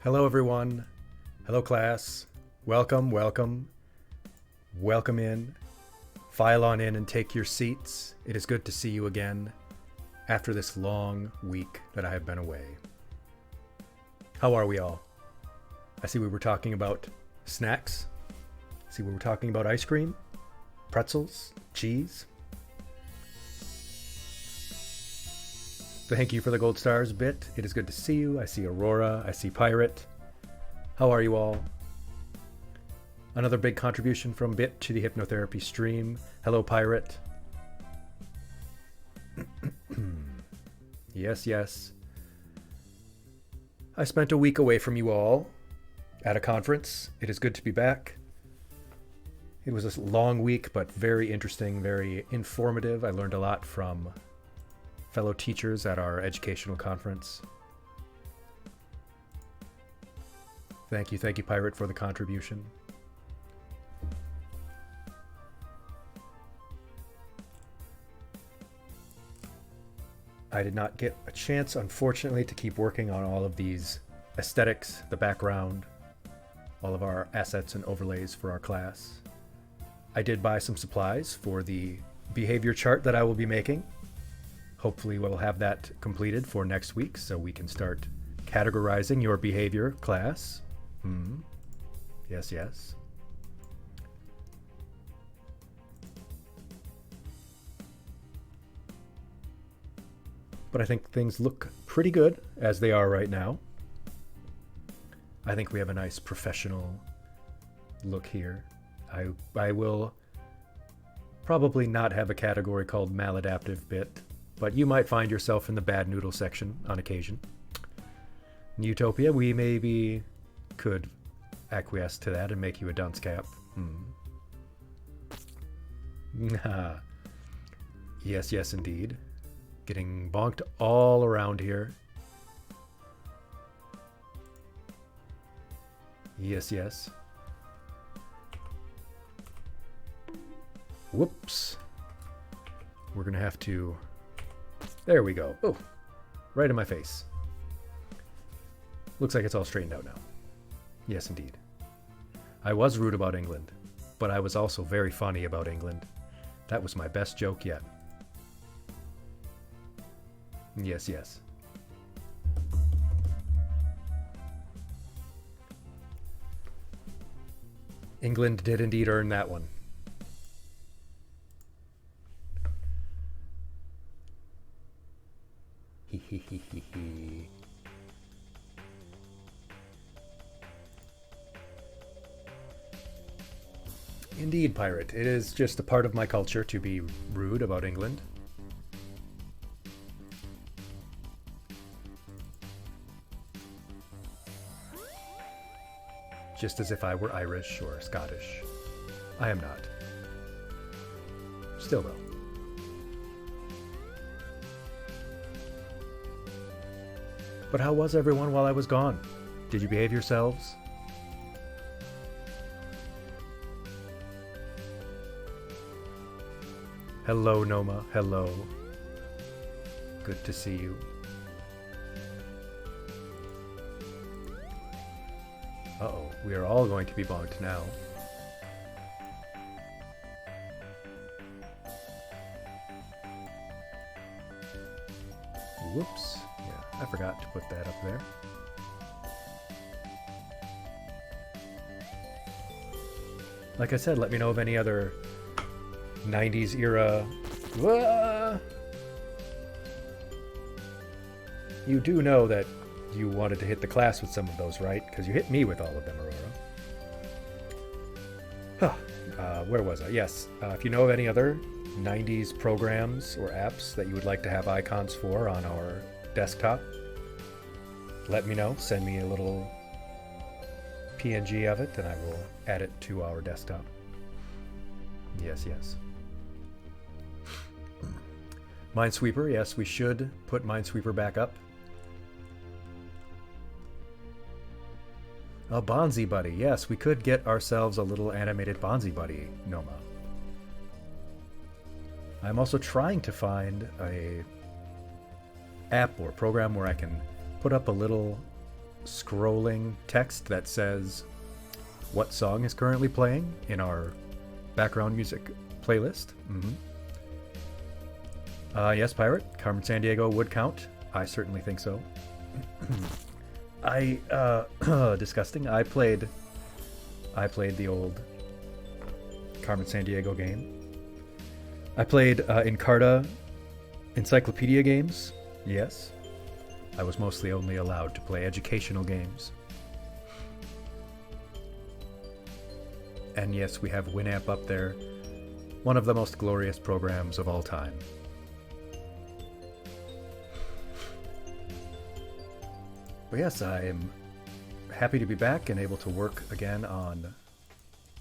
Hello everyone. Hello class. Welcome, welcome. Welcome in. File on in and take your seats. It is good to see you again after this long week that I have been away. How are we all? I see we were talking about snacks. I see we were talking about ice cream, pretzels, cheese. Thank you for the gold stars, Bit. It is good to see you. I see Aurora. I see Pirate. How are you all? Another big contribution from Bit to the hypnotherapy stream. Hello, Pirate. Yes, yes. I spent a week away from you all at a conference. It is good to be back. It was a long week, but very interesting, very informative. I learned a lot from fellow teachers at our educational conference. Thank you, Pirate, for the contribution. I did not get a chance, unfortunately, to keep working on all of these aesthetics, the background, all of our assets and overlays for our class. I did buy some supplies for the behavior chart that I will be making. Hopefully we'll have that completed for next week so we can start categorizing your behavior class. Yes, yes. But I think things look pretty good as they are right now. I think we have a nice professional look here. I will probably not have a category called maladaptive Bit, but you might find yourself in the bad noodle section on occasion. In Utopia, we maybe could acquiesce to that and make you a dunce cap. Yes, yes, indeed. Getting bonked all around here. Yes, yes. Whoops. We're gonna have to... There we go. Oh, right in my face. Looks like it's all straightened out now. Yes, indeed. I was rude about England, but I was also very funny about England. That was my best joke yet. Yes, yes. England did indeed earn that one. Indeed, Pirate. It is just a part of my culture to be rude about England. Just as if I were Irish or Scottish. I am not. Still though. But how was everyone while I was gone? Did you behave yourselves? Hello, Noma. Hello. Good to see you. Uh-oh, we are all going to be bonked now. Whoops. Yeah, I forgot to put that up there. Like I said, let me know of any other 90s era. You do know that you wanted to hit the class with some of those, right? Because you hit me with all of them, Aurora. Where was I? Yes. If you know of any other 90s programs or apps that you would like to have icons for on our desktop, let me know. Send me a little PNG of it and I will add it to our desktop. Yes, yes. Minesweeper, yes, we should put Minesweeper back up. A Bonzi Buddy, yes, we could get ourselves a little animated Bonzi Buddy, Noma. I'm also trying to find a app or program where I can put up a little scrolling text that says what song is currently playing in our background music playlist. Yes, Pirate, Carmen Sandiego would count. I certainly think so. Disgusting. I played the old Carmen Sandiego game. I played Encarta Encyclopedia games. Yes. I was mostly only allowed to play educational games. And yes, we have Winamp up there. One of the most glorious programs of all time. But yes, I am happy to be back and able to work again on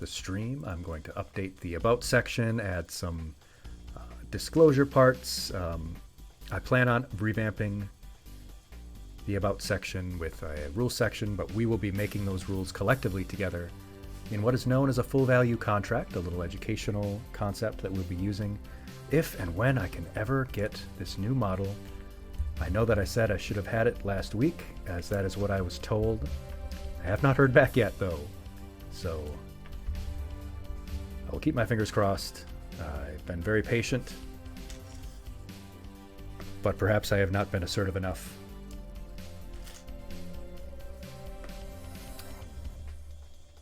the stream. I'm going to update the About section, add some disclosure parts. I plan on revamping the About section with a rules section, but we will be making those rules collectively together in what is known as a full value contract, a little educational concept that we'll be using if and when I can ever get this new model. I know that I said I should have had it last week, as that is what I was told. I have not heard back yet, though, so I will keep my fingers crossed. I've been very patient, but perhaps I have not been assertive enough.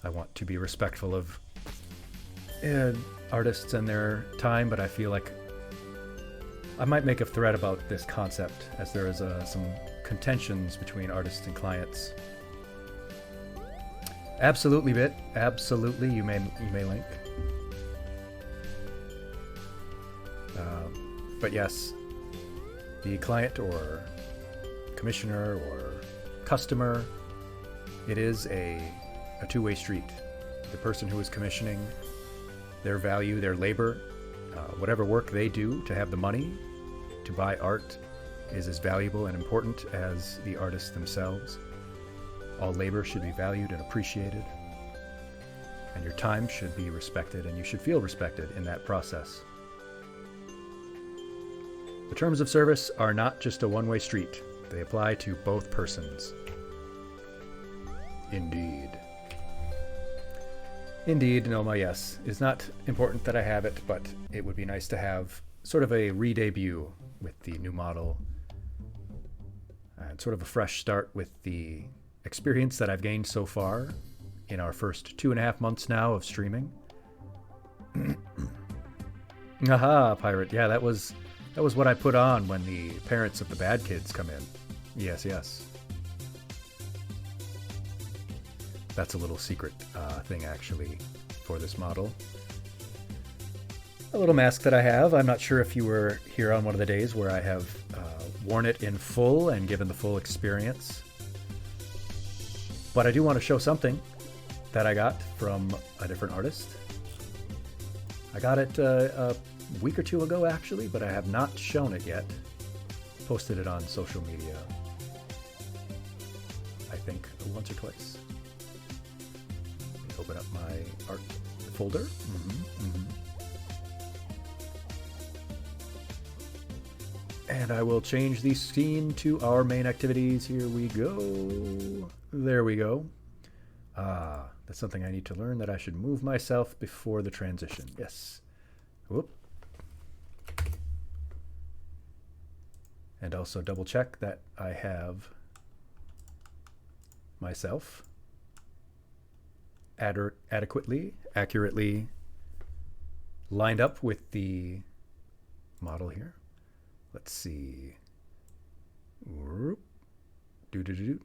I want to be respectful of artists and their time, but I feel like I might make a thread about this concept, as there is some contentions between artists and clients. Absolutely, Bit. Absolutely, you may link. But yes, the client or commissioner or customer, it is a two-way street. The person who is commissioning, their value, their labor, whatever work they do to have the money to buy art is as valuable and important as the artists themselves. All labor should be valued and appreciated, and your time should be respected, and you should feel respected in that process. The terms of service are not just a one-way street. They apply to both persons. Indeed. Indeed, Noma, yes. It's not important that I have it, but it would be nice to have sort of a re-debut with the new model and sort of a fresh start with the experience that I've gained so far in our first 2.5 months now of streaming. Aha, Pirate. Yeah, that was what I put on when the parents of the bad kids come in. Yes, yes. That's a little secret thing, actually, for this model. A little mask that I have. I'm not sure if you were here on one of the days where I have worn it in full and given the full experience. But I do want to show something that I got from a different artist. I got it a week or two ago, actually, but I have not shown it yet. Posted it on social media. I think, once or twice. Let me open up my art folder. And I will change the scene to our main activities. Here we go. There we go. Ah, that's something I need to learn, that I should move myself before the transition. Yes. Whoop. And also double check that I have myself accurately lined up with the model here. Let's see. Do.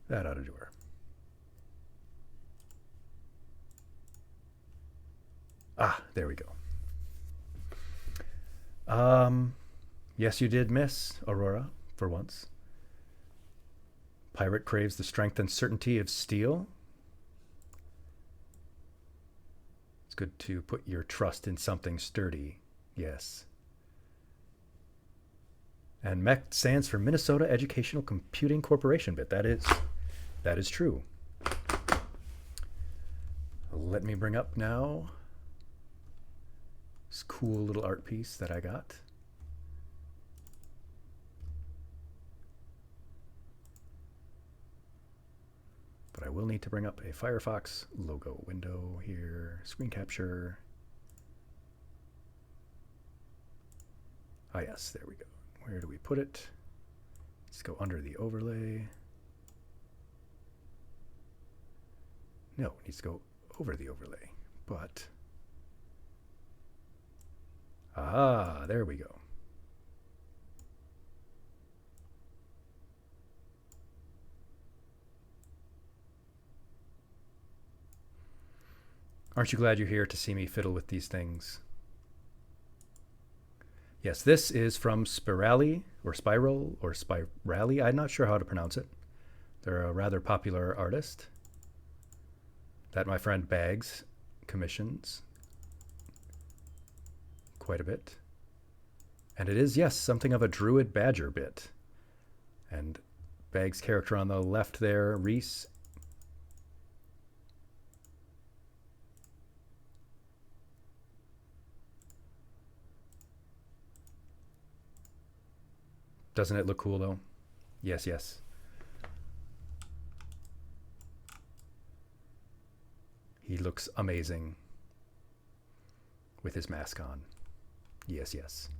That ought to do her. Ah, there we go. Yes, you did miss, Aurora, for once. Pirate craves the strength and certainty of steel. It's good to put your trust in something sturdy. Yes. And MEC stands for Minnesota Educational Computing Corporation, but that is true. Let me bring up now this cool little art piece that I got. But I will need to bring up a Firefox logo window here, screen capture. Ah, yes, there we go. Where do we put it? Let's go under the overlay. No, it needs to go over the overlay, but ah, there we go. Aren't you glad you're here to see me fiddle with these things? Yes, this is from Spirali, or Spiral, or Spirali. I'm not sure how to pronounce it. They're a rather popular artist that my friend Bags commissions quite a bit. And it is, yes, something of a druid badger bit. And Bags' character on the left there, Reese, doesn't it look cool though? Yes, yes. He looks amazing with his mask on. Yes, yes.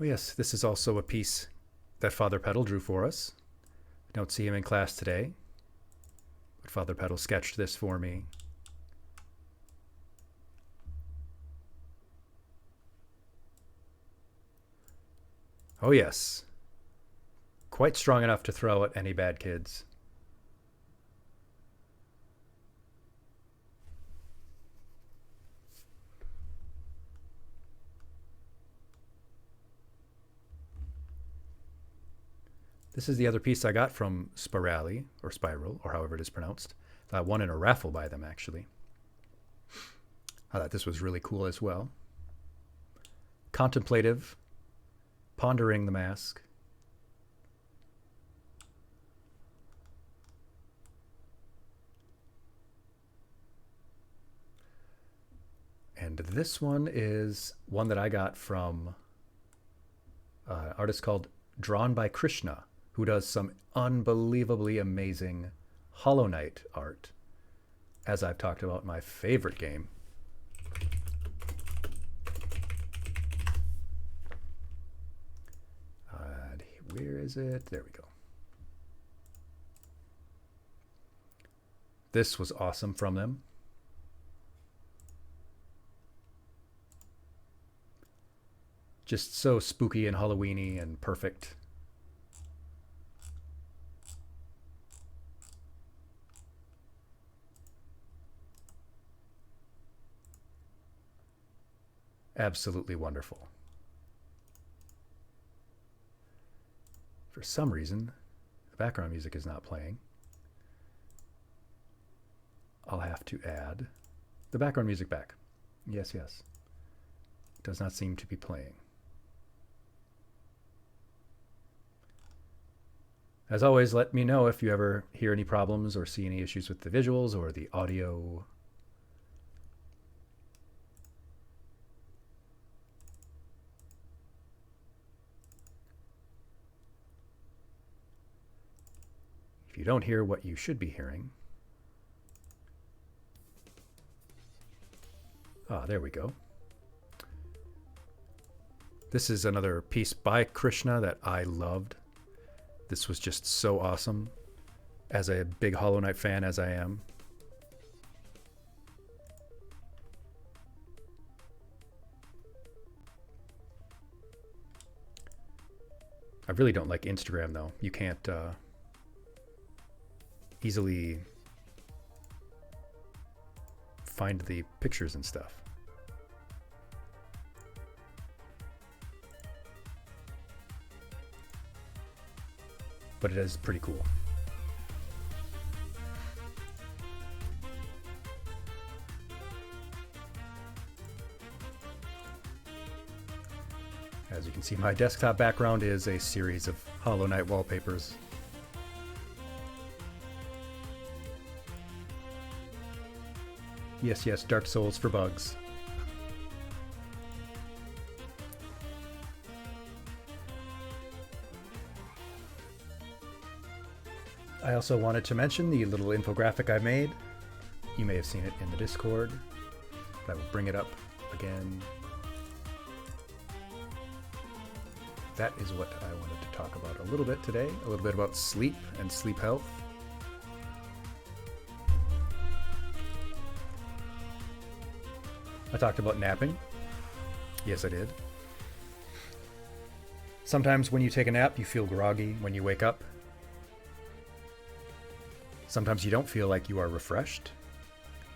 Oh yes, this is also a piece that Father Petal drew for us. I don't see him in class today, but Father Petal sketched this for me. Oh yes, quite strong enough to throw at any bad kids. This is the other piece I got from Spirali, or Spiral, or however it is pronounced. I won in a raffle by them, actually. I thought this was really cool as well. Contemplative, pondering the mask. And this one is one that I got from an artist called Drawn by Krishna, who does some unbelievably amazing Hollow Knight art, as I've talked about, my favorite game. Where is it? There we go. This was awesome from them. Just so spooky and Halloweeny and perfect. Absolutely wonderful. For some reason, the background music is not playing. I'll have to add the background music back. Yes, yes. It does not seem to be playing. As always, let me know if you ever hear any problems or see any issues with the visuals or the audio. If you don't hear what you should be hearing, there we go. This is another piece by Krishna that I loved. This was just so awesome. As a big Hollow Knight fan as I am. I really don't like Instagram though. You can't easily find the pictures and stuff. But it is pretty cool. As you can see, my desktop background is a series of Hollow Knight wallpapers. Yes, yes, Dark Souls for bugs. I also wanted to mention the little infographic I made. You may have seen it in the Discord, but I will bring it up again. That is what I wanted to talk about a little bit today, a little bit about sleep and sleep health. I talked about napping. Yes, I did. Sometimes when you take a nap, you feel groggy when you wake up. Sometimes you don't feel like you are refreshed.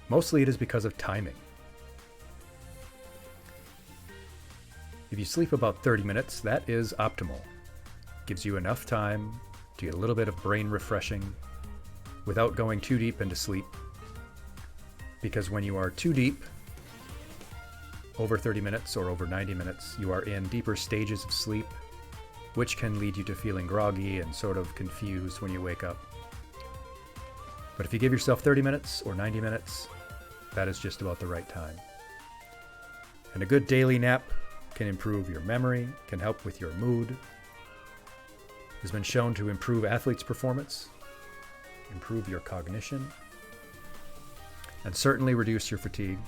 Mostly it is because of timing. If you sleep about 30 minutes, that is optimal. Gives you enough time to get a little bit of brain refreshing without going too deep into sleep. Because when you are too deep, over 30 minutes or over 90 minutes, you are in deeper stages of sleep, which can lead you to feeling groggy and sort of confused when you wake up. But if you give yourself 30 minutes or 90 minutes, that is just about the right time. And a good daily nap can improve your memory, can help with your mood. It has been shown to improve athletes' performance, improve your cognition, and certainly reduce your fatigue.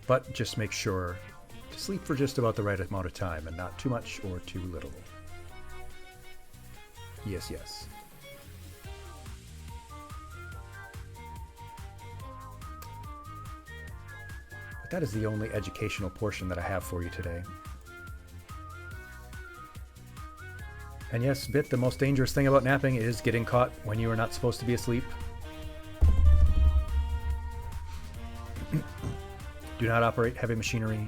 But just make sure to sleep for just about the right amount of time and not too much or too little. Yes, yes. But that is the only educational portion that I have for you today. And yes, Bit, the most dangerous thing about napping is getting caught when you are not supposed to be asleep. Do not operate heavy machinery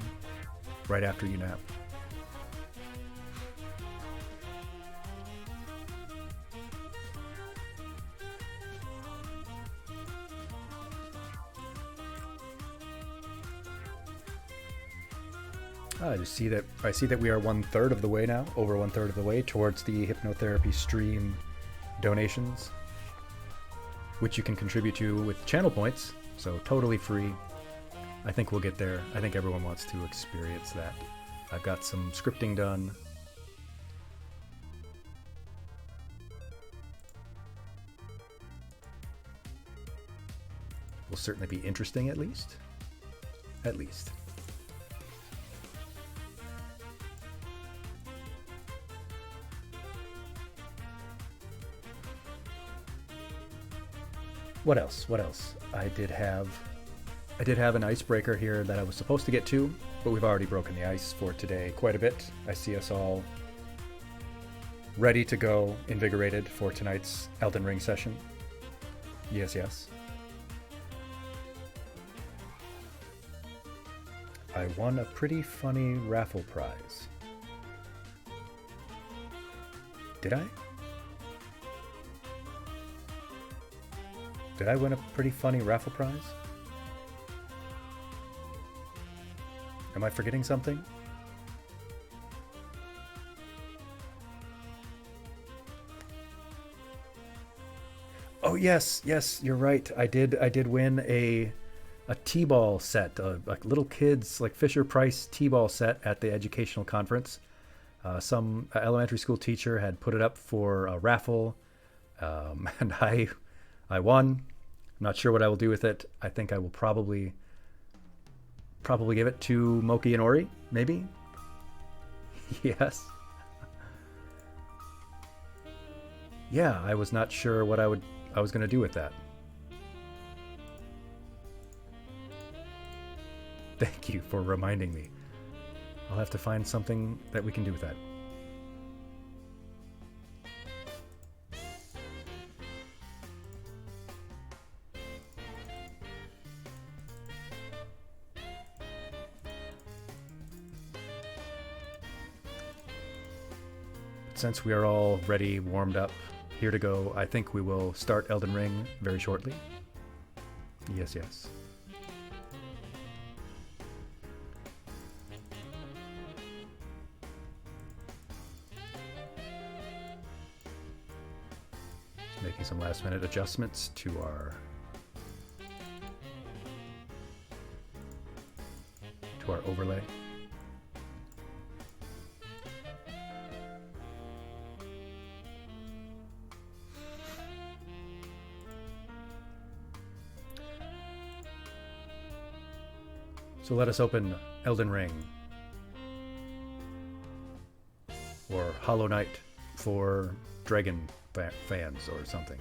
right after you nap. I see that we are 1/3 of the way now, over 1/3 of the way towards the hypnotherapy stream donations, which you can contribute to with channel points, so totally free. I think we'll get there. I think everyone wants to experience that. I've got some scripting done. Will certainly be interesting, at least. At least. What else? What else? I did have an icebreaker here that I was supposed to get to, but we've already broken the ice for today quite a bit. I see us all ready to go, invigorated for tonight's Elden Ring session. Yes, yes. I won a pretty funny raffle prize. Did I? Did I win a pretty funny raffle prize? Am I forgetting something? Oh yes, yes, you're right. I did win a T-ball set, like little kids like Fisher Price T-ball set at the educational conference. Some elementary school teacher had put it up for a raffle, and I won. I'm not sure what I will do with it. I think I will probably give it to Moki and Ori, maybe. Yes. Yeah, I was not sure what I was going to do with that. Thank you for reminding me. I'll have to find something that we can do with that. Since we are all ready, warmed up, here to go, I think we will start Elden Ring very shortly. Yes, yes. Just making some last minute adjustments to our overlay. So let us open Elden Ring, or Hollow Knight for Dragon fans or something.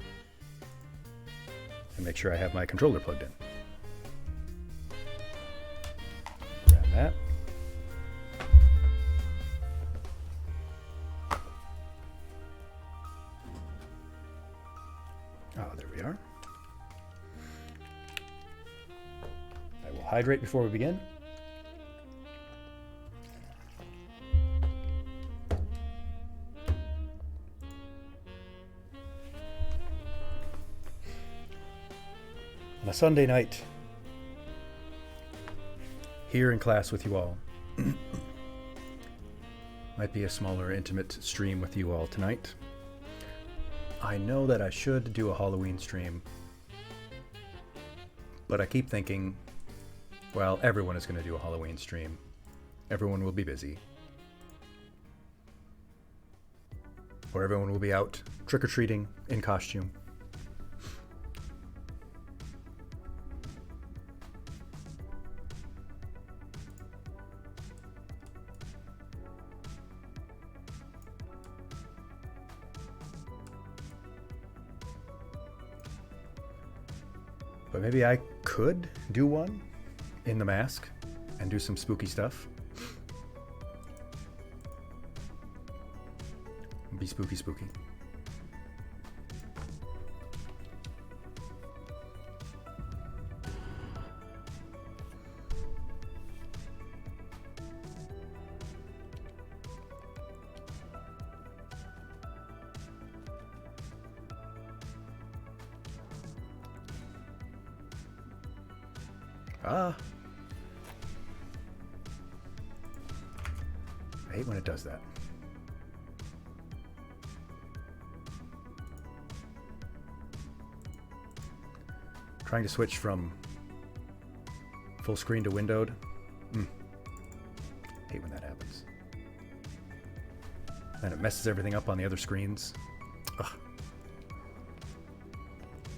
And make sure I have my controller plugged in. Grab that. Ah, there we are. I will hydrate before we begin. On a Sunday night, here in class with you all. Might be a smaller, intimate stream with you all tonight. I know that I should do a Halloween stream, but I keep thinking, well, everyone is going to do a Halloween stream. Everyone will be busy. Or everyone will be out trick-or-treating in costume. But maybe I could do one in the mask and do some spooky stuff. Be spooky, spooky. Ah. I hate when it does that. Trying to switch from full screen to windowed. Hate when that happens. And it messes everything up on the other screens. Ugh.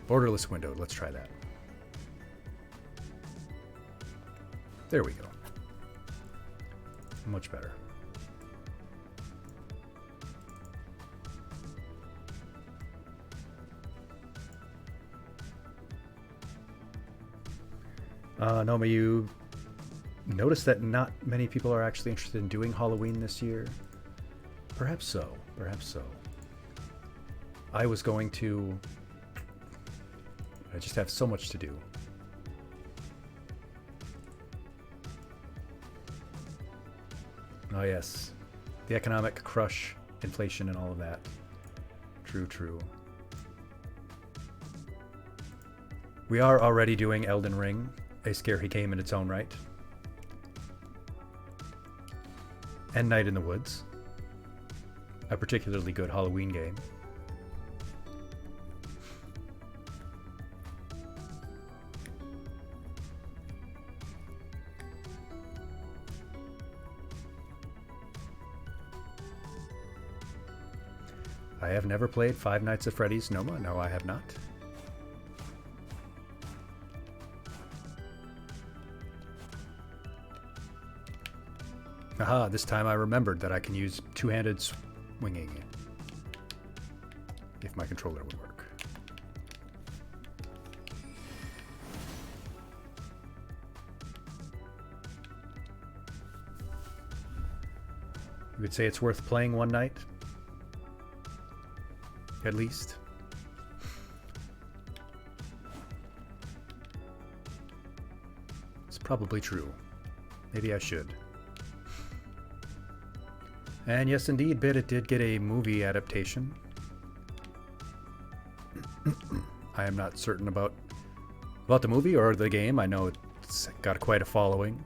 Borderless windowed. Let's try that. There we go. Much better. Noma, you notice that not many people are actually interested in doing Halloween this year? Perhaps so. Perhaps so. I was going to... I just have so much to do. Oh yes, the economic crush, inflation, and all of that. True. We are already doing Elden Ring, a scary game in its own right. And Night in the Woods, a particularly good Halloween game. I have never played Five Nights at Freddy's. No, I have not. Aha, this time I remembered that I can use two-handed swinging if my controller would work. You would say it's worth playing one night? At least. It's probably true. Maybe I should. And yes, indeed, it did get a movie adaptation. I am not certain about the movie or the game. I know it's got quite a following.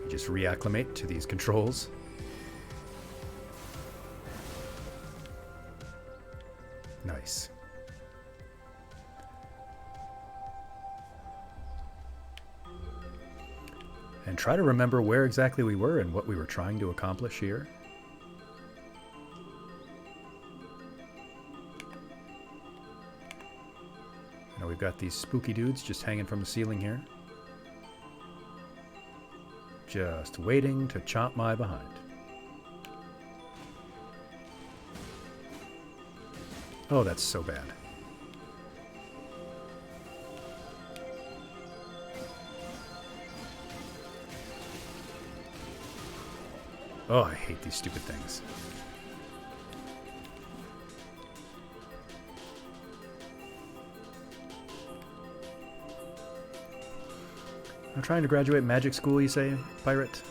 You just reacclimate to these controls. Nice. And try to remember where exactly we were and what we were trying to accomplish here. Now we've got these spooky dudes just hanging from the ceiling here. Just waiting to chomp my behind. Oh, that's so bad. Oh, I hate these stupid things. I'm trying to graduate magic school, you say, pirate?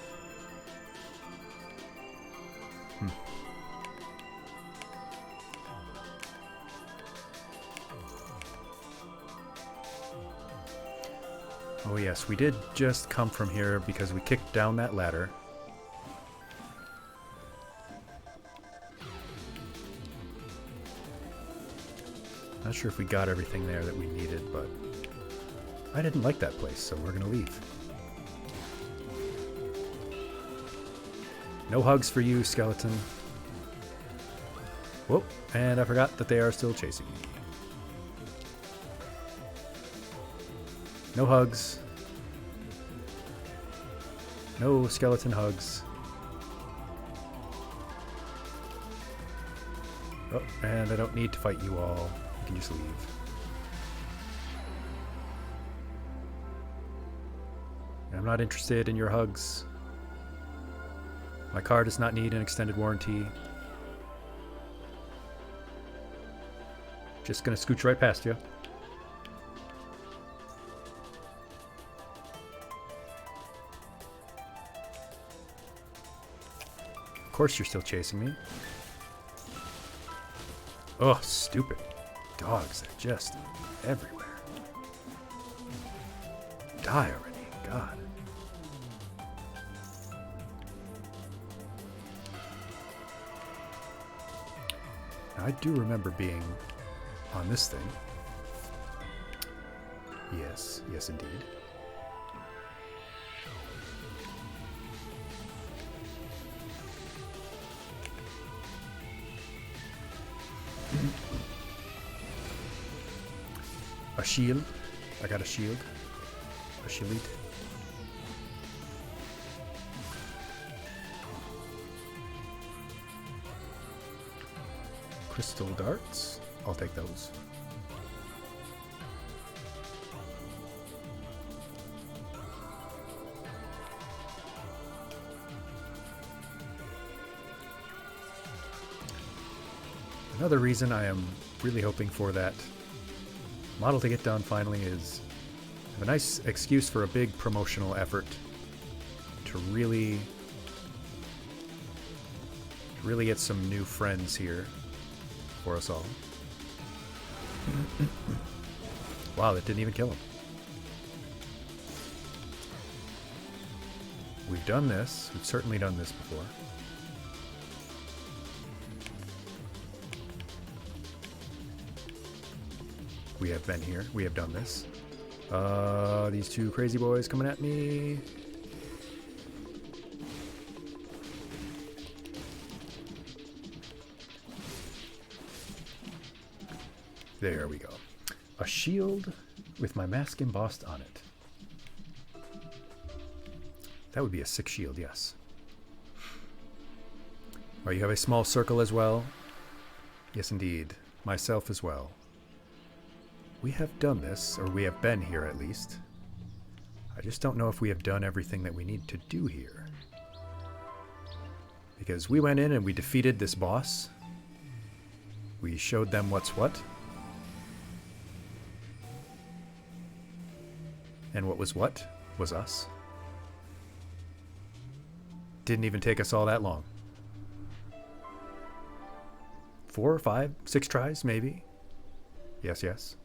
Oh yes, we did just come from here because we kicked down that ladder. Not sure if we got everything there that we needed, but I didn't like that place, so we're gonna leave. No hugs for you, skeleton. Whoop, and I forgot that they are still chasing me. No hugs. No skeleton hugs. Oh, and I don't need to fight you all. You can just leave. I'm not interested in your hugs. My car does not need an extended warranty. Just gonna scooch right past you. Of course you're still chasing me. Oh, stupid dogs. They're just everywhere. Die already. God. Now, I do remember being on this thing. Yes, yes indeed. A shield. I got a shield. A shield. Crystal darts. I'll take those. Another reason I am really hoping for that model to get done finally is have a nice excuse for a big promotional effort to really get some new friends here for us all. Wow, that didn't even kill him. We've done this. We've certainly done this before. We have been here. We have done this. These two crazy boys coming at me. There we go. A shield with my mask embossed on it. That would be a sick shield, yes. Oh, you have a small circle as well? Yes, indeed. Myself as well. We have done this, or we have been here at least. I just don't know if we have done everything that we need to do here. Because we went in and we defeated this boss. We showed them what's what. And what was us. Didn't even take us all that long. 4, 5, 6 tries, maybe? Yes, yes.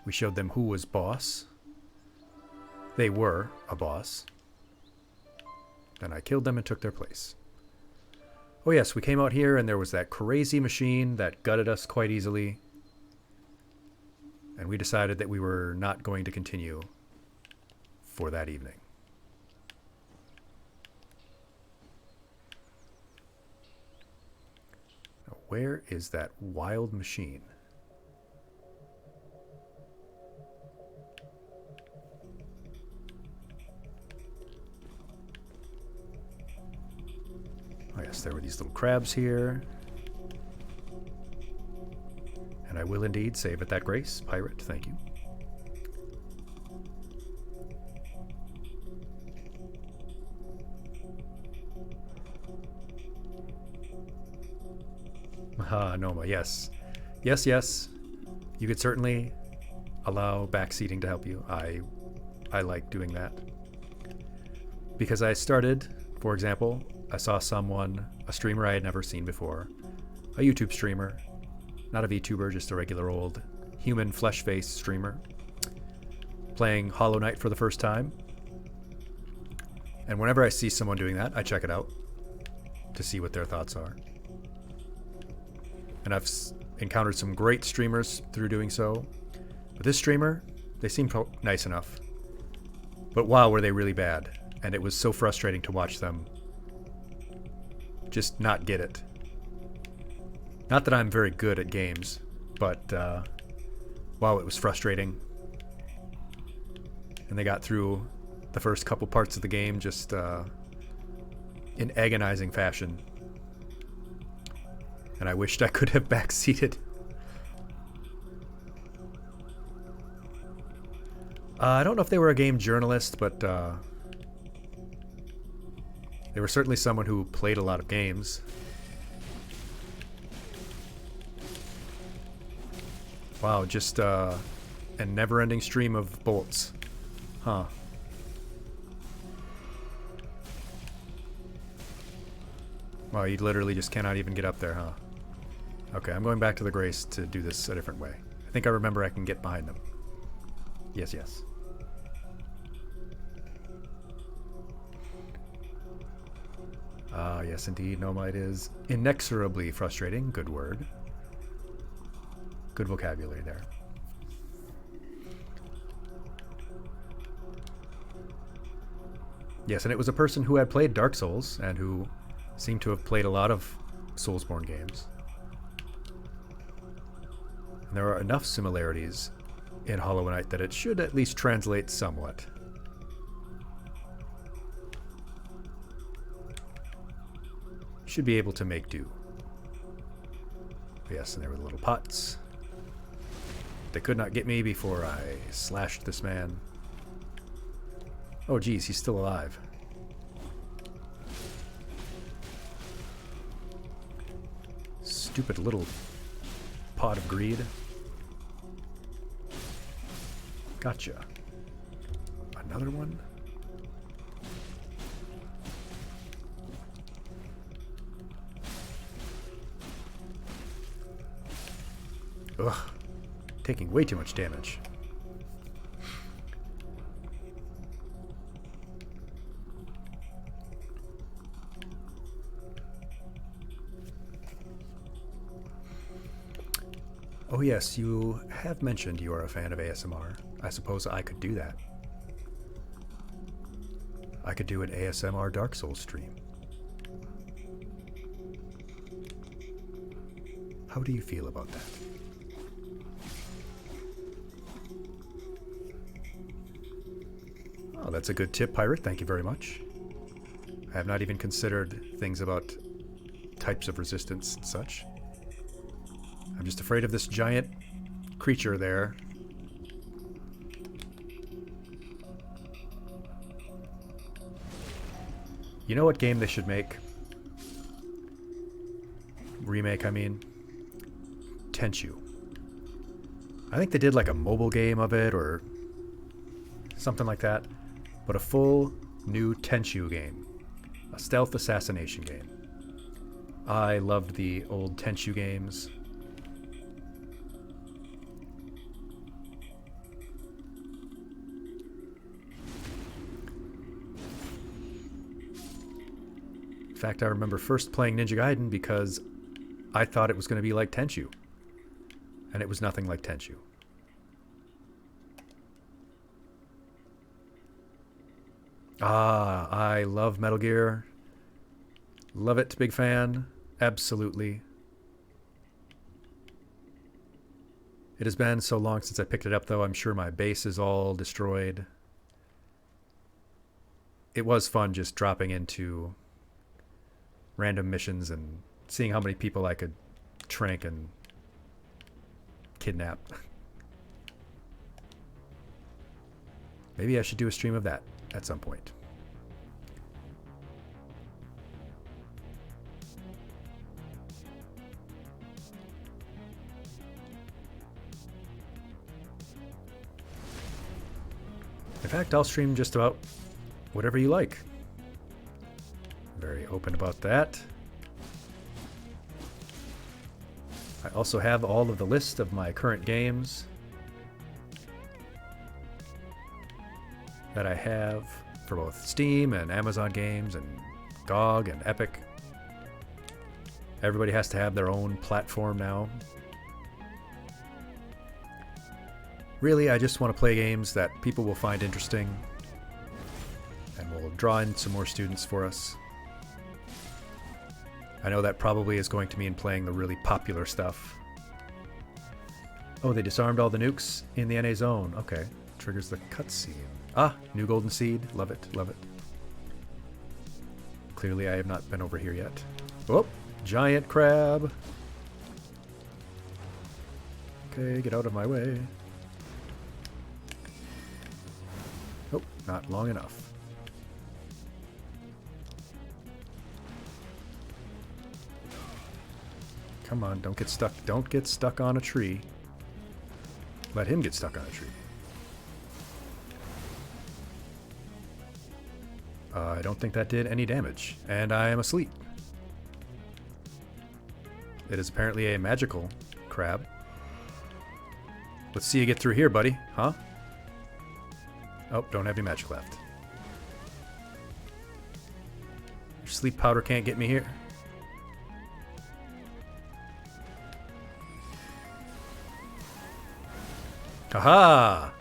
We showed them who was boss. They were a boss. Then I killed them and took their place. Oh yes, we came out here and there was that crazy machine that gutted us quite easily. And we decided that we were not going to continue for that evening. Now, where is that wild machine? Oh yes, there were these little crabs here. And I will indeed save at that grace. Pirate, thank you. Noma, yes. Yes, yes. You could certainly allow backseating to help you. I like doing that. Because I started, for example, I saw someone, a streamer I had never seen before, a YouTube streamer, not a VTuber, just a regular old human flesh-faced streamer, playing Hollow Knight for the first time. And whenever I see someone doing that, I check it out to see what their thoughts are. And I've encountered some great streamers through doing so. But this streamer, they seemed nice enough. But wow, were they really bad. And it was so frustrating to watch them just not get it. Not that I'm very good at games, but wow, it was frustrating. And they got through the first couple parts of the game just in agonizing fashion. And I wished I could have backseated. I don't know if they were a game journalist, but they were certainly someone who played a lot of games. Wow, just a never-ending stream of bolts. Huh. Wow, you literally just cannot even get up there, huh? Okay, I'm going back to the Grace to do this a different way. I think I remember I can get behind them. Yes, yes. Yes, indeed. Noma, it is inexorably frustrating. Good word. Good vocabulary there. Yes, and it was a person who had played Dark Souls and who seemed to have played a lot of Soulsborne games. And there are enough similarities in Hollow Knight that it should at least translate somewhat. Should be able to make do. Yes, and there were the little pots. They could not get me before I slashed this man. Oh geez, he's still alive. stupid little pot of greed. Gotcha. Another one? Ugh. Taking way too much damage. Oh yes, you have mentioned you are a fan of ASMR. I suppose I could do that. I could do an ASMR Dark Souls stream. How do you feel about that? Oh, that's a good tip, Pirate. Thank you very much. I have not even considered things about types of resistance and such. I'm just afraid of this giant creature there. You know what game they should make? Remake, I mean. Tenchu. I think they did like a mobile game of it or something like that. But a full new Tenchu game. A stealth assassination game. I loved the old Tenchu games. In fact, I remember first playing Ninja Gaiden because I thought it was going to be like Tenchu. And it was nothing like Tenchu. Ah, I love Metal Gear. Love it, big fan. Absolutely. It has been so long since I picked it up, though. I'm sure my base is all destroyed. It was fun just dropping into random missions and seeing how many people I could trank and kidnap. Maybe I should do a stream of that at some point. In fact, I'll stream just about whatever you like. Very open about that. I also have all of the list of my current games that I have for both Steam and Amazon games and GOG and Epic. Everybody has to have their own platform now. Really, I just want to play games that people will find interesting and will draw in some more students for us. I know that probably is going to mean playing the really popular stuff. Oh, they disarmed all the nukes in the NA zone. Okay. Triggers the cutscene. Ah, new golden seed. Love it, love it. Clearly I have not been over here yet. Oh, giant crab. Okay, get out of my way. Oh, not long enough. Come on, don't get stuck. Don't get stuck on a tree. Let him get stuck on a tree. I don't think that did any damage. And I am asleep. It is apparently a magical crab. Let's see you get through here, buddy. Huh? Oh, don't have any magic left. Your sleep powder can't get me here. Aha!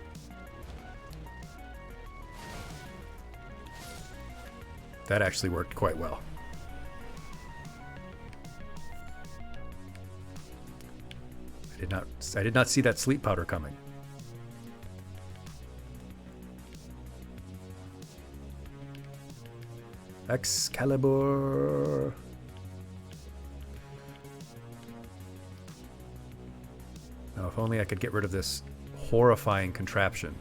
That actually worked quite well. I did not see that sleep powder coming. Excalibur. Now, if only I could get rid of this horrifying contraption.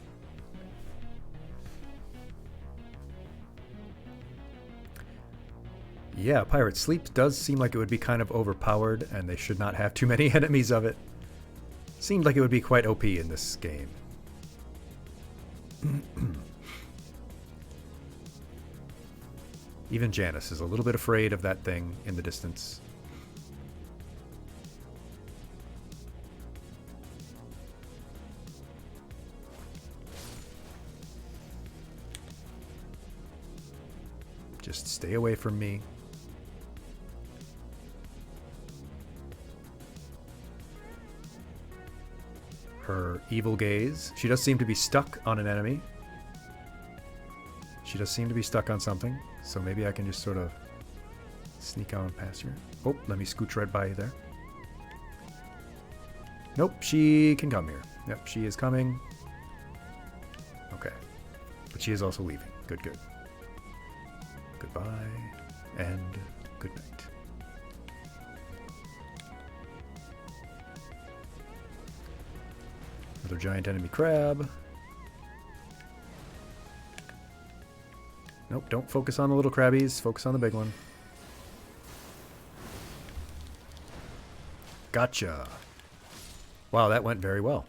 Yeah, Pirate Sleep does seem like it would be kind of overpowered, and they should not have too many enemies of it. Seemed like it would be quite OP in this game. Even Janice is a little bit afraid of that thing in the distance. Just stay away from me. Her evil gaze. She does seem to be stuck on an enemy. She does seem to be stuck on something. So maybe I can just sort of sneak on past her. Oh, let me scooch right by you there. Nope, she can come here. Yep, she is coming. Okay. But she is also leaving. Good, good. Goodbye and good night. Another giant enemy crab. Nope, don't focus on the little crabbies. Focus on the big one. Gotcha. Wow, that went very well.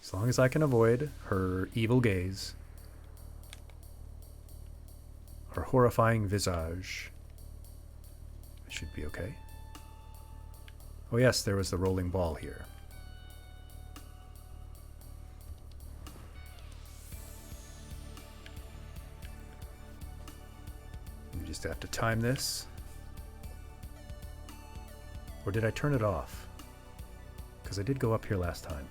As long as I can avoid her evil gaze. Her horrifying visage. It should be okay. Oh yes, there was the rolling ball here. We just have to time this. Or did I turn it off? Because I did go up here last time.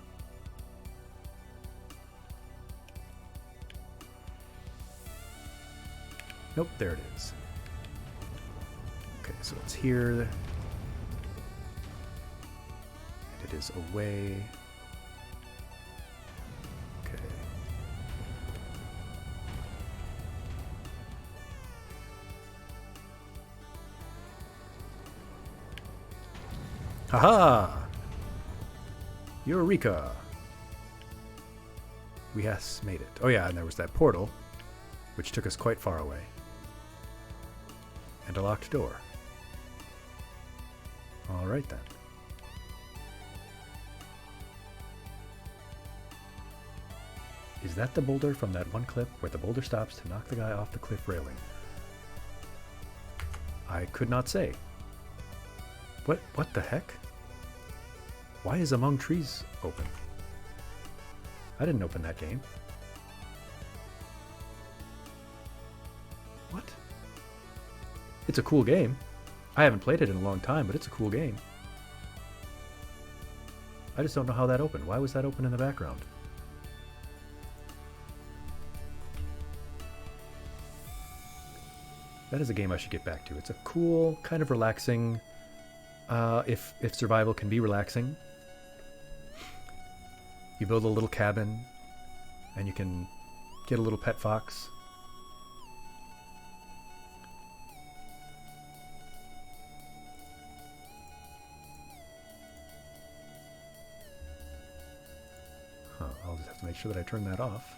Nope, there it is. Okay, so it's here. And it is away. Okay. Haha! Eureka! We has made it. Oh yeah, and there was that portal, which took us quite far away. And a locked door. Alright then. Is that the boulder from that one clip where the boulder stops to knock the guy off the cliff railing? I could not say. What the heck? Why is Among Trees open? I didn't open that game. What? It's a cool game. I haven't played it in a long time, but it's a cool game. I just don't know how that opened. Why was that open in the background? That is a game I should get back to. It's a cool, kind of relaxing, if survival can be relaxing. You build a little cabin, and you can get a little pet fox. I'll just have to make sure that I turn that off.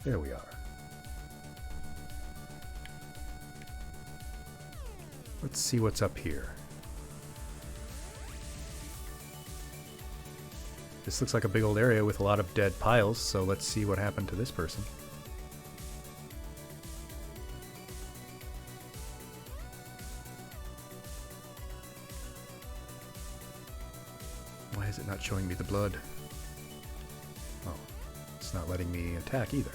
There we are. Let's see what's up here. This looks like a big old area with a lot of dead piles, so let's see what happened to this person. Why is it not showing me the blood? Oh, it's not letting me attack either.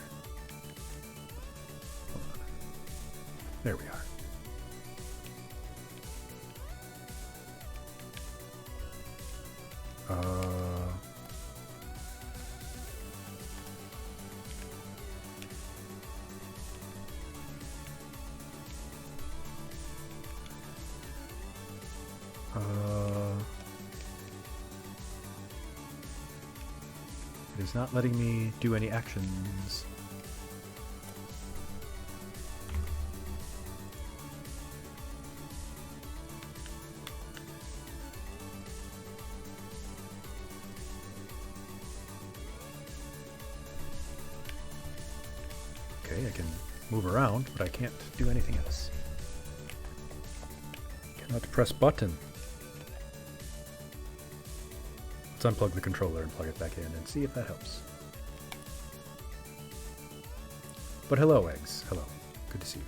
Hold on. There we are. It is not letting me do any actions. Okay, I can move around, but I can't do anything else. Cannot press button. Let's unplug the controller and plug it back in and see if that helps. But hello, eggs. Hello. Good to see you.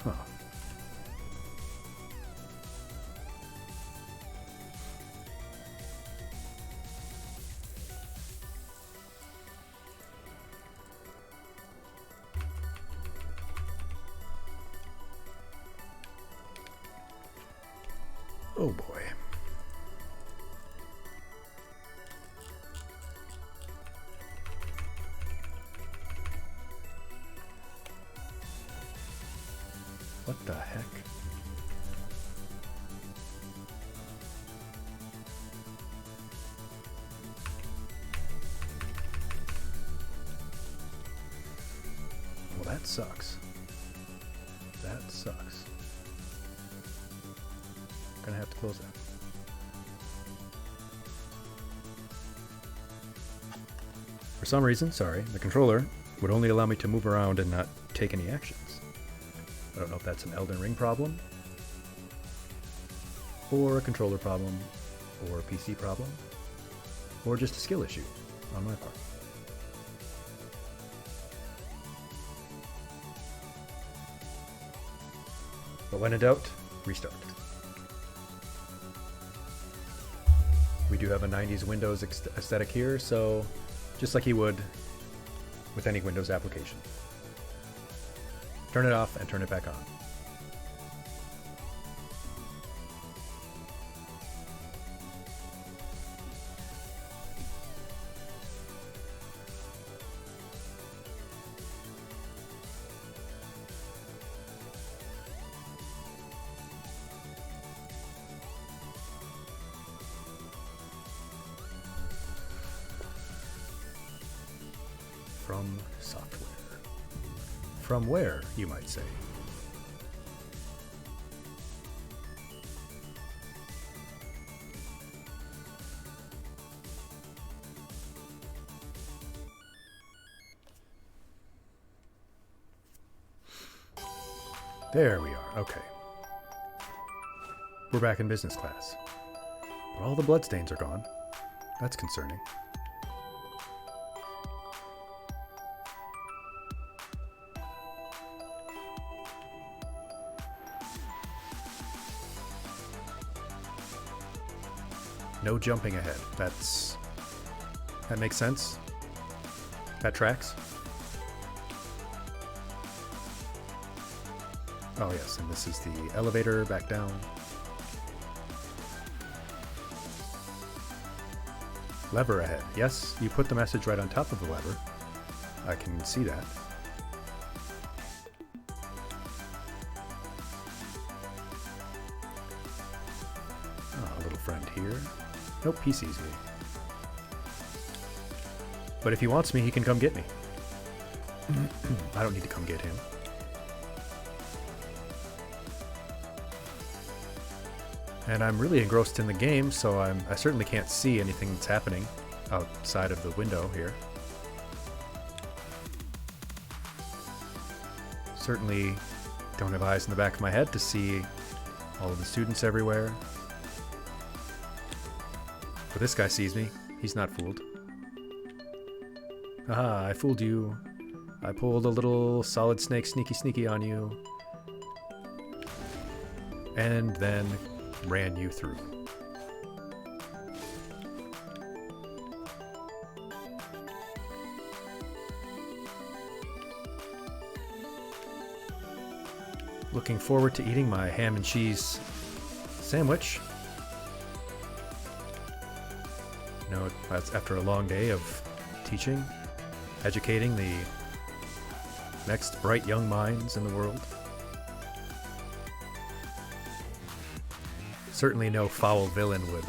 Huh. Oh boy. What the heck? Well, that sucks. That sucks. Gonna have to close that. For some reason, sorry, the controller would only allow me to move around and not take any actions. I don't know if that's an Elden Ring problem, or a controller problem, or a PC problem, or just a skill issue on my part. But when in doubt, restart. We do have a 90s Windows aesthetic here, so just like you would with any Windows application. Turn it off and turn it back on. From software. From where, you might say? There we are, okay. We're back in business class. But all the bloodstains are gone. That's concerning. No jumping ahead. That makes sense. That tracks. Oh yes, and this is the elevator back down. Lever ahead. Yes, you put the message right on top of the lever. I can see that. Oh, a little friend here. Nope, he sees me. But if he wants me, he can come get me. I don't need to come get him. And I'm really engrossed in the game, so I certainly can't see anything that's happening outside of the window here. Certainly don't have eyes in the back of my head to see all of the students everywhere. But this guy sees me. He's not fooled. Haha, I fooled you. I pulled a little solid snake sneaky on you. And then ran you through. Looking forward to eating my ham and cheese sandwich. You know, that's after a long day of teaching, educating the next bright young minds in the world. Certainly no foul villain would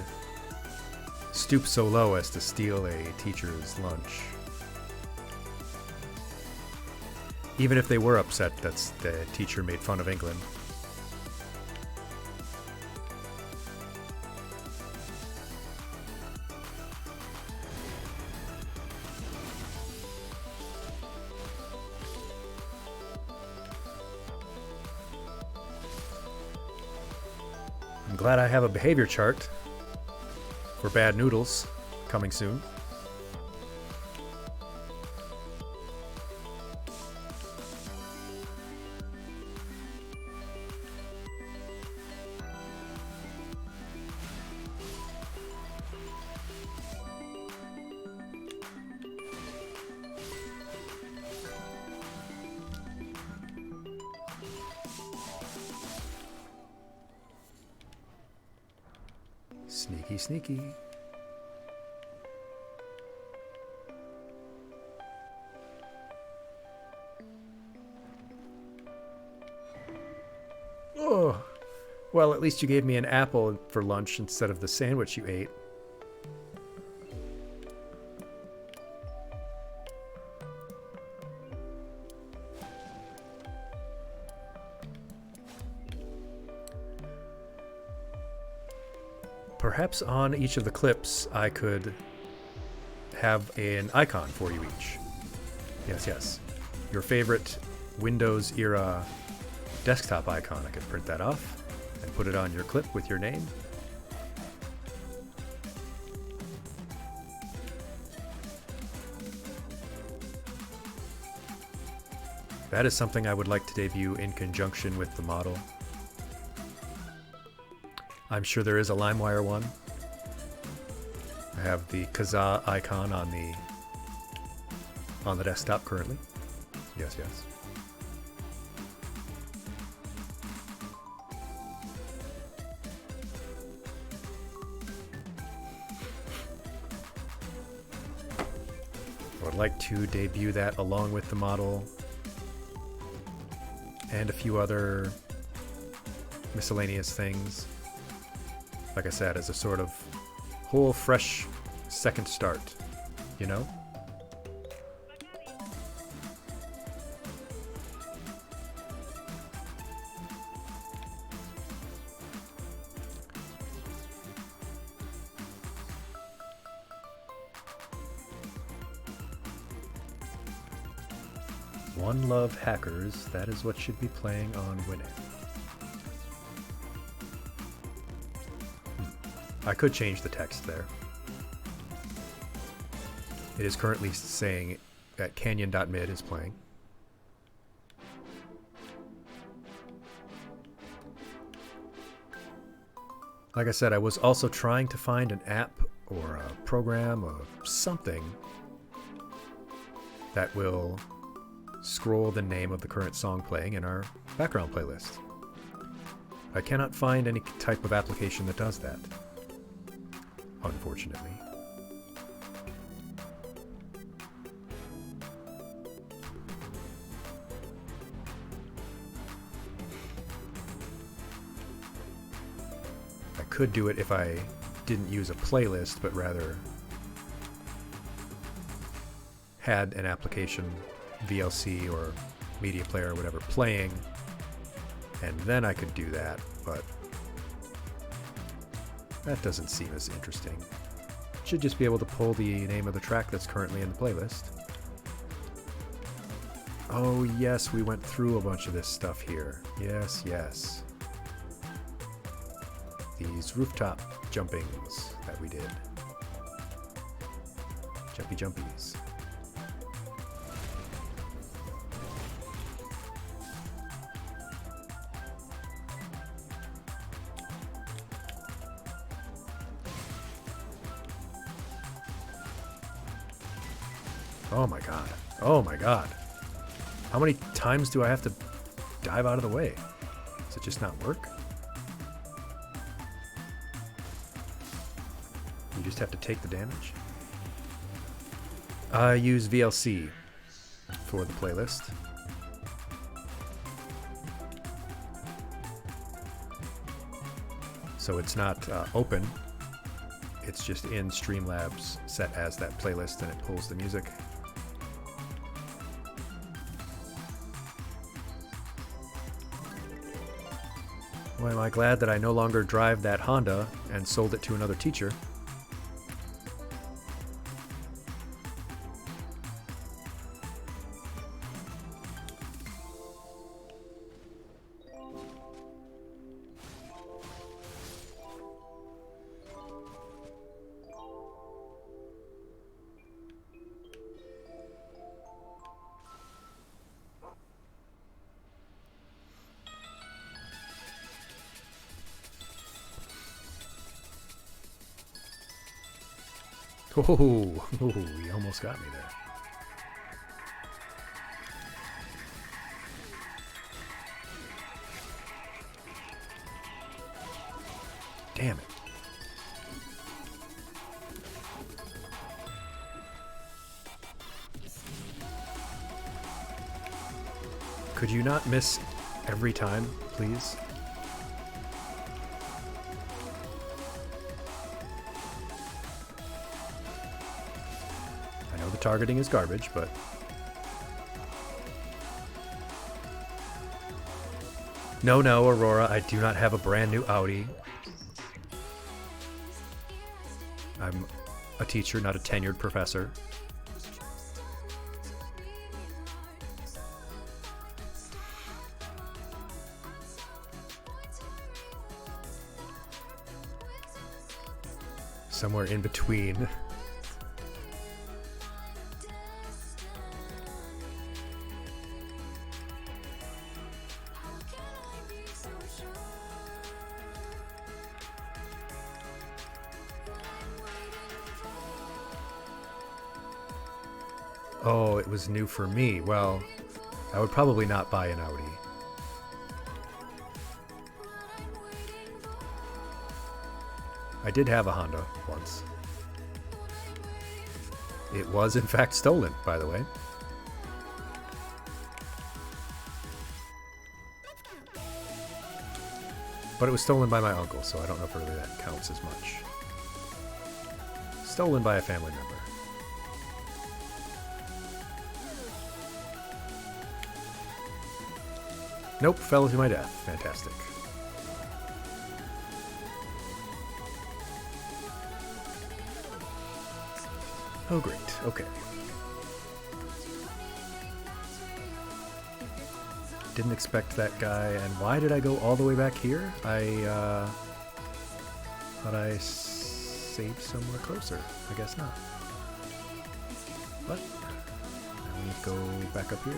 stoop so low as to steal a teacher's lunch. Even if they were upset that the teacher made fun of England. I'm glad I have a behavior chart for bad noodles coming soon. Sneaky, sneaky. Oh, well, at least you gave me an apple for lunch instead of the sandwich you ate. Perhaps on each of the clips I could have an icon for you each. Yes, yes. Your favorite Windows era desktop icon. I could print that off and put it on your clip with your name. That is something I would like to debut in conjunction with the model. I'm sure there is a LimeWire one. I have the Kazaa icon on the desktop currently. Yes, yes. I would like to debut that along with the model and a few other miscellaneous things. Like I said, as a sort of whole fresh second start, you know? One Love Hackers, that is what should be playing on Winamp. I could change the text there. It is currently saying that Canyon.mid is playing. Like I said, I was also trying to find an app or a program or something that will scroll the name of the current song playing in our background playlist. I cannot find any type of application that does that, unfortunately. I could do it if I didn't use a playlist, but rather had an application, VLC or media player or whatever, playing, and then I could do that, but that doesn't seem as interesting. Should just be able to pull the name of the track that's currently in the playlist. Oh yes, we went through a bunch of this stuff here. Yes, yes. These rooftop jumpings that we did. Jumpy jumpies. Oh my god. Oh my god. How many times do I have to dive out of the way? Does it just not work? You just have to take the damage? I use VLC for the playlist. So it's not open. It's just in Streamlabs set as that playlist, and it pulls the music. Well, am I glad that I no longer drive that Honda and sold it to another teacher. Oh, you almost got me there. Damn it. Could you not miss every time, please? I know the targeting is garbage, but... No, Aurora, I do not have a brand new Audi. I'm a teacher, not a tenured professor. Somewhere in between. Oh, it was new for me. Well, I would probably not buy an Audi. I did have a Honda once. It was in fact stolen, by the way. But it was stolen by my uncle, so I don't know if really that counts as much. Stolen by a family member. Nope, fell to my death. Fantastic. Oh, great. Okay. Didn't expect that guy. And why did I go all the way back here? I thought I saved somewhere closer. I guess not. What? Now we go back up here.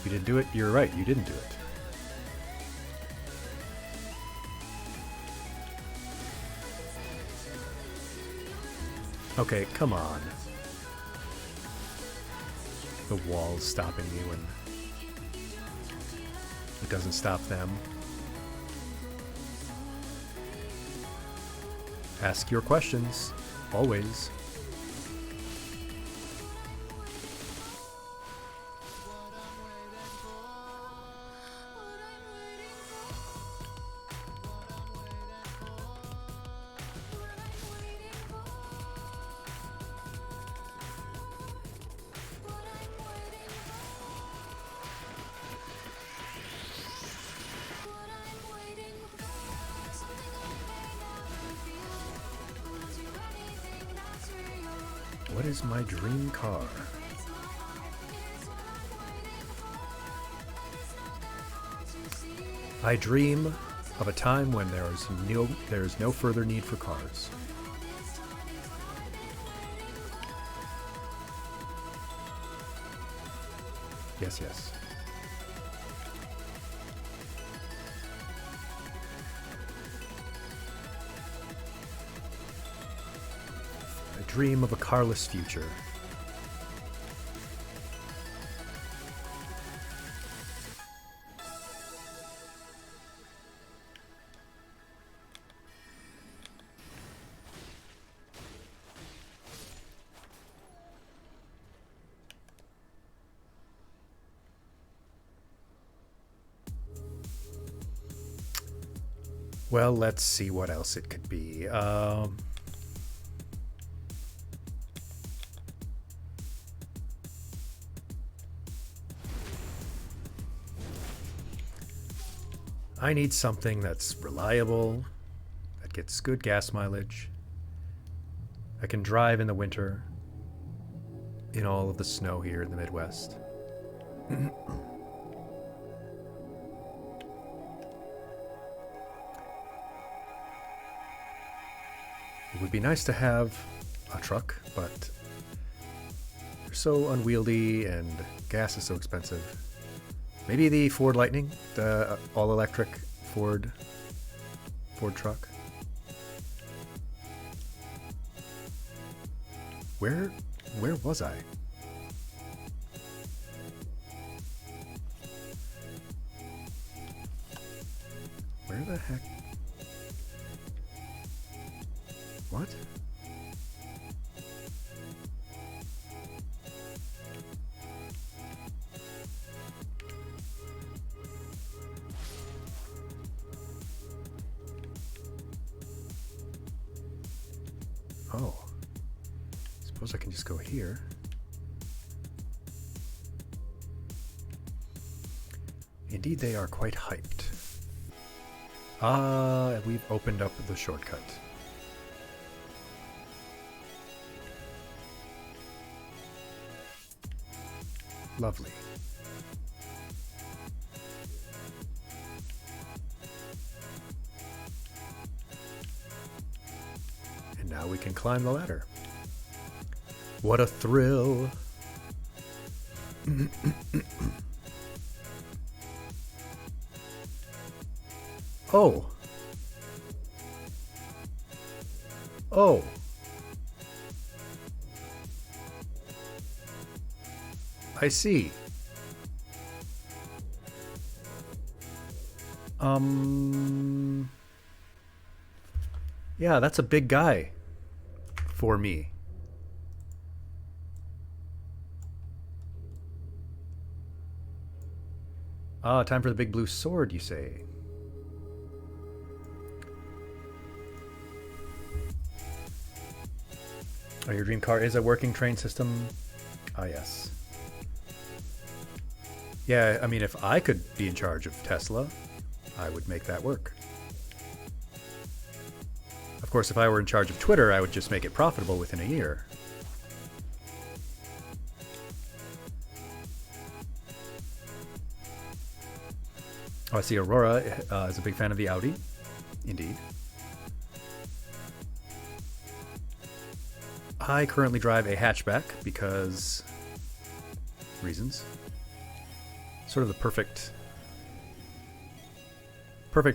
You didn't do it? You're right, you didn't do it. Okay, come on. The wall's stopping me when it doesn't stop them. Ask your questions, always. What is my dream car? I dream of a time when there is no further need for cars. Yes, yes. I dream of a carless future. Well, let's see what else it could be. I need something that's reliable, that gets good gas mileage. I can drive in the winter in all of the snow here in the Midwest. It would be nice to have a truck, but they're so unwieldy and gas is so expensive. Maybe the Ford Lightning, the all-electric Ford truck. Where was I? Where the heck? What? Oh. Suppose I can just go here. Indeed, they are quite hyped. We've opened up the shortcut. Lovely. And now we can climb the ladder. What a thrill! Oh! Oh! I see. Yeah, that's a big guy for me. Ah, time for the big blue sword, you say? Oh, your dream car is a working train system? Ah, yes. Yeah, I mean, if I could be in charge of Tesla, I would make that work. Of course, if I were in charge of Twitter, I would just make it profitable within a year. Oh, I see Aurora is a big fan of the Audi. Indeed. I currently drive a hatchback because reasons. Sort of the perfect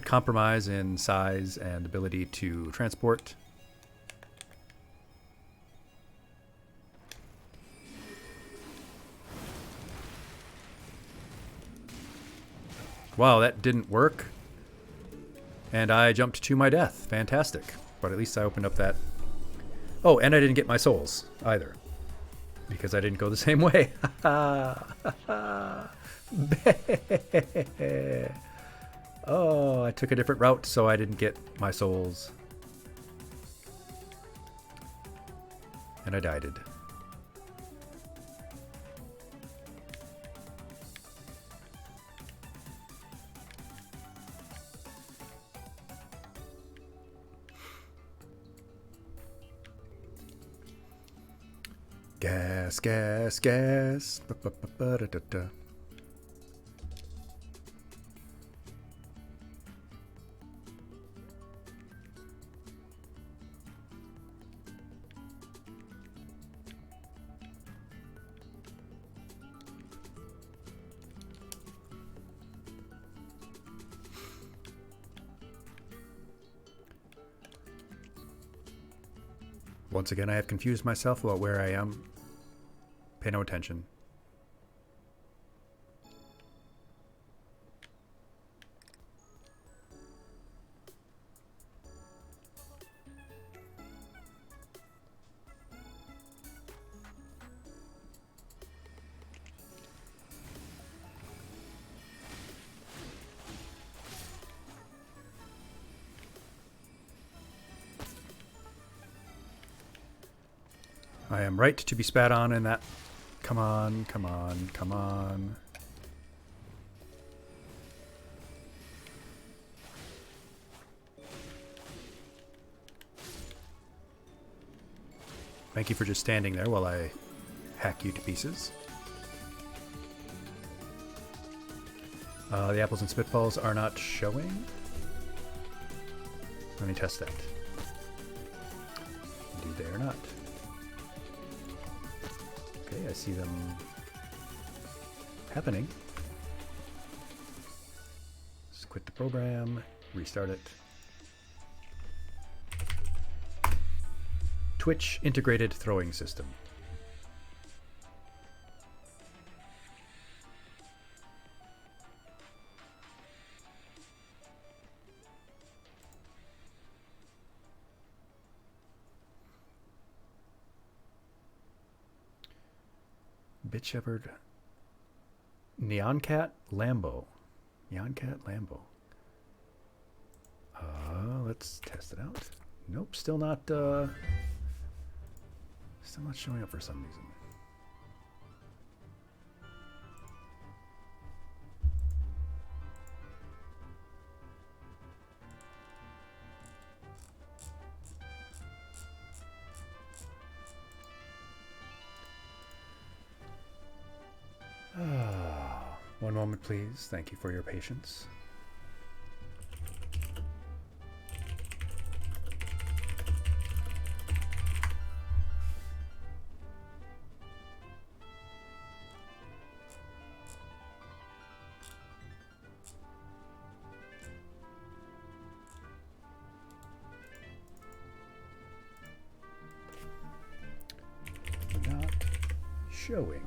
compromise in size and ability to transport. Wow, that didn't work. And I jumped to my death. Fantastic. But at least I opened up that. Oh, and I didn't get my souls either. Because I didn't go the same way. Oh, I took a different route, so I didn't get my souls. And I died. Gas, gas, gas. Ba-ba-ba-ba-da-da-da. Once again, I have confused myself about where I am. Pay no attention. I am right to be spat on in that. Come on, come on, come on. Thank you for just standing there while I hack you to pieces. The apples and spitballs are not showing. Let me test that. Do they or not? Okay, I see them happening. Just quit the program, restart it. Twitch integrated throwing system. Bit Shepherd. Neon Cat Lambo. Neon Cat Lambo. Let's test it out. Nope, still not showing up for some reason. One moment, please. Thank you for your patience. Not showing.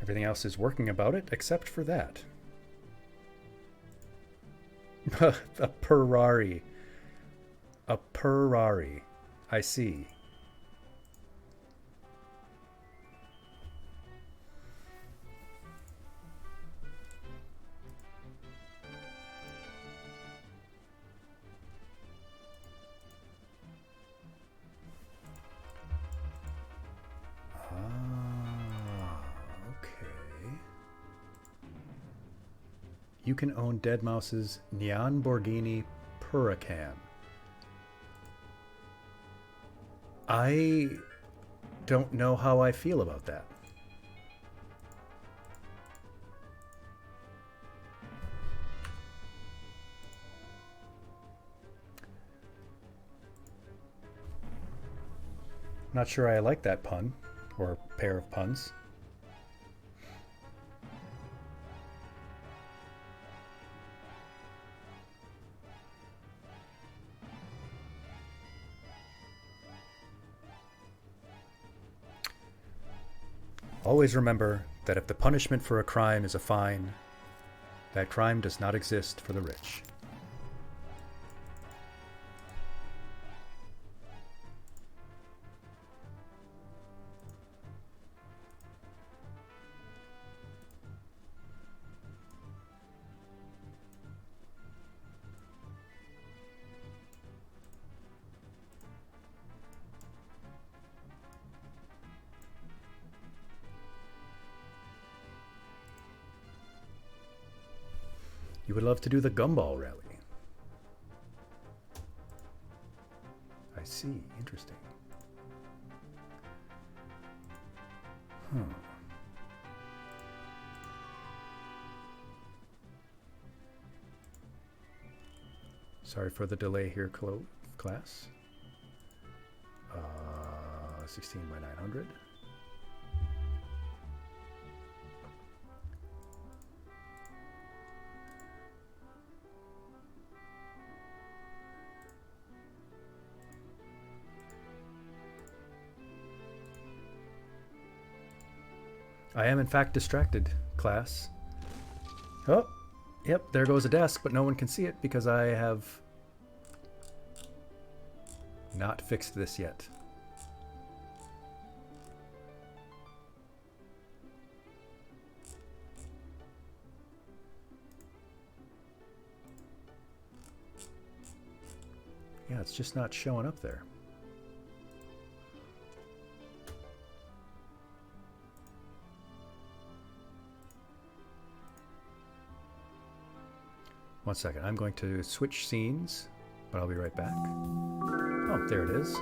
Everything else is working about it, except for that. A Ferrari. A Ferrari. I see. You can own Deadmau5's Neon Borghini Huracan. I don't know how I feel about that. Not sure I like that pun, or pair of puns. Always remember that if the punishment for a crime is a fine, that crime does not exist for the rich. You would love to do the gumball rally. I see. Interesting. Sorry for the delay here, class. 16 by 900. I am in fact distracted, class. Oh, yep, there goes a desk, but no one can see it because I have Not fixed this yet. Yeah, it's just not showing up there. One second, I'm going to switch scenes, but I'll be right back. Oh, there it is.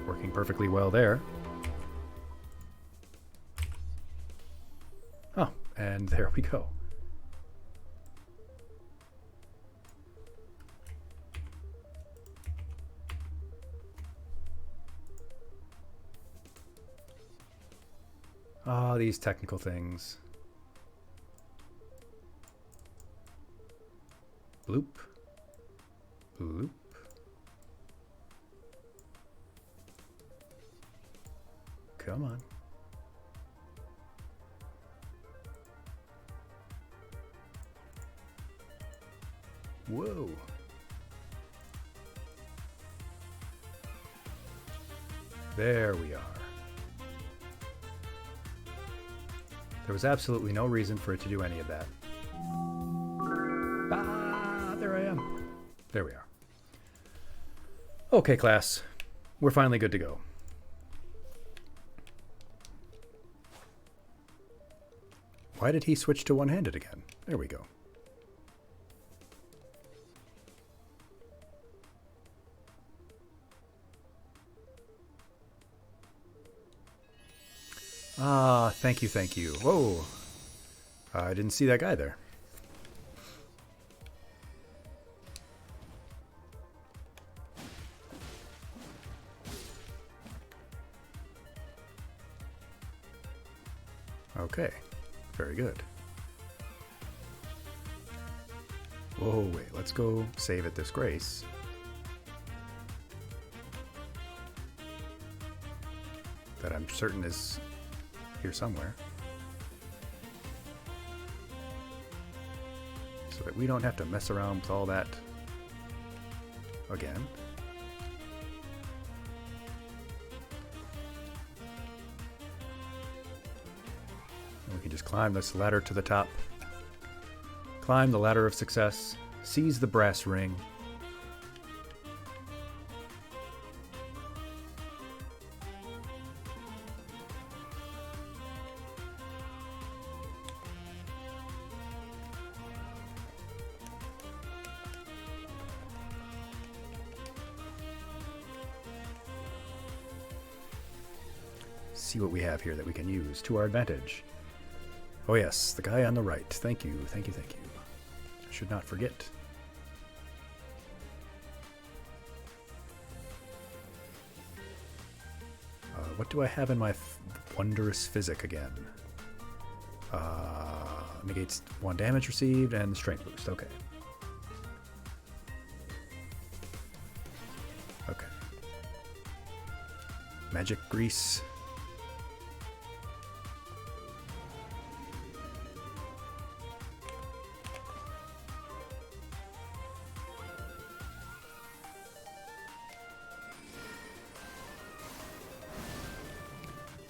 Working perfectly well there. Oh, and there we go. Ah, these technical things. Bloop. Bloop. Come on. Whoa. There we are. There was absolutely no reason for it to do any of that. Ah, there I am. There we are. Okay, class. We're finally good to go. Why did he switch to one-handed again? There we go. Ah, thank you, thank you. Whoa. I didn't see that guy there. Okay, very good. Whoa, wait, let's go save at this grace. That I'm certain is here somewhere. So that we don't have to mess around with all that again. And we can just climb this ladder to the top. Climb the ladder of success. Seize the brass ring. See what we have here that we can use to our advantage. Oh yes, the guy on the right. Thank you, thank you, thank you. I should not forget. What do I have in my wondrous physic again? Negates 1 damage received and strength boost. Okay. Okay. Magic grease.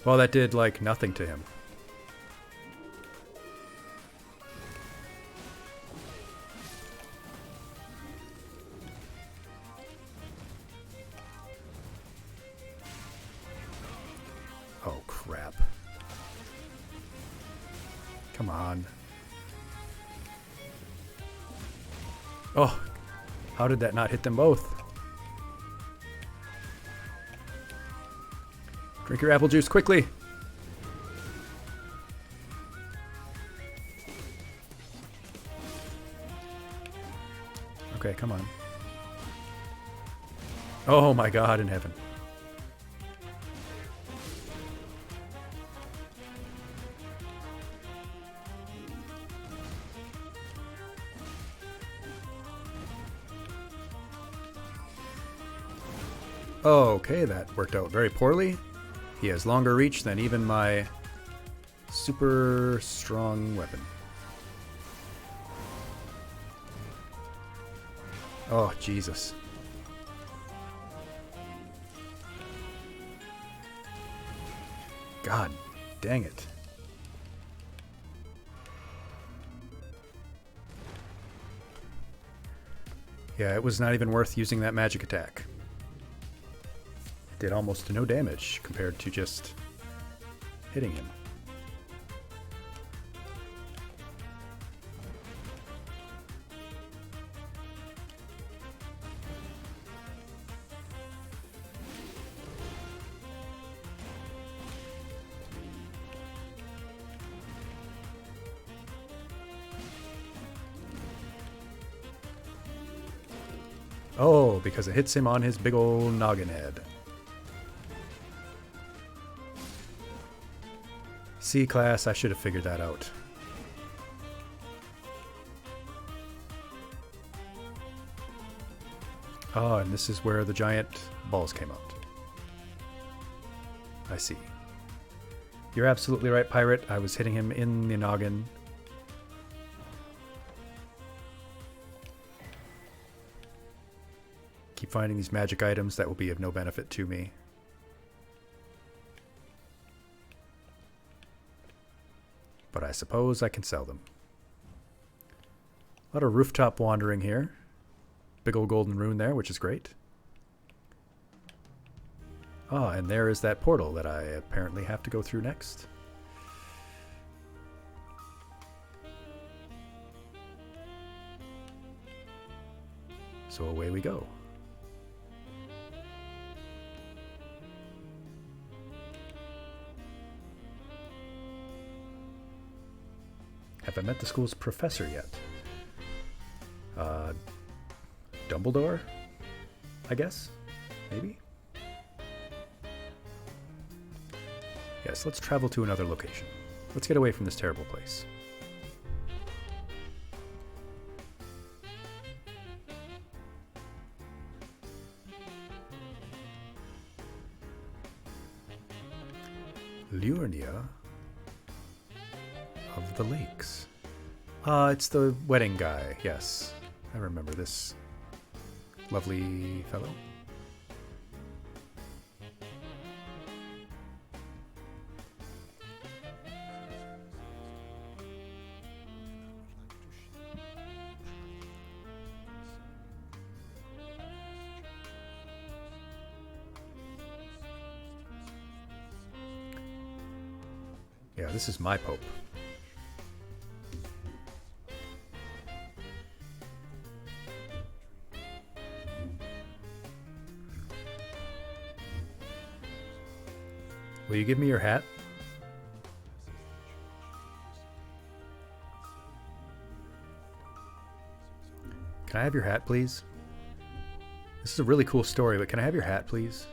Well, that did, like, nothing to him. Oh, crap. Come on. Oh, how did that not hit them both? Drink your apple juice quickly. Okay, come on. Oh my God in heaven. Okay, that worked out very poorly. He has longer reach than even my super strong weapon. Oh, Jesus. God dang it. Yeah, it was not even worth using that magic attack. It did almost no damage compared to just hitting him. Oh, because it hits him on his big old noggin head. C-class, I should have figured that out. Oh, and this is where the giant balls came out. I see. You're absolutely right, Pirate. I was hitting him in the noggin. Keep finding these magic items that will be of no benefit to me. But I suppose I can sell them. A lot of rooftop wandering here. Big old golden rune there, which is great. Ah, and there is that portal that I apparently have to go through next. So away we go. Have I met the school's professor yet? Dumbledore? I guess? Maybe? Yes, let's travel to another location. Let's get away from this terrible place. Liurnia of the Lakes. It's the wedding guy, yes. I remember this lovely fellow. Yeah, this is my Pope. Will you give me your hat? Can I have your hat, please? This is a really cool story, but can I have your hat, please?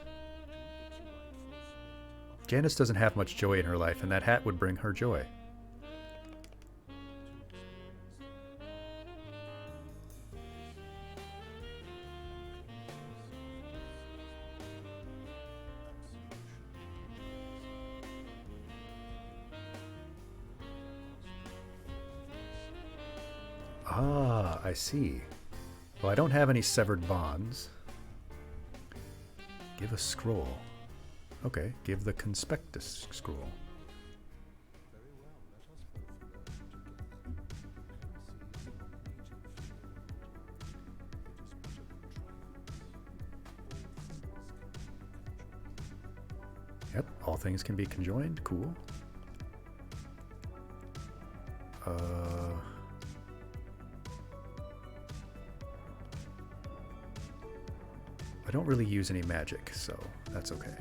Janice doesn't have much joy in her life, and that hat would bring her joy. Ah, I see. Well, I don't have any severed bonds. Give a scroll. Okay, give the conspectus scroll. Yep, all things can be conjoined. Cool. I don't really use any magic, so that's okay.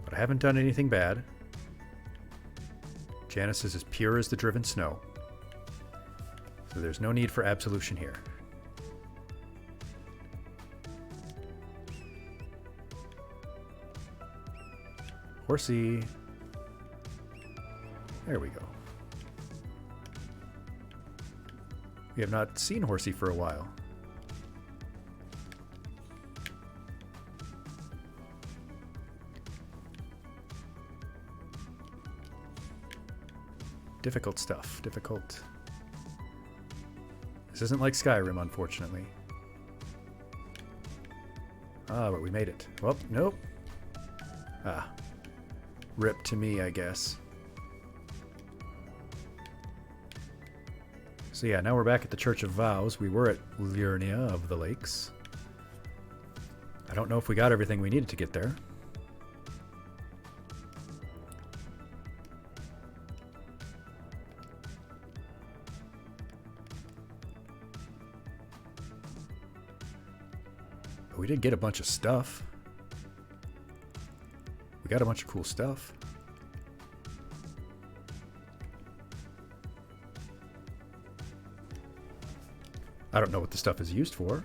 But I haven't done anything bad. Janice is as pure as the driven snow. So there's no need for absolution here. Horsey. There we go. We have not seen Horsey for a while. Difficult stuff. Difficult. This isn't like Skyrim, unfortunately. Ah, but we made it. Well, nope. Ah. Rip to me, I guess. So yeah, now we're back at the Church of Vows. We were at Liurnia of the Lakes. I don't know if we got everything we needed to get there. But we did get a bunch of stuff. We got a bunch of cool stuff. I don't know what the stuff is used for.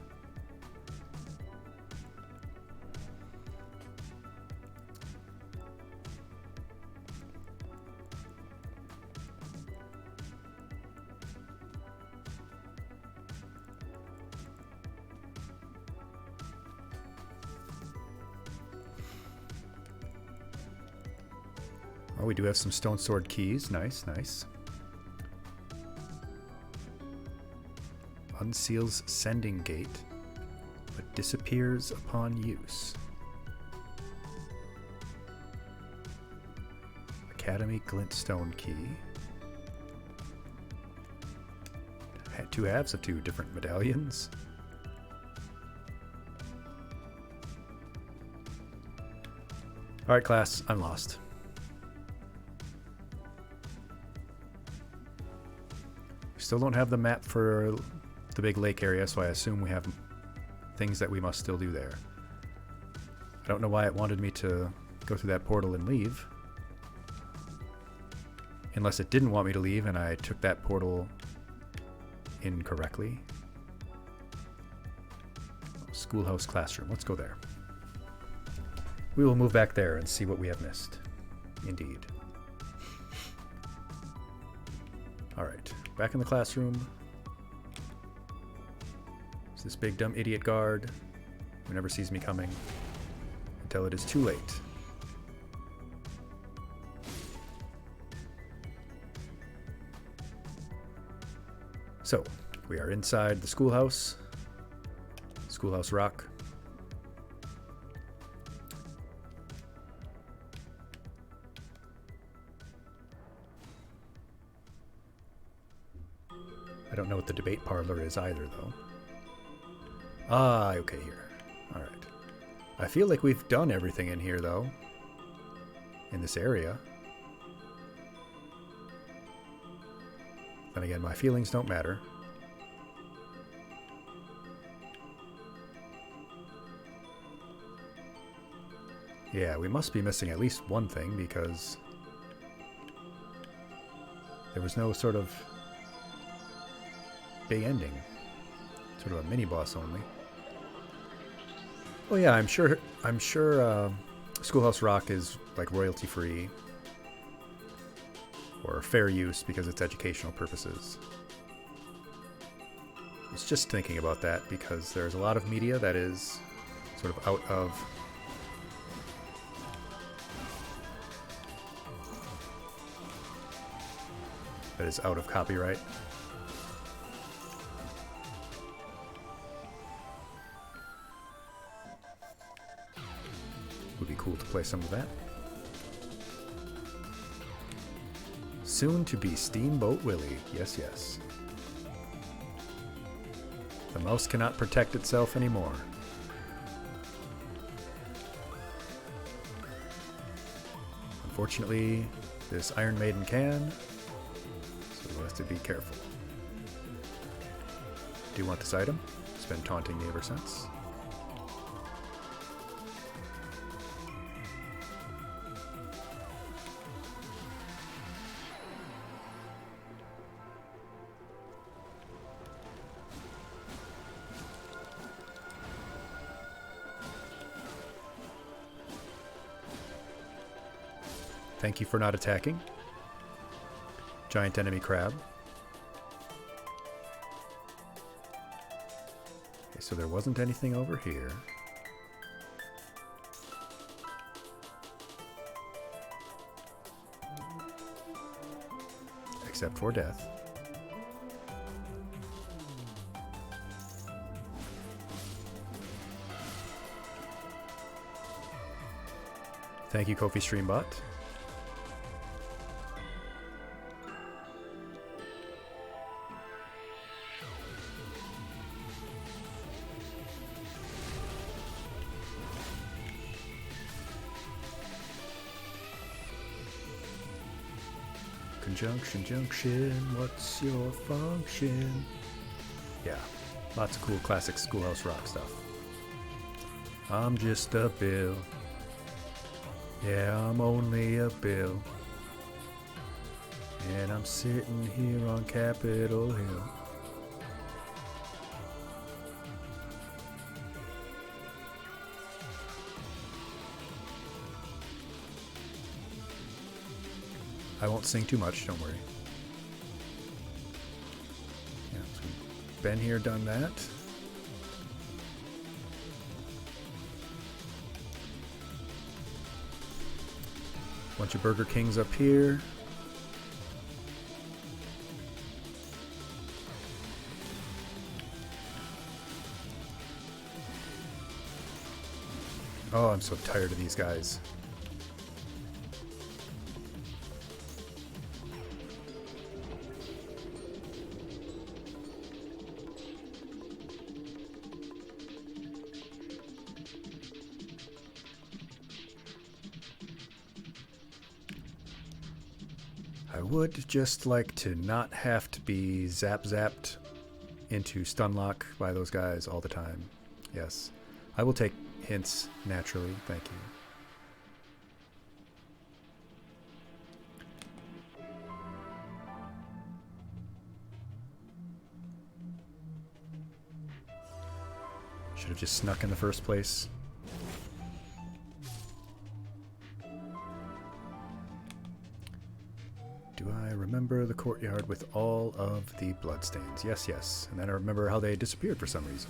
Oh, we do have some stone sword keys. Nice, nice. Unseals sending gate, but disappears upon use. Academy glintstone key. Had two halves of two different medallions. Alright, class, I'm lost. Still don't have the map for the big lake area, so I assume we have things that we must still do there. I don't know why it wanted me to go through that portal and leave. Unless it didn't want me to leave and I took that portal incorrectly. Schoolhouse classroom. Let's go there. We will move back there and see what we have missed. Indeed. Alright, back in the classroom. It's this big dumb idiot guard who never sees me coming until it is too late. So, we are inside the schoolhouse. Schoolhouse Rock. I don't know what the debate parlor is either, though. Ah, okay, here. Alright. I feel like we've done everything in here, though. In this area. Then again, my feelings don't matter. Yeah, we must be missing at least one thing, because there was no sort of big ending. Sort of a mini-boss only. Oh yeah, I'm sure Schoolhouse Rock is like royalty-free. Or fair use because it's educational purposes. I was just thinking about that because there's a lot of media that is sort of out of copyright. Would be cool to play some of that. Soon to be Steamboat Willie. Yes, yes. The mouse cannot protect itself anymore. Unfortunately, this Iron Maiden can, so we'll have to be careful. Do you want this item? It's been taunting me ever since. Thank you for not attacking. Giant enemy crab. Okay, so there wasn't anything over here. Except for death. Thank you, Kofi Streambot. Conjunction, junction, what's your function? Yeah, lots of cool classic Schoolhouse Rock stuff. I'm just a bill. Yeah, I'm only a bill. And I'm sitting here on Capitol Hill. I won't sing too much, don't worry. Yeah, so we've been here, done that. Bunch of Burger Kings up here. Oh, I'm so tired of these guys. I would just like to not have to be zapped into stun lock by those guys all the time. Yes, I will take hints naturally. Thank you. Should have just snuck in the first place. Do I remember the courtyard with all of the bloodstains? Yes, yes. And then I remember how they disappeared for some reason.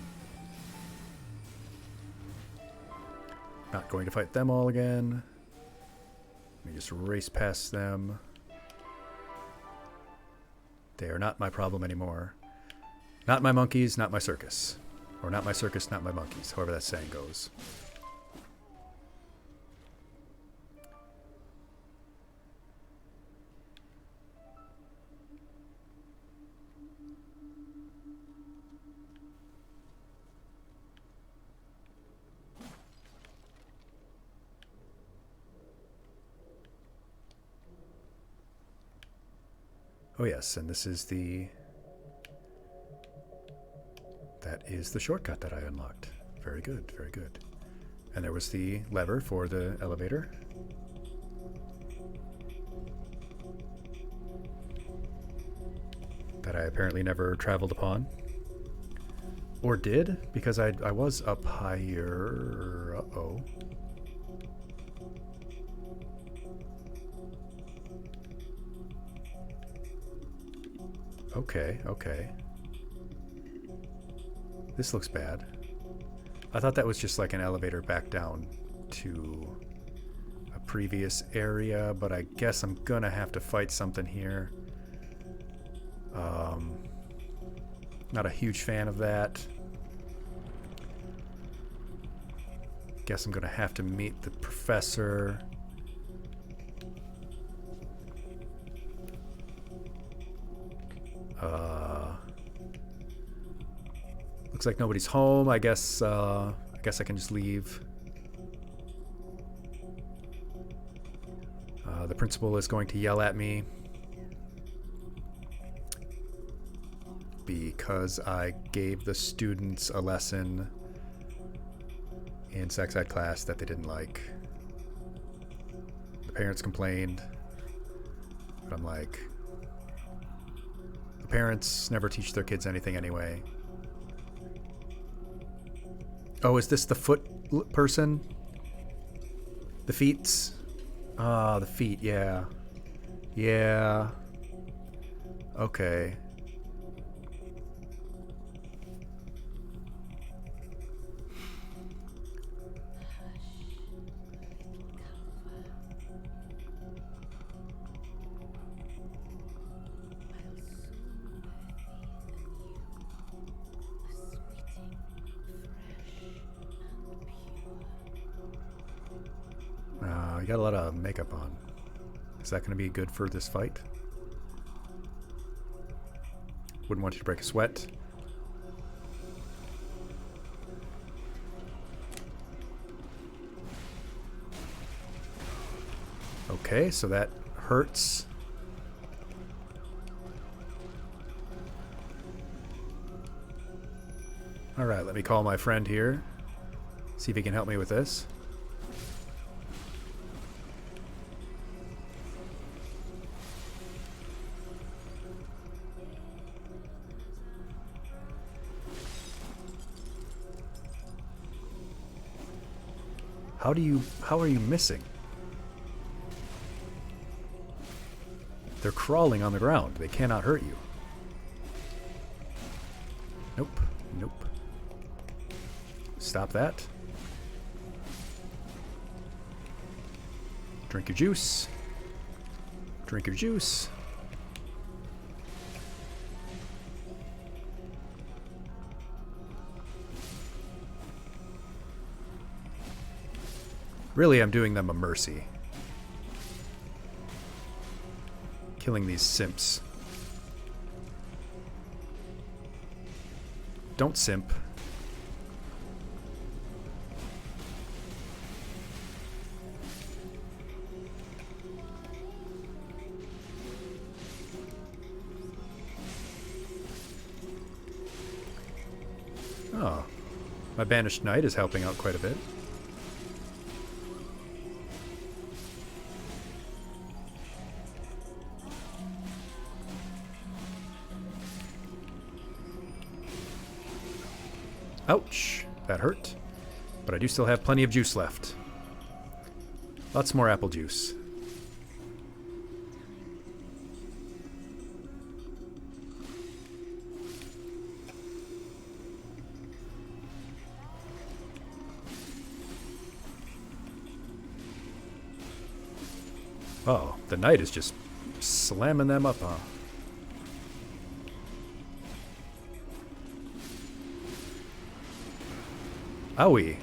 Not going to fight them all again. Let me just race past them. They are not my problem anymore. Not my monkeys, not my circus. Or not my circus, not my monkeys, however that saying goes. Oh yes, and this is the... That is the shortcut that I unlocked. Very good, very good. And there was the lever for the elevator. That I apparently never traveled upon. Or did, because I was up higher... Uh-oh. Okay, okay. This looks bad. I thought that was just like an elevator back down to a previous area, but I guess I'm gonna have to fight something here. Not a huge fan of that. Guess I'm gonna have to meet the professor. Looks like nobody's home. I guess I can just leave. The principal is going to yell at me because I gave the students a lesson in sex ed class that they didn't like. The parents complained, but I'm like, the parents never teach their kids anything anyway. Oh, is this the foot person? The feets? Ah, the feet, yeah. Yeah. Okay. you got a lot of makeup on. Is that going to be good for this fight? Wouldn't want you to break a sweat. Okay, so that hurts. Alright, let me call my friend here. See if he can help me with this. How are you missing? They're crawling on the ground. They cannot hurt you. Nope. Nope. Stop that. Drink your juice. Drink your juice. Really, I'm doing them a mercy. Killing these simps. Don't simp. Oh. My banished knight is helping out quite a bit. Ouch, that hurt. But I do still have plenty of juice left. Lots more apple juice. Oh, the knight is just slamming them up, huh? Owie.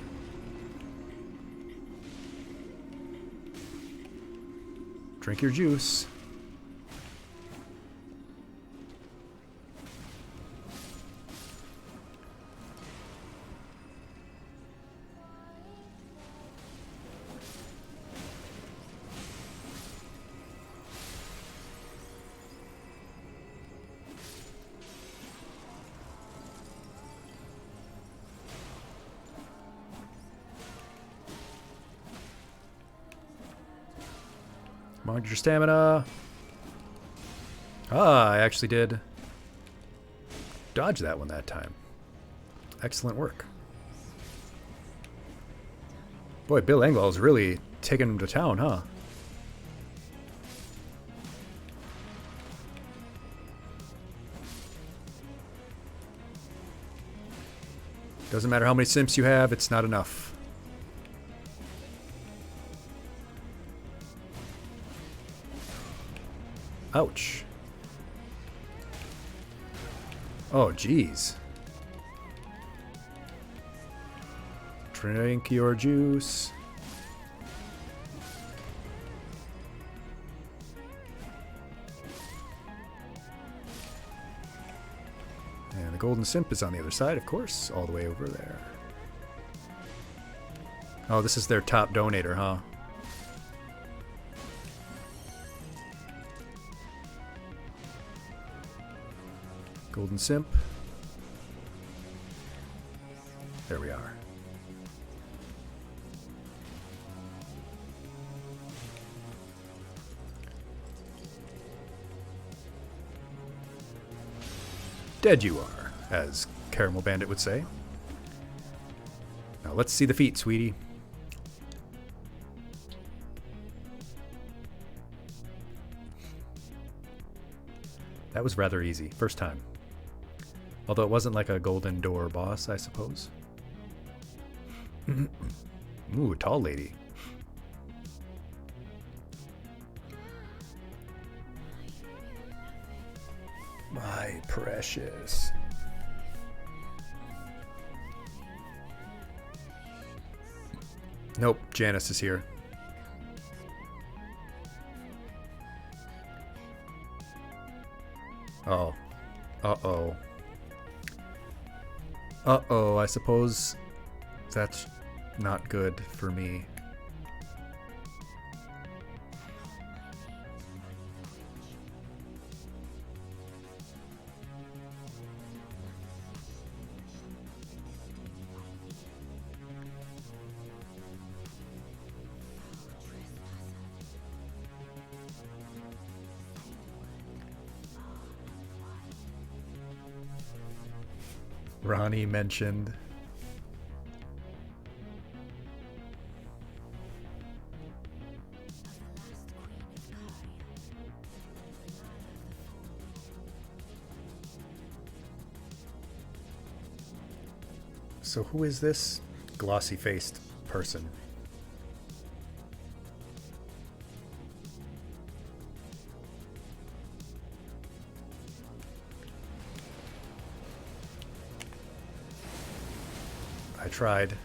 Drink your juice. Mind your stamina. Ah, I actually did dodge that one that time. Excellent work. Boy, Bill Engvall's really taking him to town, huh? Doesn't matter how many simps you have, it's not enough. Ouch. Oh, jeez. Drink your juice. And the golden simp is on the other side, of course, all the way over there. Oh, this is their top donator, huh? Golden simp. There we are. Dead you are, as Caramel Bandit would say. Now let's see the feet, sweetie. That was rather easy, first time. Although it wasn't like a golden door boss, I suppose. Ooh, tall lady. My precious. Nope, Janice is here. Oh. Uh-oh. Uh-oh, I suppose that's not good for me. Ronnie mentioned. So who is this glossy-faced person? I tried.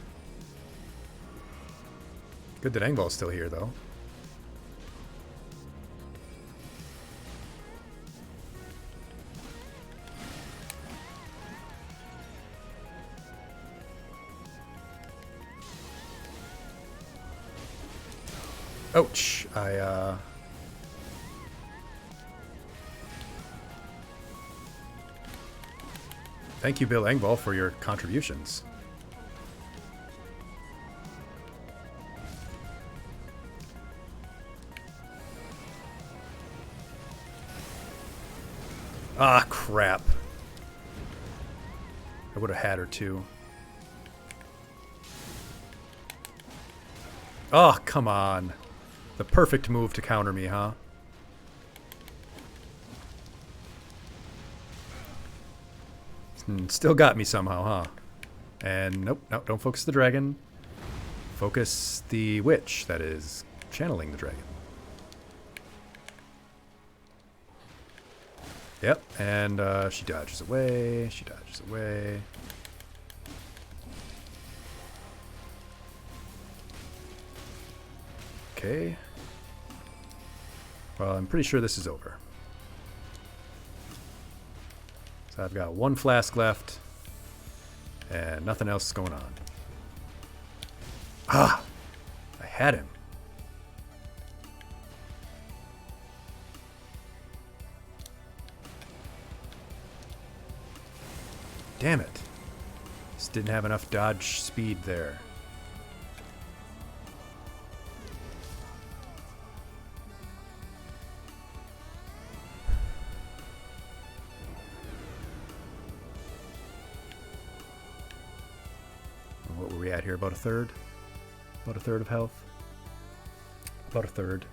Good that Engvall's still here, though. Ouch! Thank you, Bill Engvall, for your contributions. Ah, crap. I would have had her too. Oh, come on. The perfect move to counter me, huh? Still got me somehow, huh? And nope, no, don't focus the dragon. Focus the witch that is channeling the dragon. Yep, and she dodges away. She dodges away. Okay. Well, I'm pretty sure this is over. So I've got one flask left, and nothing else is going on. Ah! I had him. Damn it. Just didn't have enough dodge speed there. What were we at here? About a third? About a third of health? About a third.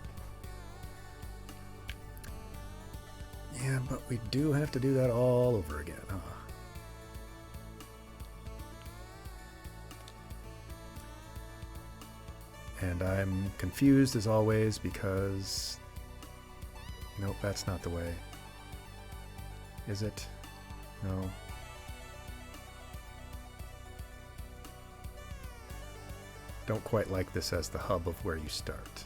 Yeah, but we do have to do that all over again, huh? And I'm confused as always because... Nope, that's not the way. Is it? No. Don't quite like this as the hub of where you start.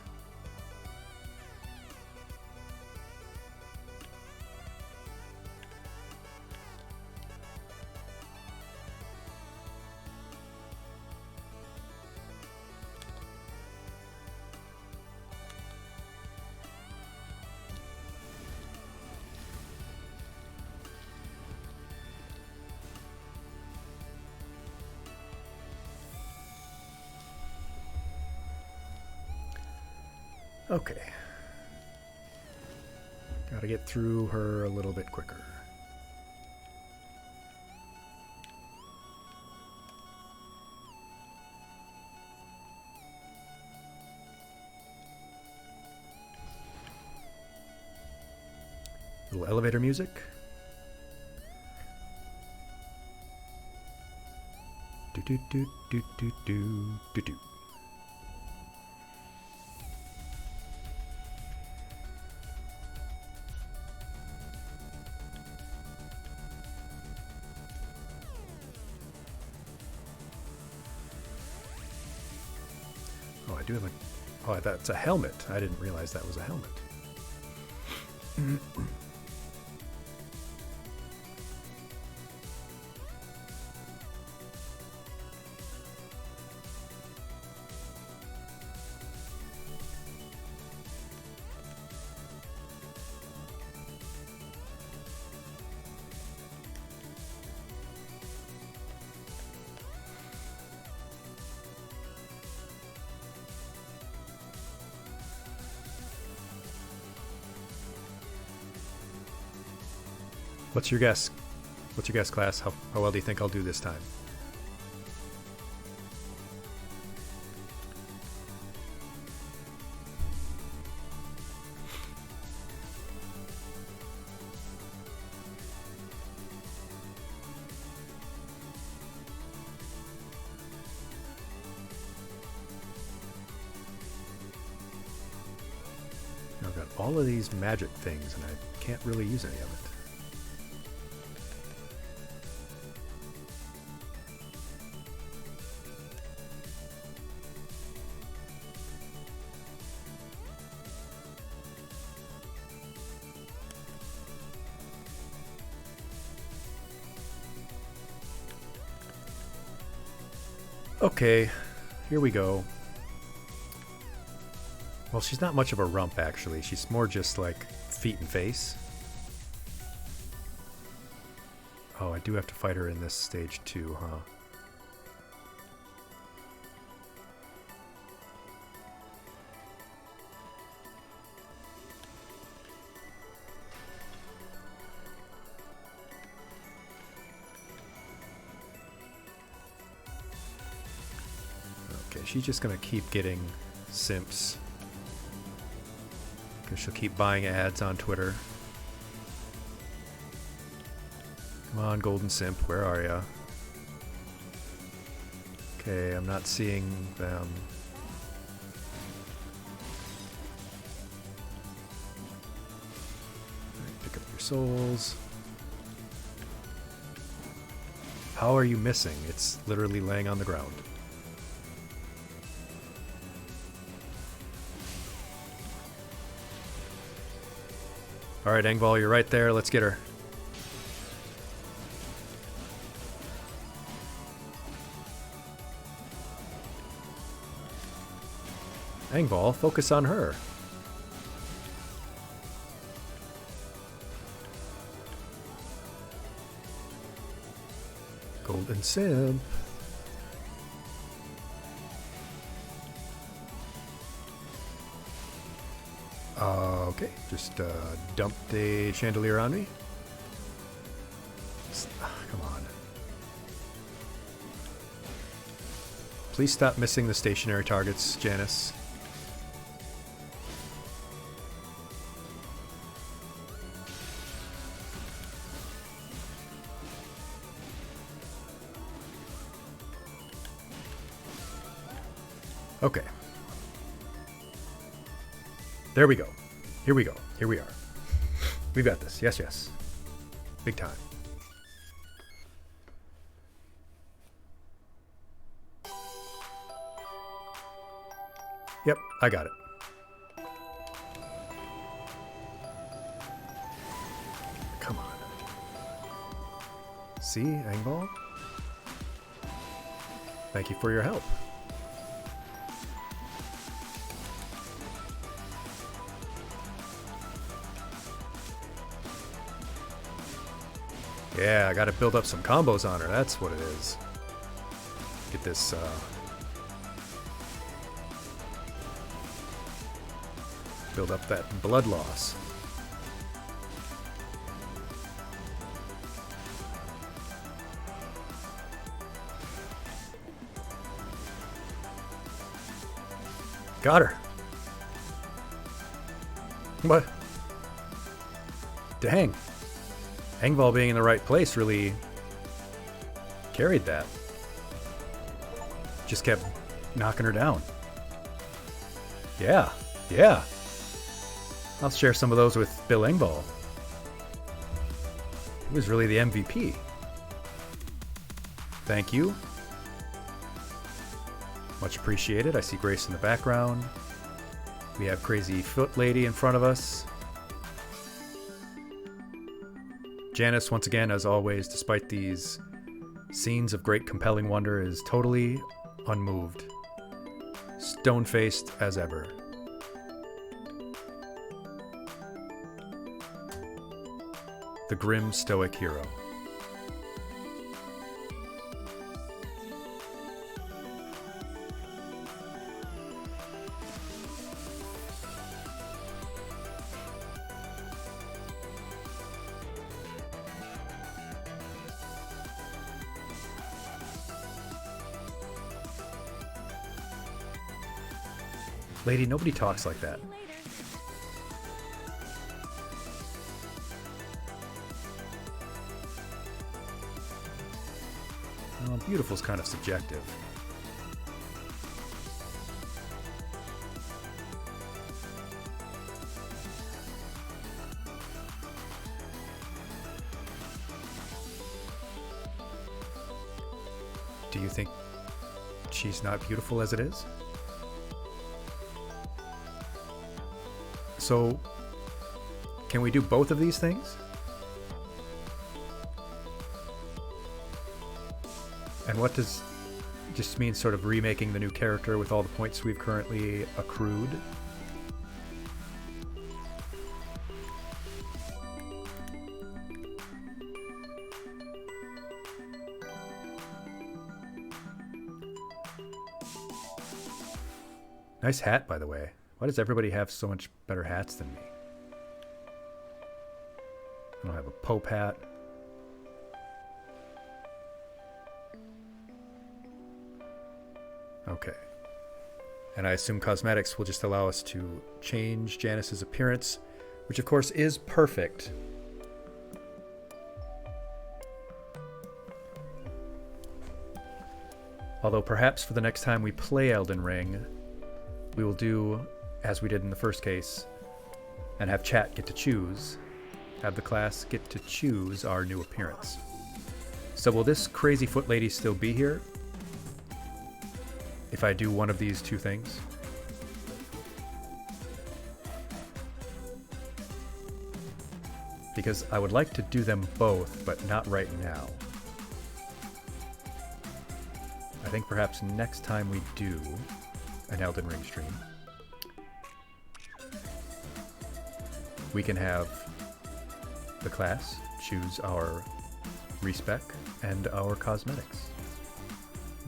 Okay. Gotta get through her a little bit quicker. Little elevator music. Do do do do do do do do. Oh, I do have a... Oh, that's a helmet. I didn't realize that was a helmet. What's your guess? What's your guess, class? How well do you think I'll do this time? I've got all of these magic things and I can't really use any of it. Okay, here we go. Well, she's not much of a rump, actually. She's more just like feet and face. Oh, I do have to fight her in this stage too, huh? Okay, she's just gonna keep getting simps. Because she'll keep buying ads on Twitter. Come on, Golden Simp, where are ya? Okay, I'm not seeing them. Alright, pick up your souls. How are you missing? It's literally laying on the ground. Alright, Engval, you're right there. Let's get her. Engval, focus on her. Golden Simp. Okay, just dumped a chandelier on me. Come on. Please stop missing the stationary targets, Janice. Okay. There we go. Here we go. Here we are. We've got this. Yes, yes. Big time. Yep, I got it. Come on. See, Engval? Thank you for your help. Yeah, I gotta build up some combos on her. That's what it is. Get this, build up that blood loss. Got her. What? Dang. Engval being in the right place really carried that. Just kept knocking her down. Yeah, yeah. I'll share some of those with Bill Engval. He was really the MVP. Thank you. Much appreciated. I see Grace in the background. We have Crazy Foot Lady in front of us. Janice, once again, as always, despite these scenes of great compelling wonder, is totally unmoved. Stone-faced as ever. The grim stoic hero. Lady, nobody talks like that. Well, beautiful's kind of subjective. Do you think she's not beautiful as it is? So, can we do both of these things? And what does just mean sort of remaking the new character with all the points we've currently accrued? Nice hat, by the way. Why does everybody have so much better hats than me? I don't have a Pope hat. Okay. And I assume cosmetics will just allow us to change Janice's appearance, which of course is perfect. Although perhaps for the next time we play Elden Ring, we will do as we did in the first case and have chat get to choose, have the class get to choose our new appearance. So will this crazy foot lady still be here if I do one of these two things? Because I would like to do them both, but not right now. I think perhaps next time we do an Elden Ring stream, we can have the class choose our respec and our cosmetics.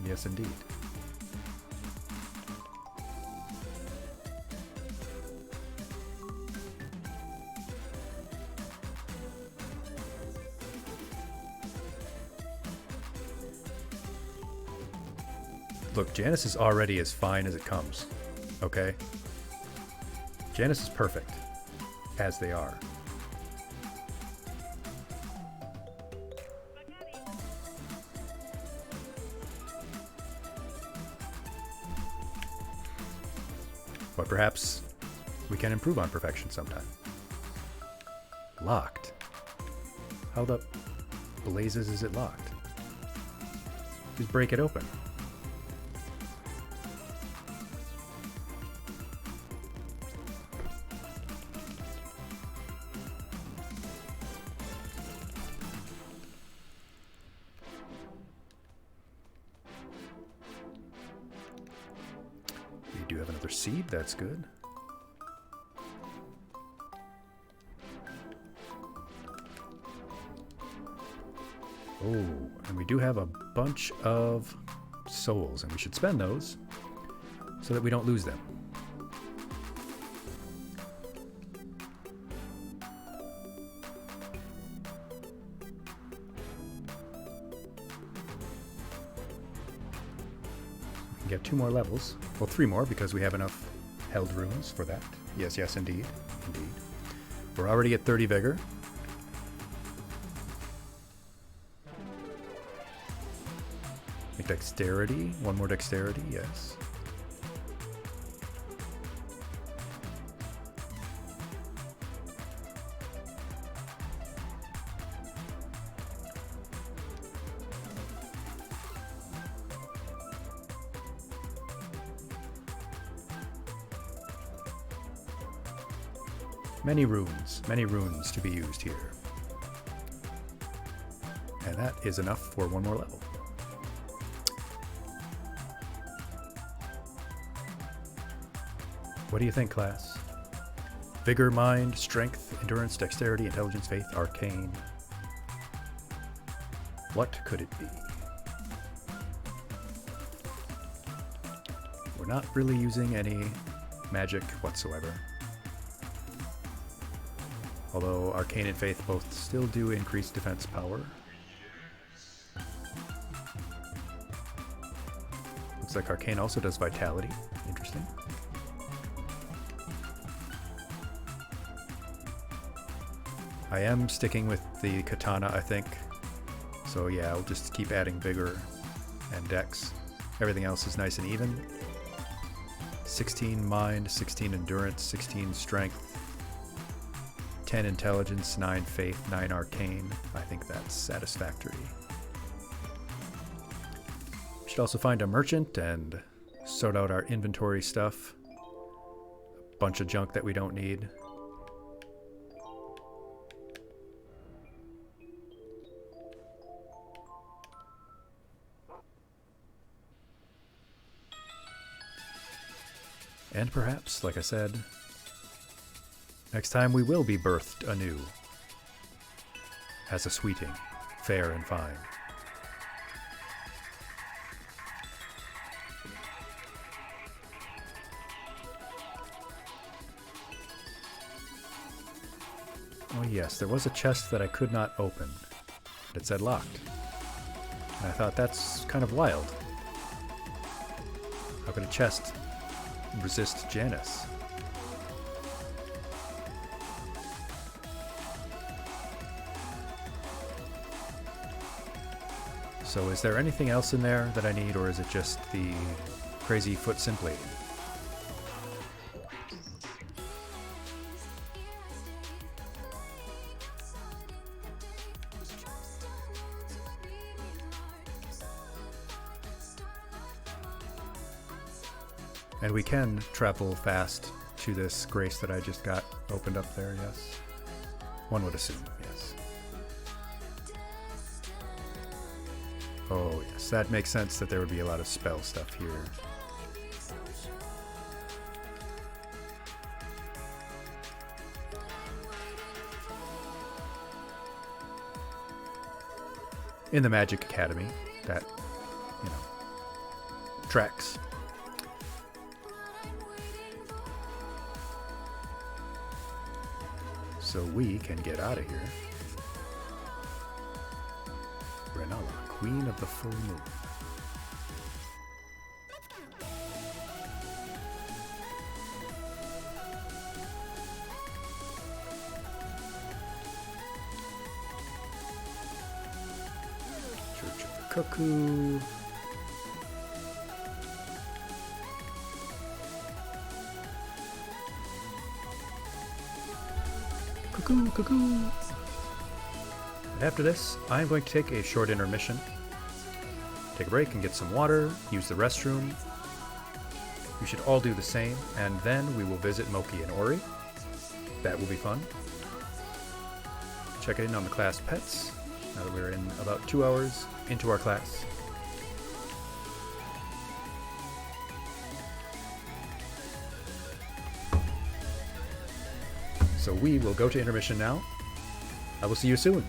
Yes, indeed. Look, Janice is already as fine as it comes, okay? Janice is perfect, as they are. But perhaps we can improve on perfection sometime. Locked? How the blazes is it locked? Just break it open. We do have another seed, that's good. Oh, and we do have a bunch of souls, and we should spend those so that we don't lose them. We can get 2 more levels. Well, 3 more because we have enough held runes for that. Yes, yes, indeed. Indeed. We're already at 30 vigor. Dexterity. 1 more dexterity, yes. Many runes to be used here. And that is enough for 1 more level. What do you think, class? Vigor, mind, strength, endurance, dexterity, intelligence, faith, arcane. What could it be? We're not really using any magic whatsoever. Although arcane and faith both still do increase defense power. Looks like arcane also does vitality. Interesting. I am sticking with the katana, I think. So yeah, I'll just keep adding vigor and dex. Everything else is nice and even. 16 mind, 16 endurance, 16 strength, 10 intelligence, 9 faith, 9 arcane. I think that's satisfactory. We should also find a merchant and sort out our inventory stuff. A bunch of junk that we don't need. And perhaps, like I said, next time we will be birthed anew as a sweeting, fair and fine. Oh yes, there was a chest that I could not open. It said locked. And I thought, that's kind of wild. How could a chest resist Janus? So is there anything else in there that I need, or is it just the crazy foot simply? And we can travel fast to this grace that I just got opened up there, yes? One would assume, yes. Oh, yes, that makes sense that there would be a lot of spell stuff here. In the Magic Academy, that, you know, tracks. So we can get out of here. Renala, Queen of the Full Moon. Church of the Cuckoo. Cuckoo, cuckoo. And after this, I'm going to take a short intermission. Take a break and get some water, use the restroom. You should all do the same, and then we will visit Moki and Ori. That will be fun. Check in on the class pets, now that we're in about 2 hours into our class. So we will go to intermission now. I will see you soon.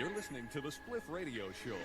You're listening to the Spliff Radio Show.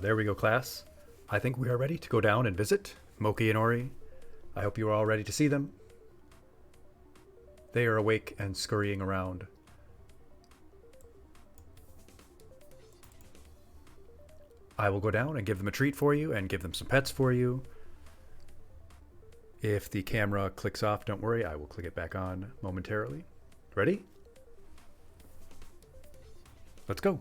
There we go, class. I think we are ready to go down and visit Moki and Ori. I hope you are all ready to see them. They are awake and scurrying around. I will go down and give them a treat for you and give them some pets for you. If the camera clicks off, don't worry, I will click it back on momentarily. Ready? Let's go.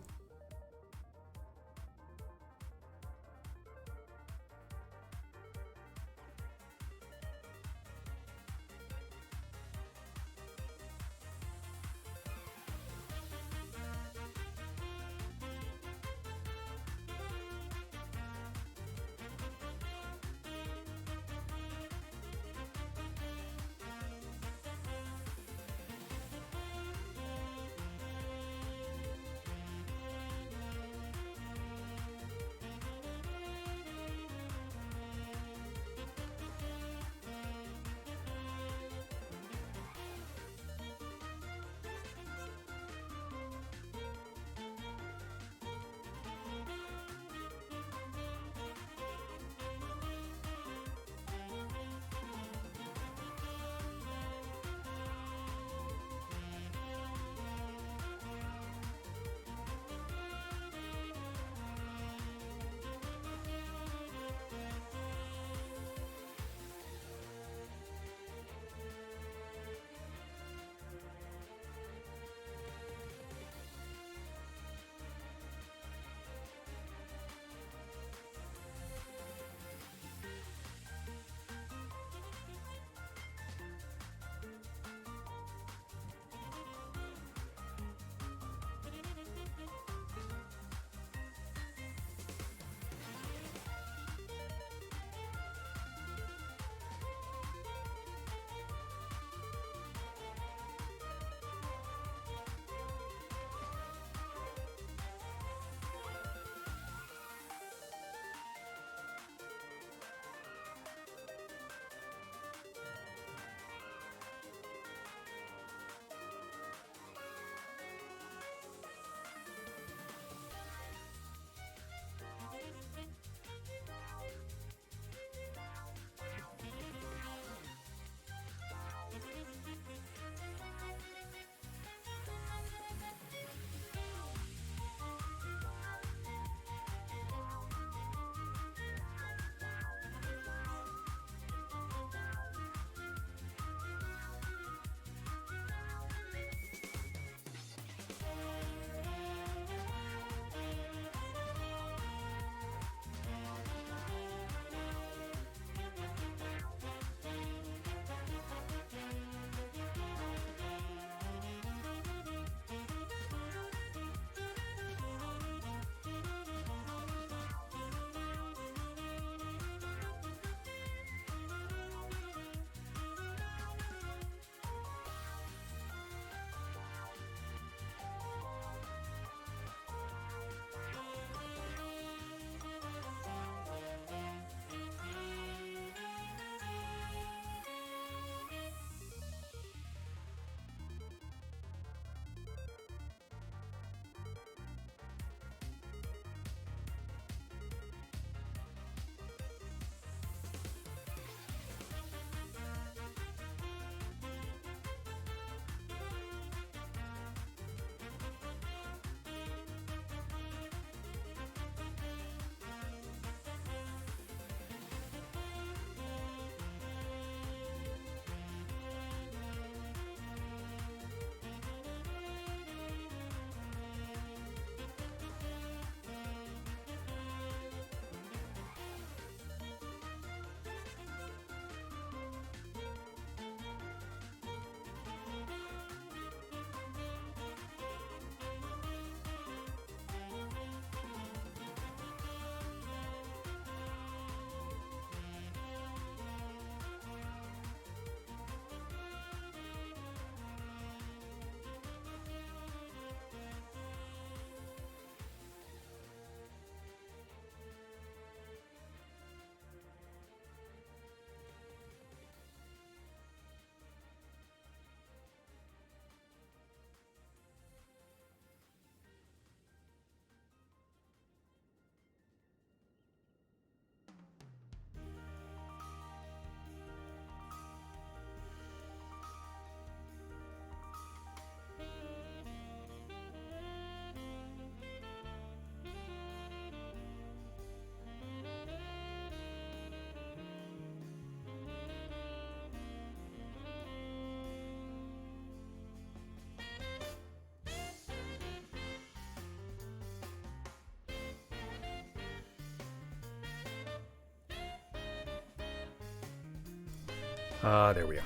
There we are.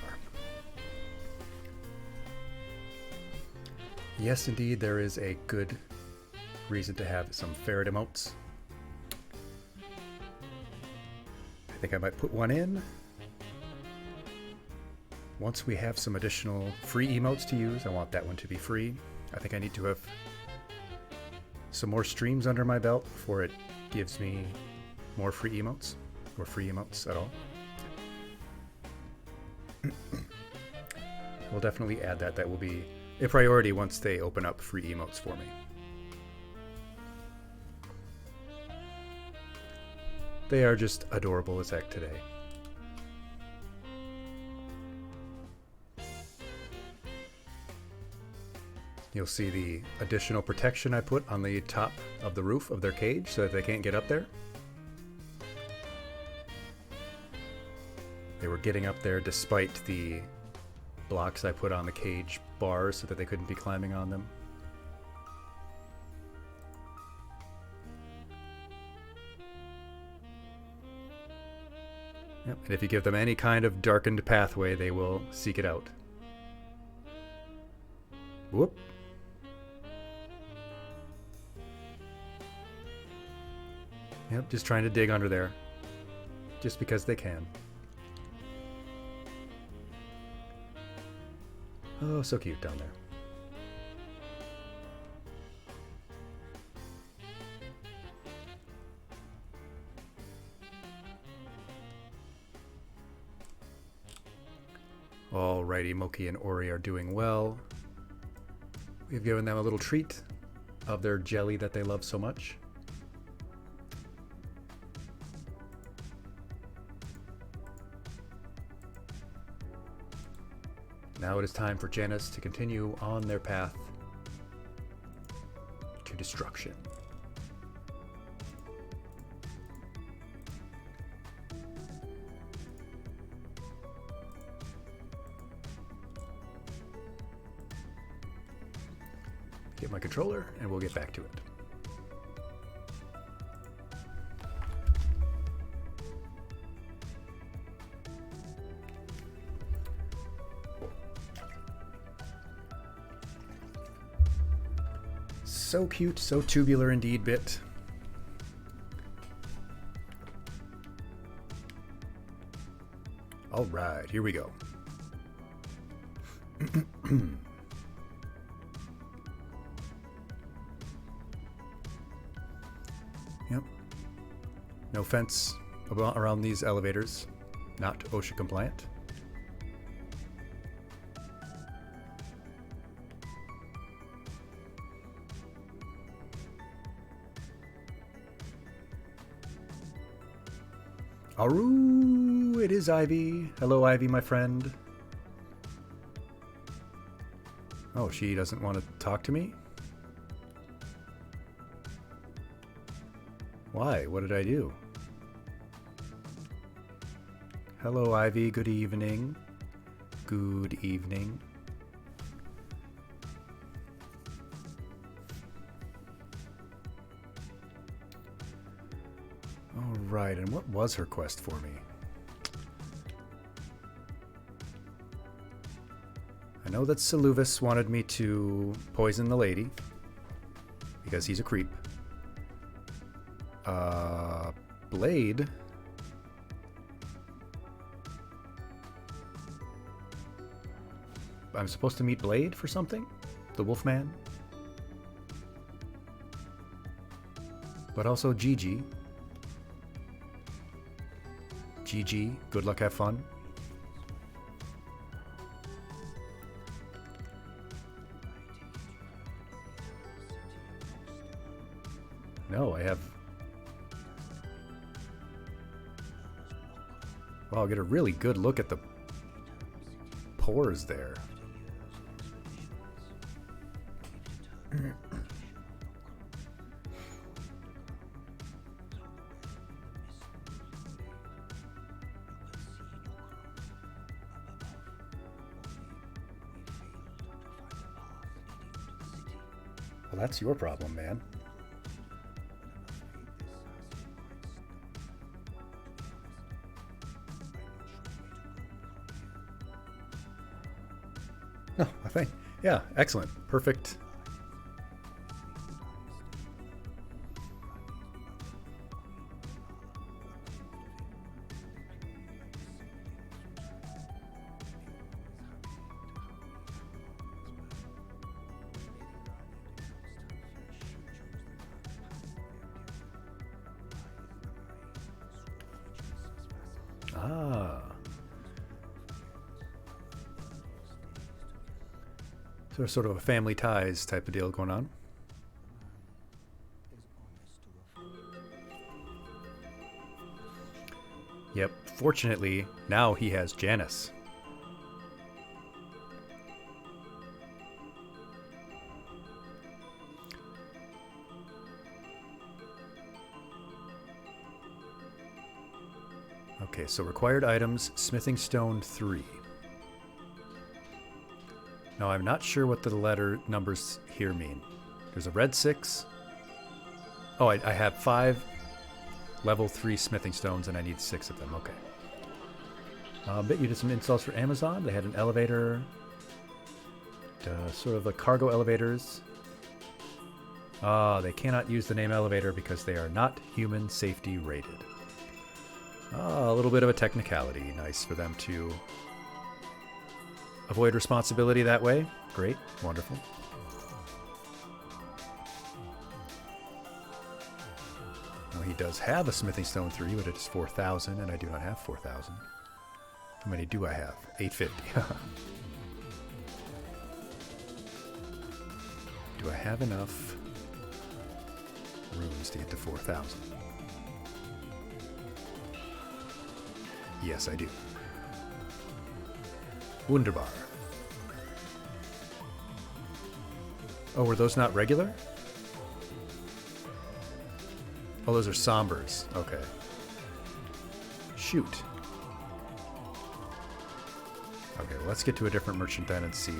Yes, indeed, there is a good reason to have some ferret emotes. I think I might put one in. Once we have some additional free emotes to use, I want that one to be free. I think I need to have some more streams under my belt before it gives me more free emotes, or free emotes at all. We'll definitely add that. That will be a priority once they open up free emotes for me. They are just adorable as heck today. You'll see the additional protection I put on the top of the roof of their cage so that they can't get up there. They were getting up there despite the blocks I put on the cage bars so that they couldn't be climbing on them. Yep. And if you give them any kind of darkened pathway, they will seek it out. Whoop. Yep, just trying to dig under there. Just because they can. Oh, so cute down there. Alrighty, Moki and Ori are doing well. We've given them a little treat of their jelly that they love so much. Now it is time for Janice to continue on their path to destruction. Get my controller and we'll get back to it. So cute, so tubular indeed, Bit. All right, here we go. Yep. No fence around these elevators. Not OSHA compliant. Aru, it is Ivy. Hello, Ivy, my friend. Oh, she doesn't want to talk to me? Why? What did I do? Hello, Ivy. Good evening. Good evening. All right, and what was her quest for me? I know that Saluvis wanted me to poison the lady because he's a creep. Blade. I'm supposed to meet Blade for something? The Wolfman? But also Gigi. Gigi, good luck, have fun. No, I have... Wow, I'll get a really good look at the pores there. Well, that's your problem, man. No, I think. Yeah, excellent. Perfect. Ah. So there's sort of a family ties type of deal going on. Yep. Fortunately, now he has Janice. Okay, so required items, smithing stone 3. Now I'm not sure what the letter numbers here mean. There's a red 6. Oh, I have 5 level 3 smithing stones and I need 6 of them. Okay. Bet you did some installs for Amazon. They had an elevator, sort of the cargo elevators. They cannot use the name elevator because they are not human safety rated. A little bit of a technicality. Nice for them to avoid responsibility that way. Great. Wonderful. Now he does have a smithing stone 3, but it is 4,000, and I do not have 4,000. How many do I have? 850. Do I have enough runes to get to 4,000? Yes, I do. Wunderbar. Oh, were those not regular? Oh, those are sombers. Okay. Shoot. Okay, well, let's get to a different merchant then and see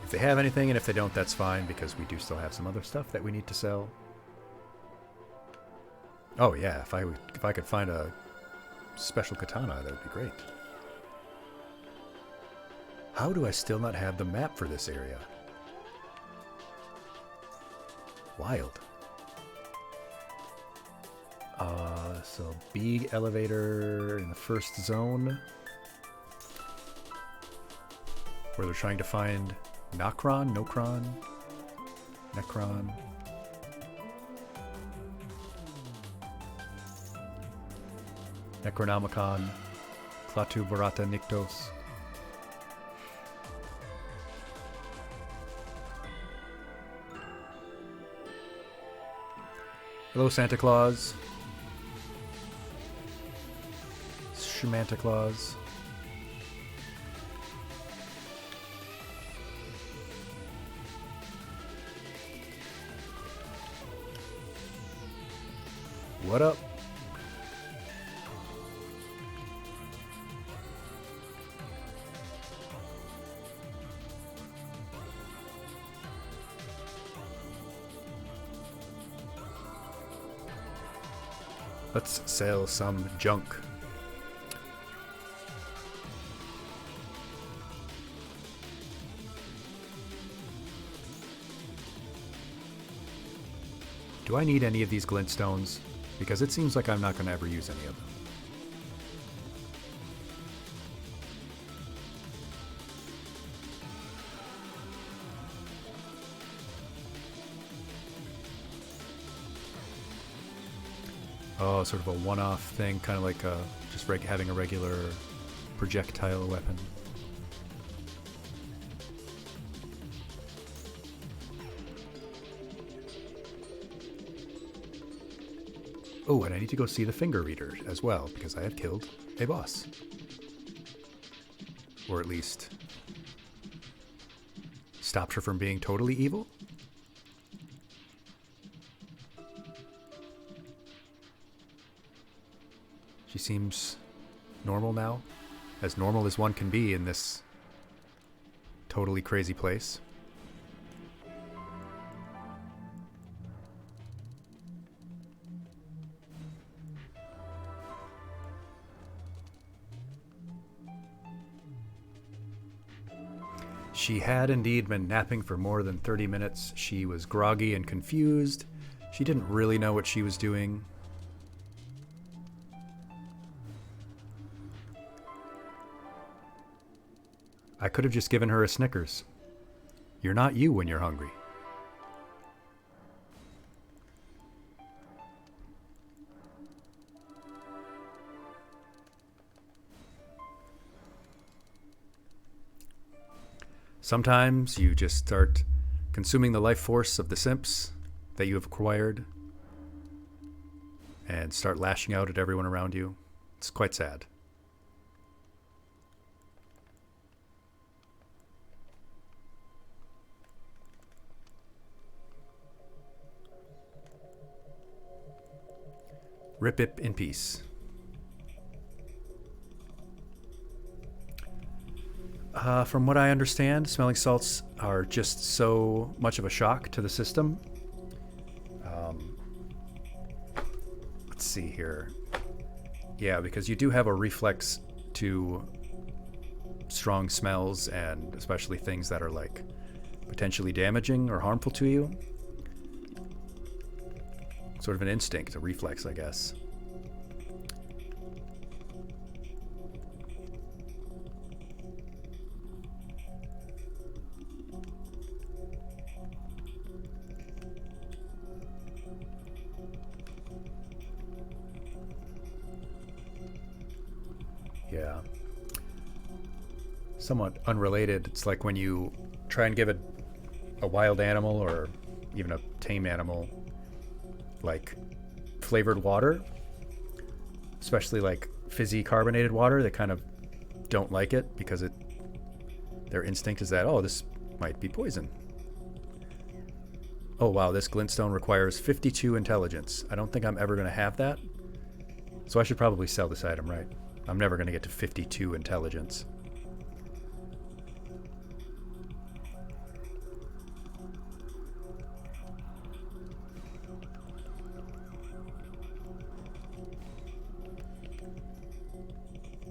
if they have anything, and if they don't, that's fine, because we do still have some other stuff that we need to sell. Oh yeah, if I could find a special katana, that would be great. How do I still not have the map for this area? Wild. So big elevator in the first zone, where they're trying to find Necron. Necronomicon, Klaatu Barata Niktos. Hello, Santa Claus. Shamanta Claus. What up? Let's sell some junk. Do I need any of these glintstones? Because it seems like I'm not going to ever use any of them. Oh, sort of a one-off thing, kind of like just having a regular projectile weapon. Oh, and I need to go see the finger reader as well, because I have killed a boss. Or at least stopped her from being totally evil. She seems normal now, as normal as one can be in this totally crazy place. She had indeed been napping for more than 30 minutes. She was groggy and confused. She didn't really know what she was doing. I could have just given her a Snickers. You're not you when you're hungry. Sometimes you just start consuming the life force of the simps that you have acquired and start lashing out at everyone around you. It's quite sad. Rip it in peace. From what I understand, smelling salts are just so much of a shock to the system. Let's see here. Yeah, because you do have a reflex to strong smells, and especially things that are like potentially damaging or harmful to you. Sort of an instinct, a reflex, I guess. Yeah. Somewhat unrelated, it's like when you try and give it a wild animal or even a tame animal like flavored water, especially like fizzy carbonated water, they kind of don't like it because their instinct is that, oh, this might be poison. Oh wow, this glintstone requires 52 intelligence. I don't think I'm ever going to have that, so I should probably sell this item, right? I'm never going to get to 52 intelligence.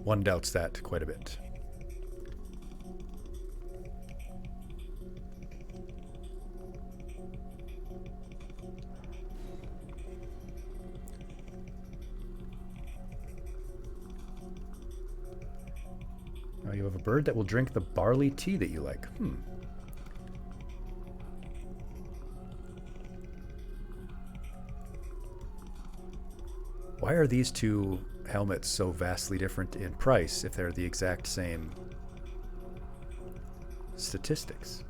One doubts that quite a bit. Now you have a bird that will drink the barley tea that you like. Why are these two helmets so vastly different in price if they're the exact same statistics?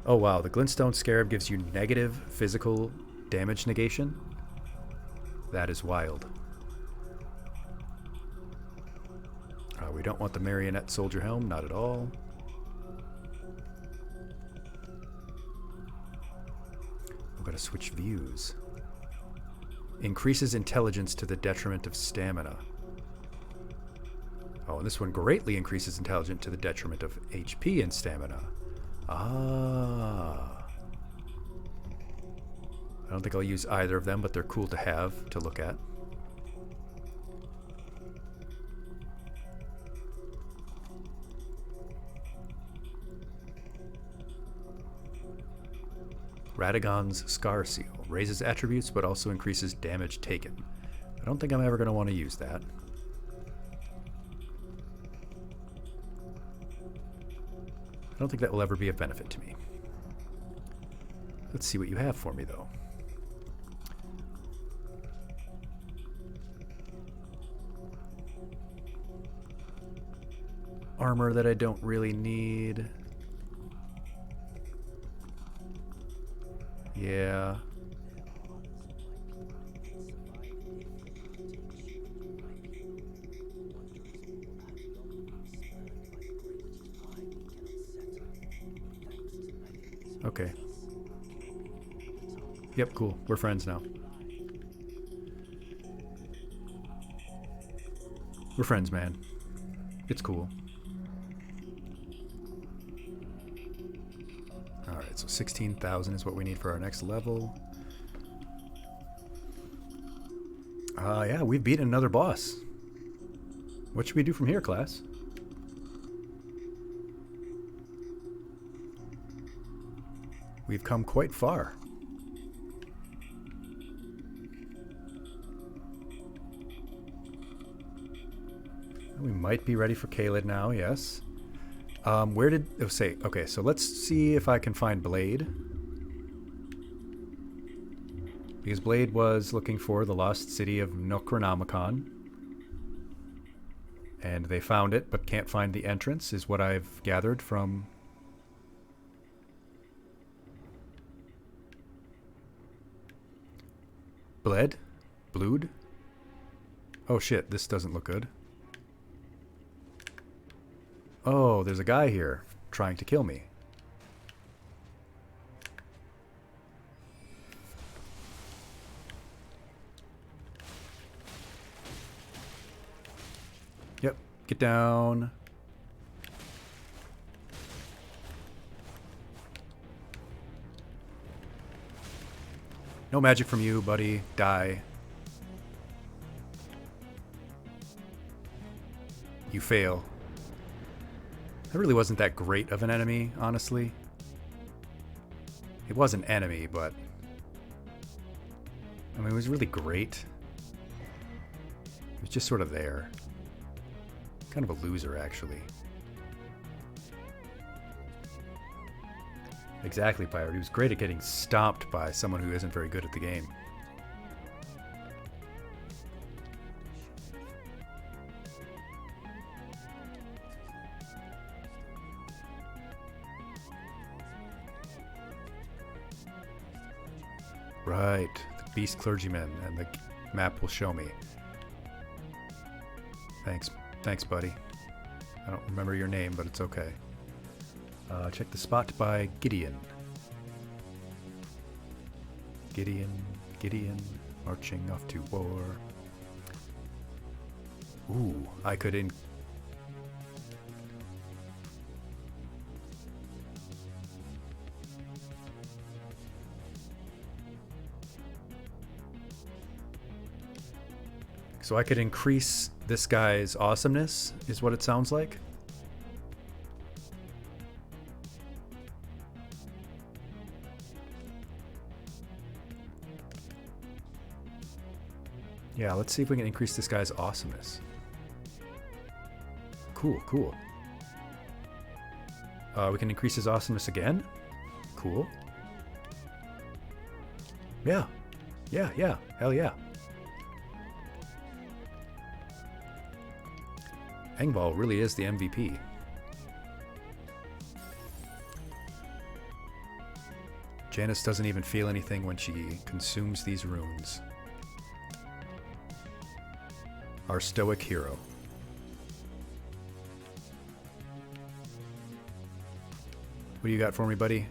Oh wow, the glintstone scarab gives you negative physical damage negation? That is wild. We don't want the marionette soldier helm, not at all. We've got to switch views. Increases intelligence to the detriment of stamina. Oh, and this one greatly increases intelligence to the detriment of HP and stamina. Ah. I don't think I'll use either of them, but they're cool to have, to look at. Radagon's Scar Seal. Raises attributes, but also increases damage taken. I don't think I'm ever going to want to use that. I don't think that will ever be of benefit to me. Let's see what you have for me, though. Armor that I don't really need. Yeah. Okay. Yep, cool. We're friends now. We're friends, man. It's cool. Alright, so 16,000 is what we need for our next level. Yeah, we've beaten another boss. What should we do from here, class? We've come quite far. We might be ready for Caelid now, yes. Where did... Oh, say... Okay, so let's see if I can find Blade. Because Blade was looking for the lost city of Necronomicon. And they found it, but can't find the entrance, is what I've gathered from... Bled? Blood? Oh shit, this doesn't look good. Oh, there's a guy here trying to kill me. Yep, get down. No magic from you, buddy. Die. You fail. That really wasn't that great of an enemy, honestly. It was an enemy, but... I mean, it was really great. It was just sort of there. Kind of a loser, actually. Exactly, Pirate. He was great at getting stomped by someone who isn't very good at the game. Right, the Beast Clergyman, and the map will show me. Thanks, buddy. I don't remember your name, but it's okay. Check the spot by Gideon. Gideon, marching off to war. Ooh, I could So I could increase this guy's awesomeness, is what it sounds like. Yeah, let's see if we can increase this guy's awesomeness. Cool. We can increase his awesomeness again. Cool. Yeah. Hell yeah. Engvall really is the MVP. Janice doesn't even feel anything when she consumes these runes. Our stoic hero. What do you got for me, buddy?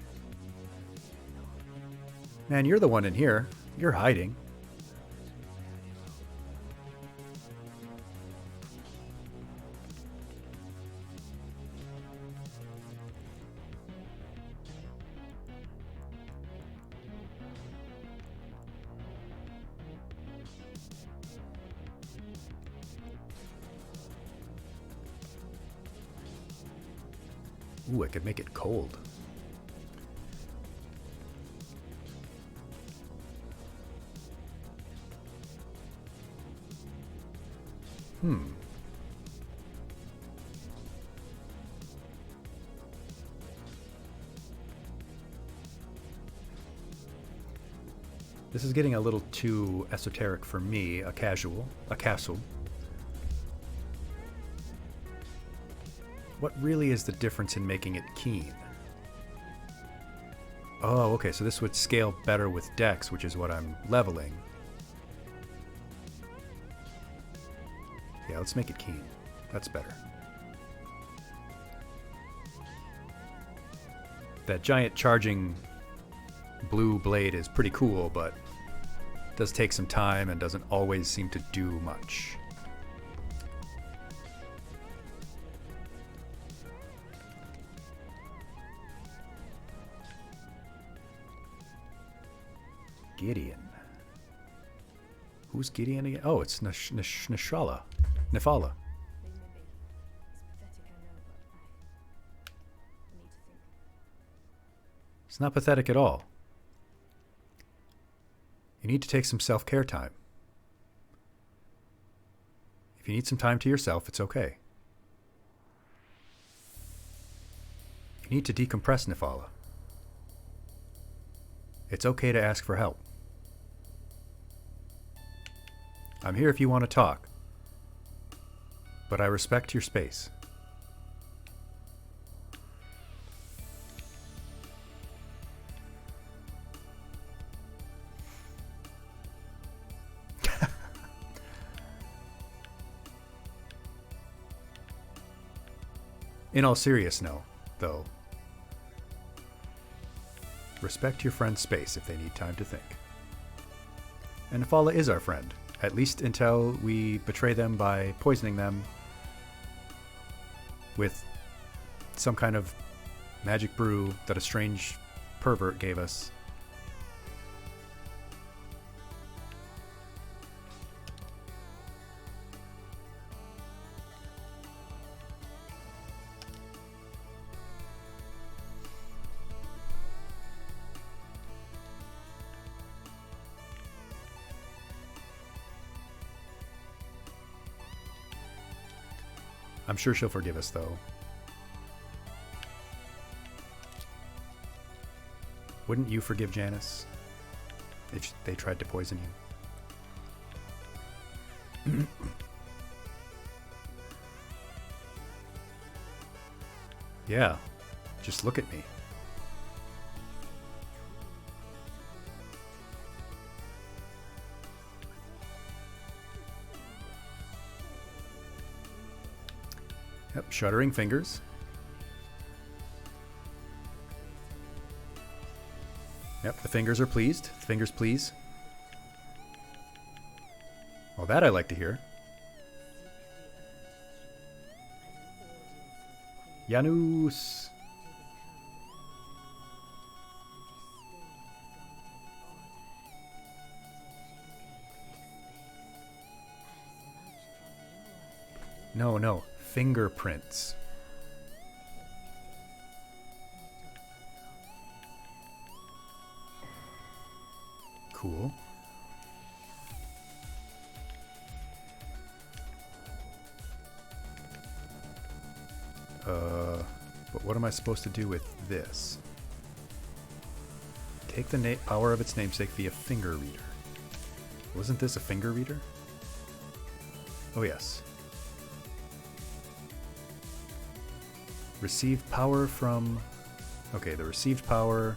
Man, you're the one in here. You're hiding. Ooh, I could make it cold. This is getting a little too esoteric for me, a castle. What really is the difference in making it keen? Oh, okay, so this would scale better with Dex, which is what I'm leveling. Yeah, let's make it keen. That's better. That giant charging blue blade is pretty cool, but does take some time and doesn't always seem to do much. Gideon. Who's Gideon again? Oh, it's Nifala. Nifala. It's not pathetic at all. You need to take some self-care time. If you need some time to yourself, it's okay. You need to decompress, Nifala. It's okay to ask for help. I'm here if you want to talk, but I respect your space. In all seriousness, though, respect your friend's space if they need time to think. And Nifala is our friend, at least until we betray them by poisoning them with some kind of magic brew that a strange pervert gave us. I'm sure she'll forgive us, though. Wouldn't you forgive Janice if they tried to poison you? Yeah, just look at me. Yep, shuddering fingers. Yep, the fingers are pleased. Fingers please. Well, that I like to hear. Janus. No. Fingerprints. Cool. But what am I supposed to do with this? Take the power of its namesake via finger reader. Wasn't this a finger reader? Oh yes. Receive power from... Okay, the received power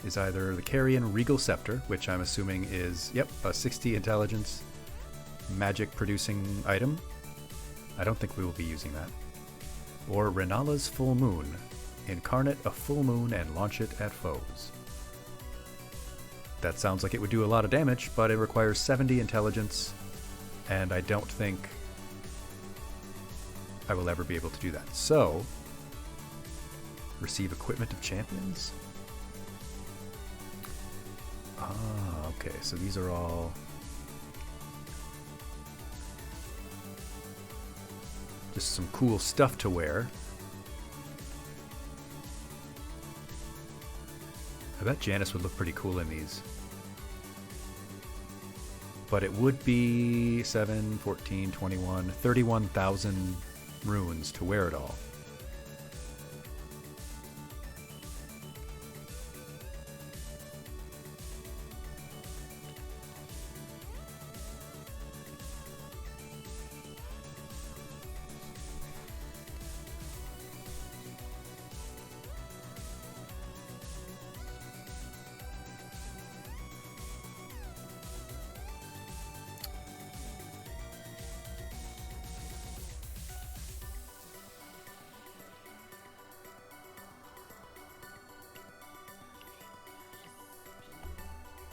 is either the Carrion Regal Scepter, which I'm assuming is, yep, a 60 intelligence magic producing item. I don't think we will be using that. Or Renala's Full Moon. Incarnate a full moon and launch it at foes. That sounds like it would do a lot of damage, but it requires 70 intelligence, and I don't think I will ever be able to do that. So, receive equipment of champions? Ah, okay, so these are all... just some cool stuff to wear. I bet Janice would look pretty cool in these. But it would be 7, 14, 21, 31,000 runes to wear it all.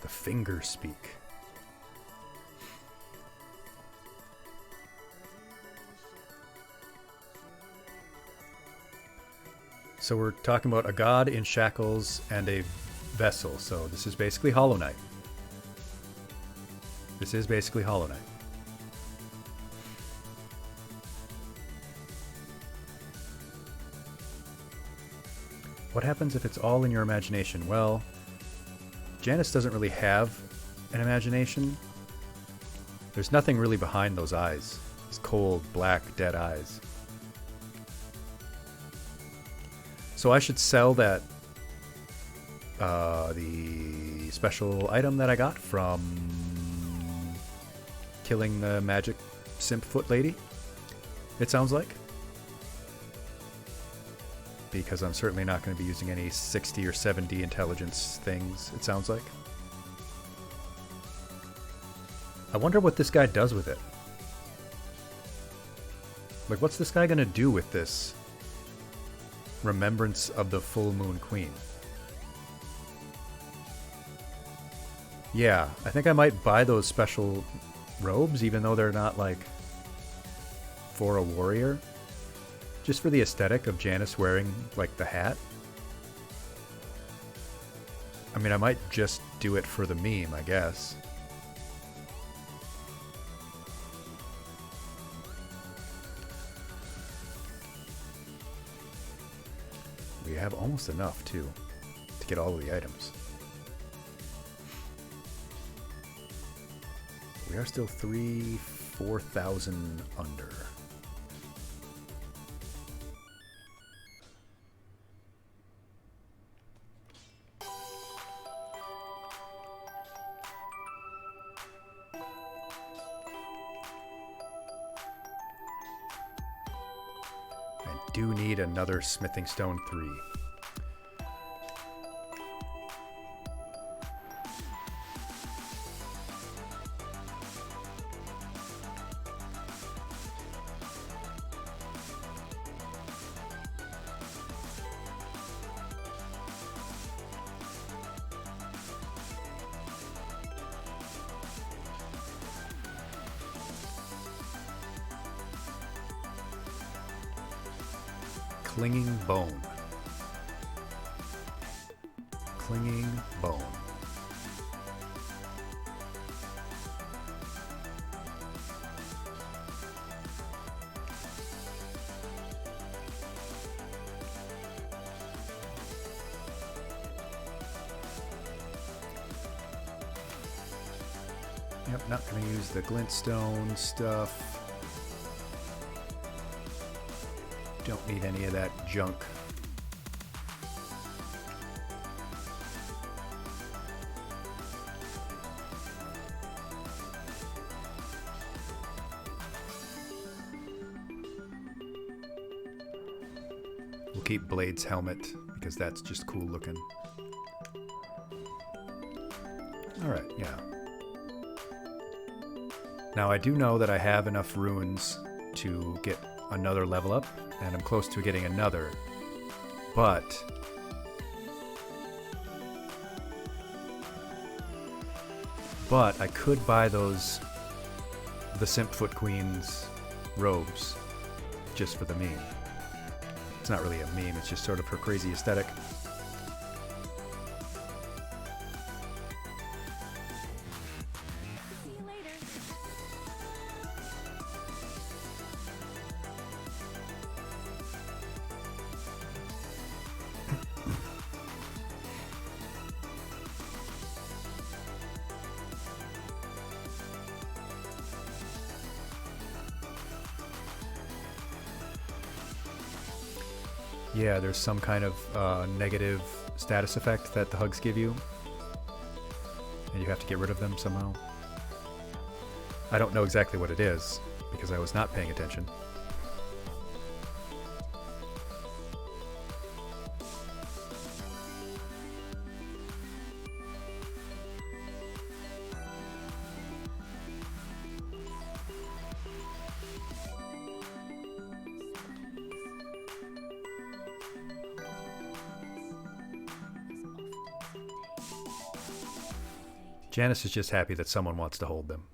The finger speak. So we're talking about a god in shackles and a vessel. So this is basically Hollow Knight. This is basically Hollow Knight. What happens if it's all in your imagination? Well, Janus doesn't really have an imagination. There's nothing really behind those eyes. These cold, black, dead eyes. So I should sell that, the special item that I got from killing the magic simp foot lady, it sounds like. Because I'm certainly not going to be using any 60 or 70 intelligence things, it sounds like. I wonder what this guy does with it. Like, what's this guy going to do with this Remembrance of the Full Moon Queen? Yeah, I think I might buy those special robes, even though they're not, like, for a warrior. Just for the aesthetic of Janus wearing, like, the hat. I mean, I might just do it for the meme, I guess. We have almost enough, too, to get all of the items. We are still 4,000 under. Do need another smithing stone 3. Clinging bone. Clinging bone. Yep, not going to use the glintstone stuff. Don't need any of that junk. We'll keep Blade's helmet because that's just cool looking. Alright, yeah. Now I do know that I have enough runes to get another level up, and I'm close to getting another, but I could buy those the Simp Foot Queen's robes just for the meme. It's not really a meme, it's just sort of her crazy aesthetic. Yeah, there's some kind of negative status effect that the hugs give you, and you have to get rid of them somehow. I don't know exactly what it is, because I was not paying attention. Janice is just happy that someone wants to hold them.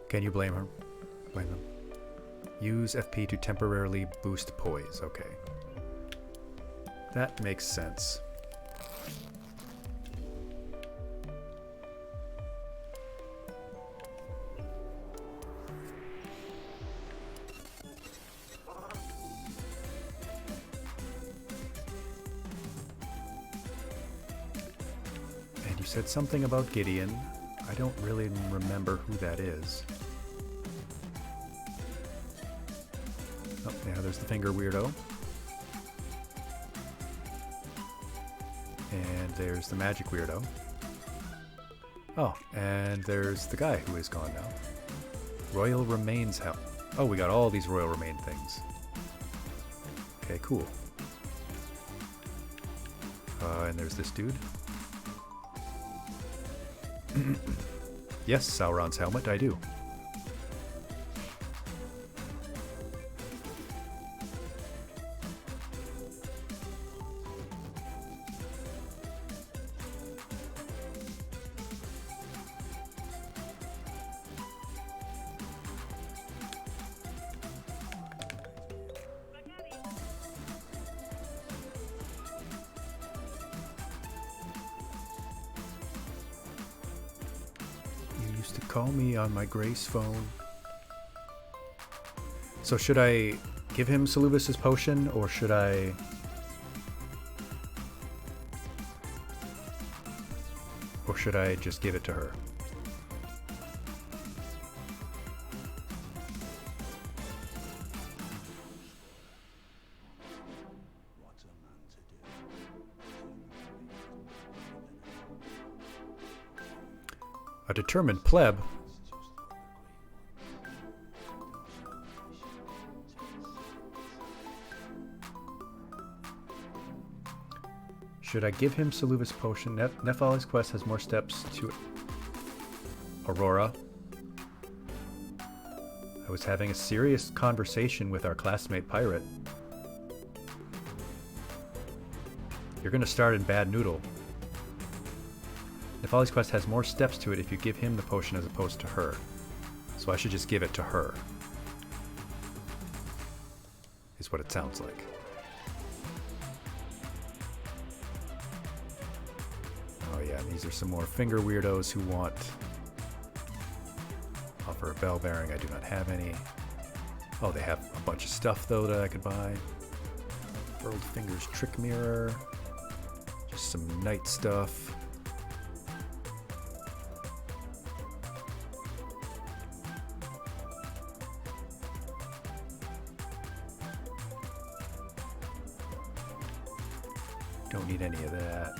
Can you blame her? Blame them. Use FP to temporarily boost poise. Okay. That makes sense. And you said something about Gideon. I don't really remember who that is. Oh, yeah, there's the finger weirdo. And there's the magic weirdo. Oh, and there's the guy who is gone now. Royal Remains help. Oh, we got all these Royal Remain things. Okay, cool. And there's this dude. Yes, Sauron's helmet, I do. To call me on my Grace phone. So should I give him Saluvis's potion, or should I... Or should I just give it to her? A determined pleb. Should I give him Saluvis potion? Nephali's quest has more steps to it. Aurora. I was having a serious conversation with our classmate pirate. You're gonna start in Bad Noodle. Nephali's quest has more steps to it if you give him the potion as opposed to her. So I should just give it to her. Is what it sounds like. Oh yeah, these are some more finger weirdos who want... Offer a bell bearing, I do not have any. Oh, they have a bunch of stuff though that I could buy. Furled Fingers Trick Mirror. Just some knight stuff. Don't need any of that.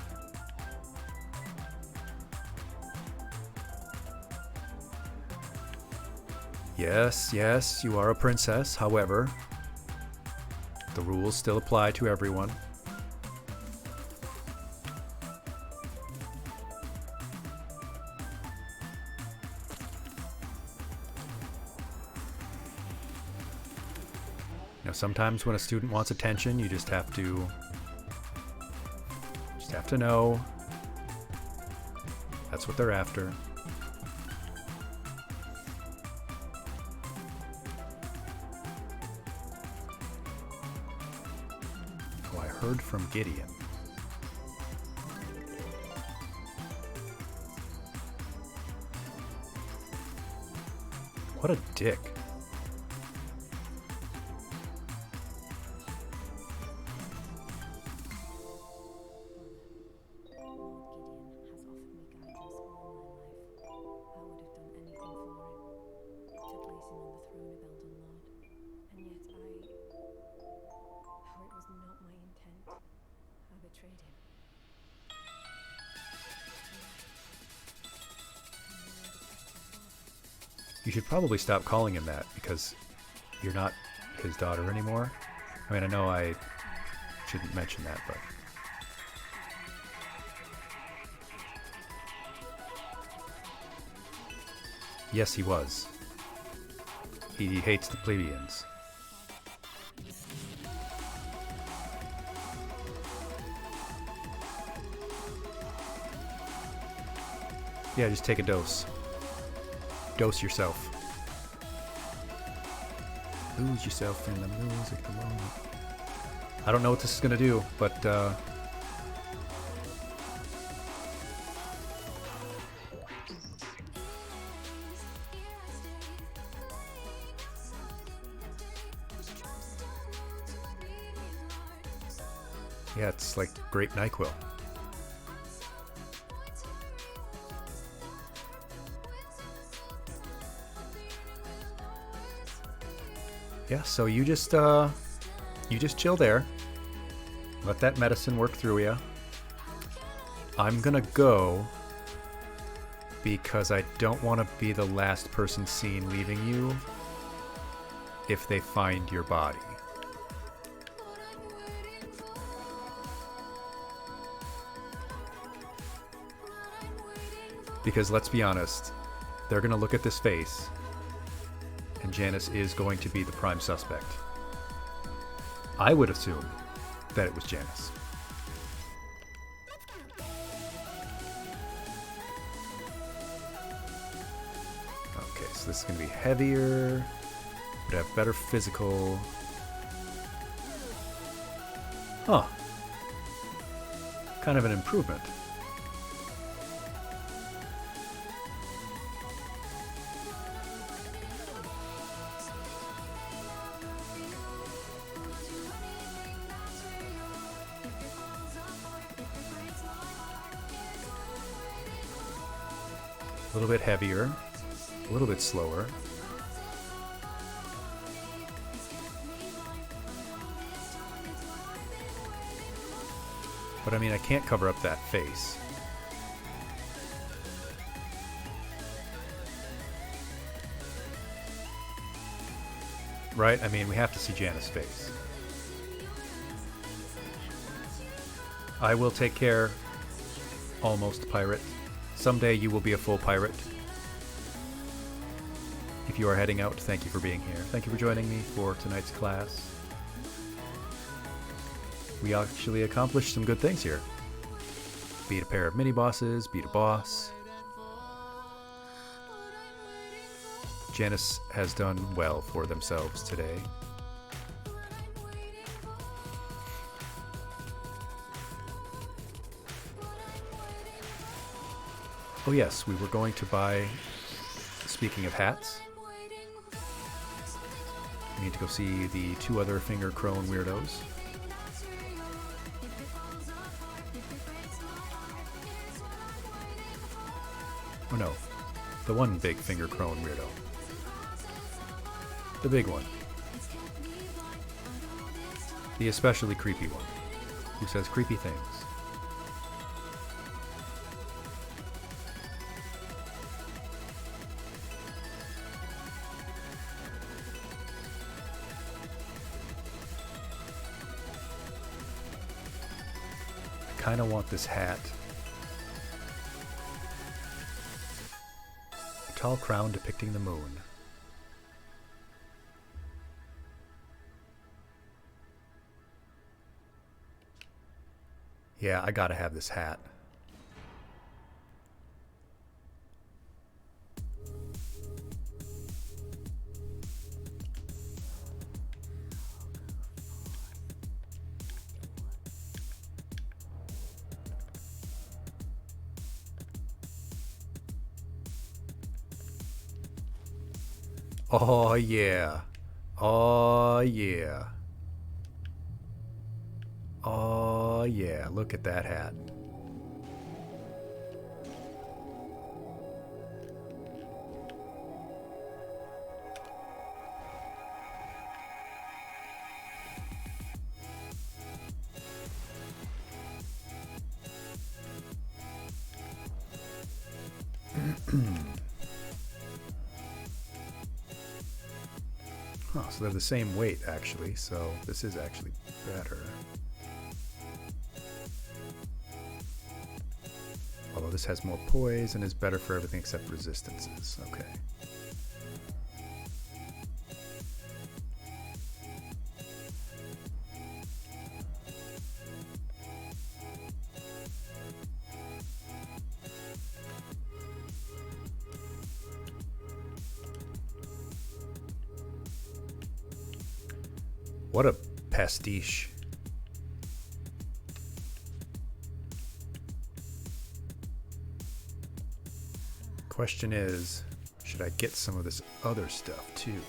Yes, yes, you are a princess. However, the rules still apply to everyone. Now, sometimes when a student wants attention, you just have to know that's what they're after. Oh, I heard from Gideon. What a dick. You should probably stop calling him that, because you're not his daughter anymore. I mean, I know I shouldn't mention that, but... Yes, he was. He hates the plebeians. Yeah, just take a dose. Dose yourself. Lose yourself in the music alone. I don't know what this is gonna do, but yeah, it's like grape NyQuil. Yeah, so you just chill there. Let that medicine work through you. I'm gonna go because I don't want to be the last person seen leaving you if they find your body. Because let's be honest, they're gonna look at this face and Janice is going to be the prime suspect. I would assume that it was Janice. Okay, so this is going to be heavier, but have better physical. Huh. Kind of an improvement. A little bit heavier, a little bit slower. But I mean, I can't cover up that face. Right? I mean, we have to see Janice's face. I will take care, almost pirate. Someday you will be a full pirate. If you are heading out, thank you for being here. Thank you for joining me for tonight's class. We actually accomplished some good things here. Beat a pair of mini-bosses, beat a boss. Janice has done well for themselves today. Oh yes, we were going to buy, speaking of hats, we need to go see the two other finger crone weirdos. Oh no, the one big finger crone weirdo. The big one. The especially creepy one, who says creepy things. I kind of want this hat. A tall crown depicting the moon. Yeah, I gotta have this hat. Oh yeah. Oh yeah. Oh yeah, look at that hat. Oh, so they're the same weight actually, so this is actually better. Although this has more poise and is better for everything except resistances. Okay. What a pastiche. Question is, should I get some of this other stuff too?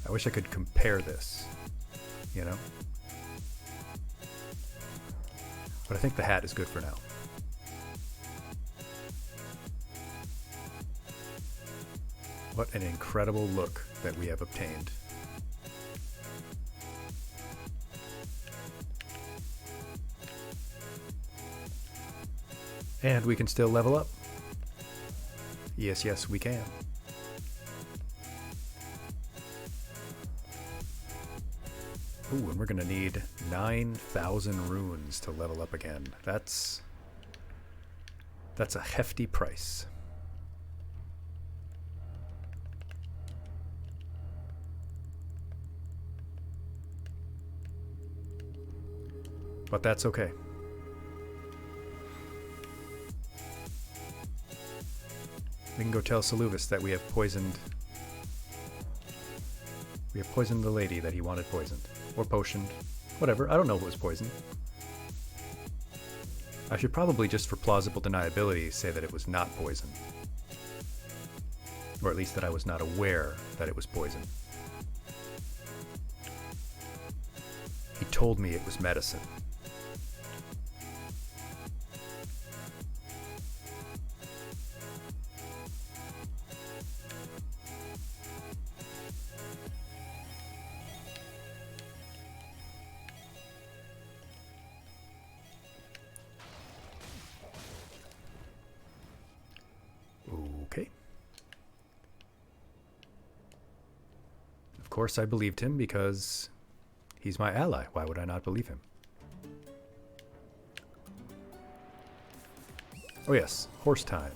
I wish I could compare this, you know? But I think the hat is good for now. What an incredible look that we have obtained. And we can still level up. Yes, yes, we can. Ooh, and we're gonna need 9,000 runes to level up again. That's a hefty price. But that's okay. We can go tell Saluvis that we have poisoned the lady that he wanted poisoned. Or potioned. Whatever. I don't know if it was poisoned. I should probably, just for plausible deniability, say that it was not poison. Or at least that I was not aware that it was poison. He told me it was medicine. Okay. Of course I believed him because he's my ally. Why would I not believe him? Oh yes, horse time.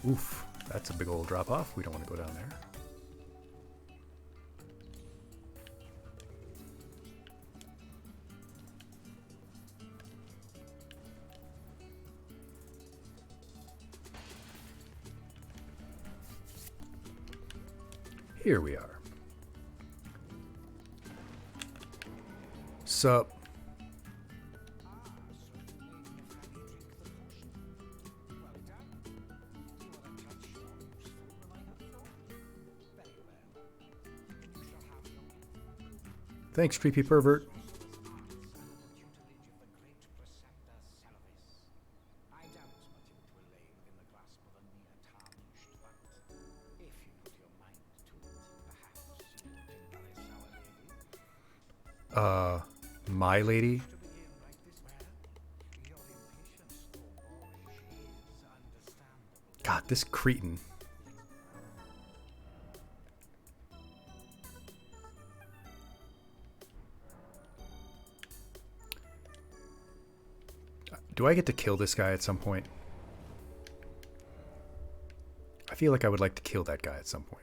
Oof, that's a big old drop off. We don't want to go down there. Here we are. Sup? Thanks, creepy pervert. My lady? God, this cretin. Do I get to kill this guy at some point? I feel like I would like to kill that guy at some point.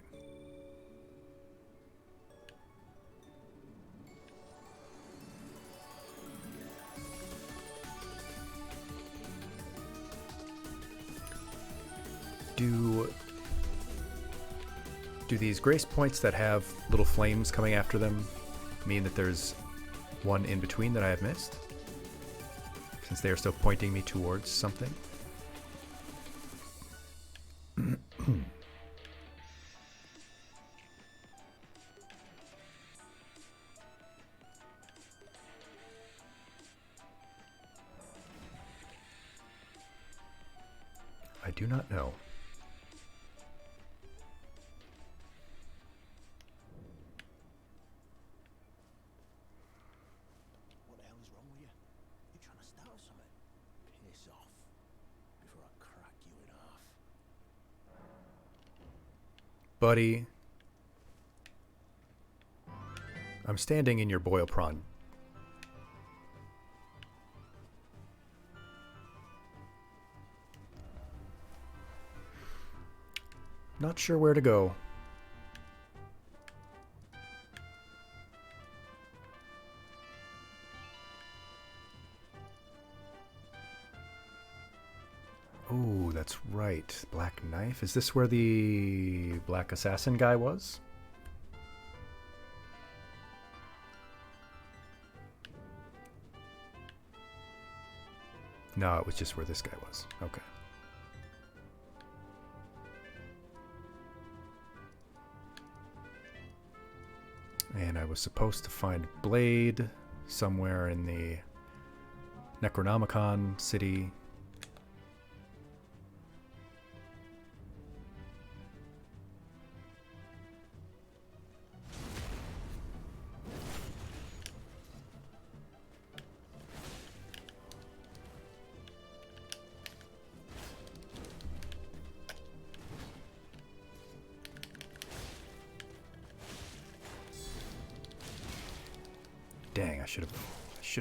Do these grace points that have little flames coming after them mean that there's one in between that I have missed? Since they are still pointing me towards something? I do not know. What the hell is wrong with you? You trying to start something? Piss off before I crack you in half. Buddy. I'm standing in your boil prawn. Not sure where to go. Oh, that's right. Black Knife. Is this where the Black Assassin guy was? No, it was just where this guy was. Okay. And I was supposed to find Blade somewhere in the Necronomicon city. Dang, I should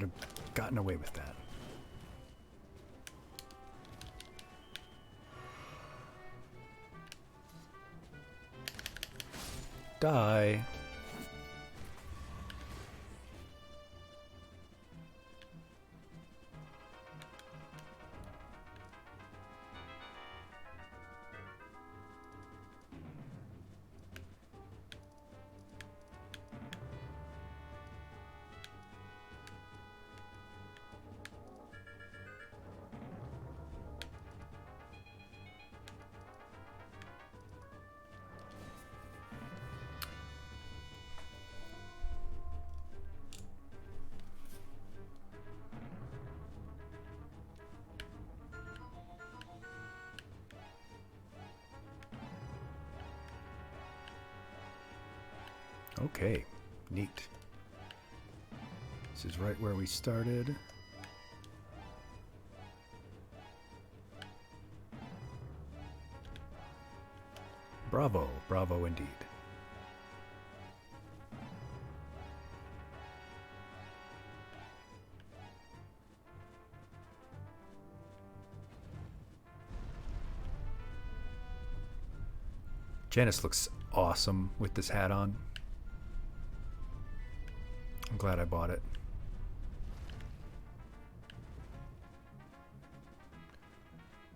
have gotten away with that. Die. Okay, neat. This is right where we started. Bravo, bravo indeed. Janice looks awesome with this hat on. I'm glad I bought it.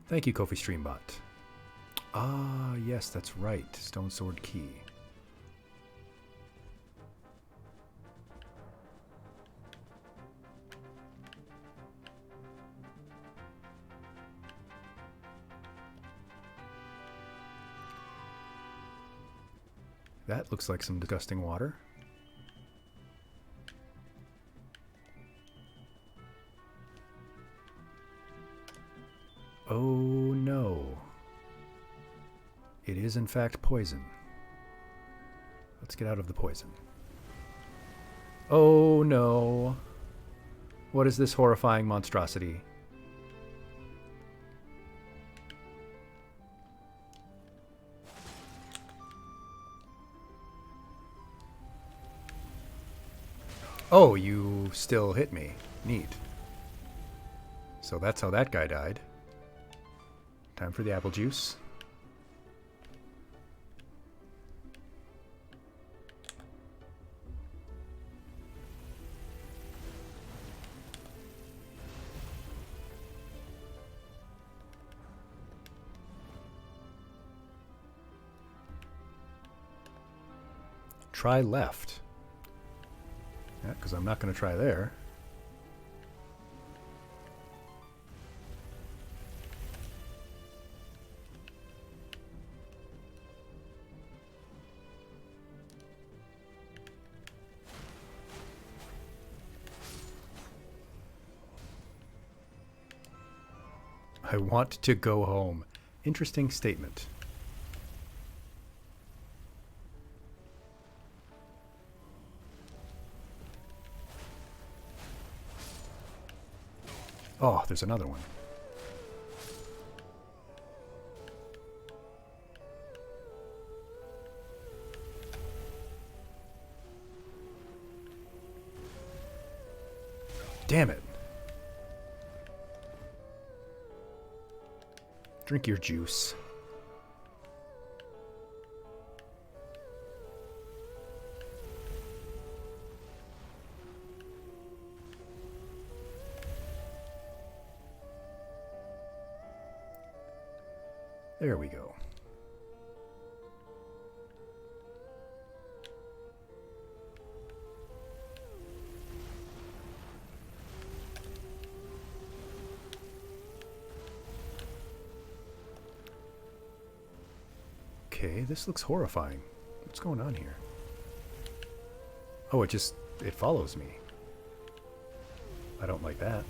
Thank you, Kofi Streambot. Ah, yes, that's right. Stone Sword Key. That looks like some disgusting water. Oh no. It is in fact poison. Let's get out of the poison. Oh no. What is this horrifying monstrosity? Oh, you still hit me. Neat. So that's how that guy died. Time for the apple juice. Try left. Yeah, because I'm not going to try there. I want to go home. Interesting statement. Oh, there's another one. Damn it. Drink your juice. There we go. Okay, this looks horrifying. What's going on here? Oh, it follows me. I don't like that.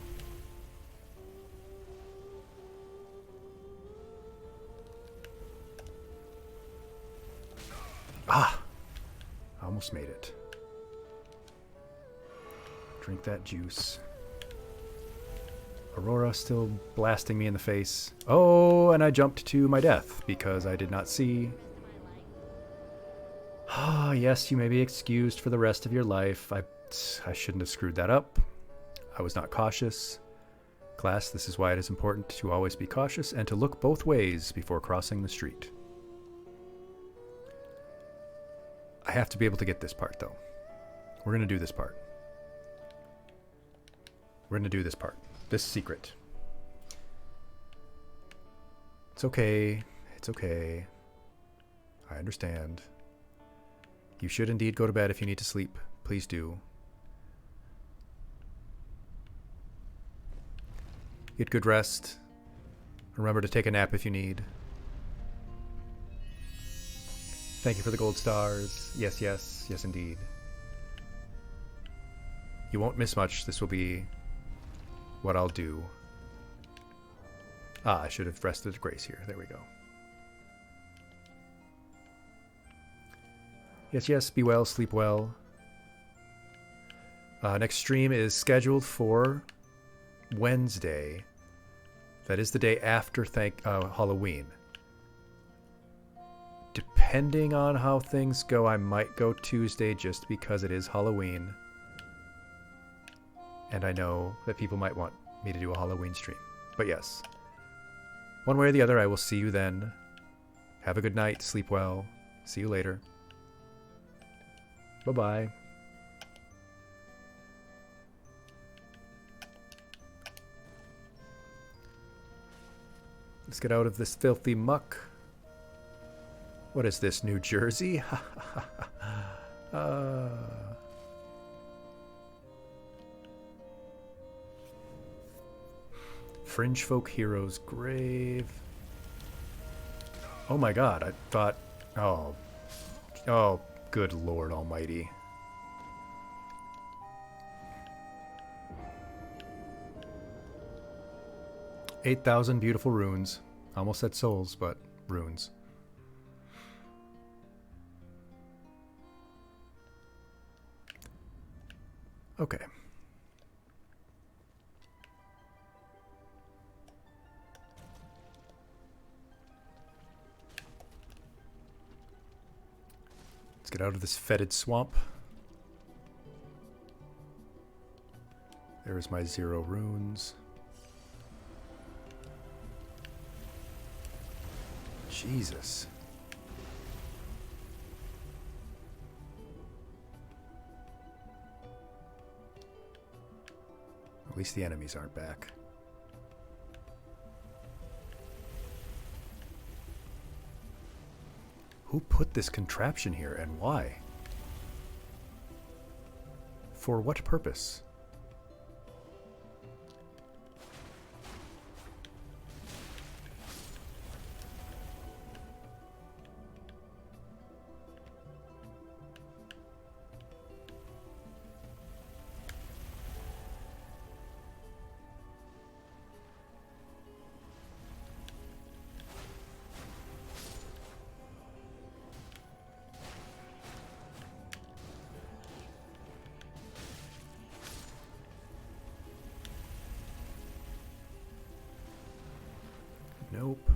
Ah! I almost made it. Drink that juice. Aurora still blasting me in the face. Oh, and I jumped to my death because I did not see. Ah, yes, you may be excused for the rest of your life. I shouldn't have screwed that up. I was not cautious. Class, this is why it is important to always be cautious and to look both ways before crossing the street. I have to be able to get this part, though. We're going to do this part. We're going to do this part. This secret. It's okay. It's okay. I understand. You should indeed go to bed if you need to sleep. Please do. Get good rest. Remember to take a nap if you need. Thank you for the gold stars. Yes, yes, yes indeed. You won't miss much. This will be what I'll do. Ah, I should have rested Grace here. There we go. Yes, yes, be well, sleep well. Next stream is scheduled for Wednesday. That is the day after Halloween. Depending on how things go, I might go Tuesday just because it is Halloween. And I know that people might want me to do a Halloween stream. But yes. One way or the other, I will see you then. Have a good night. Sleep well. See you later. Bye-bye. Let's get out of this filthy muck. What is this, New Jersey? Fringe Folk Heroes Grave. Oh my god, I thought... Oh. Oh, good Lord Almighty. $8,000 beautiful runes. Almost said souls, but runes. Okay. Let's get out of this fetid swamp. There's my 0 runes. Jesus. At least the enemies aren't back. Who put this contraption here and why? For what purpose? Nope.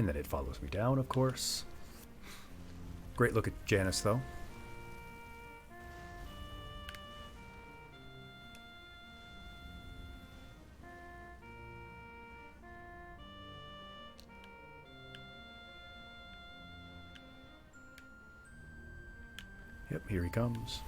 And then it follows me down, of course. Great look at Janice, though. Yep, here he comes.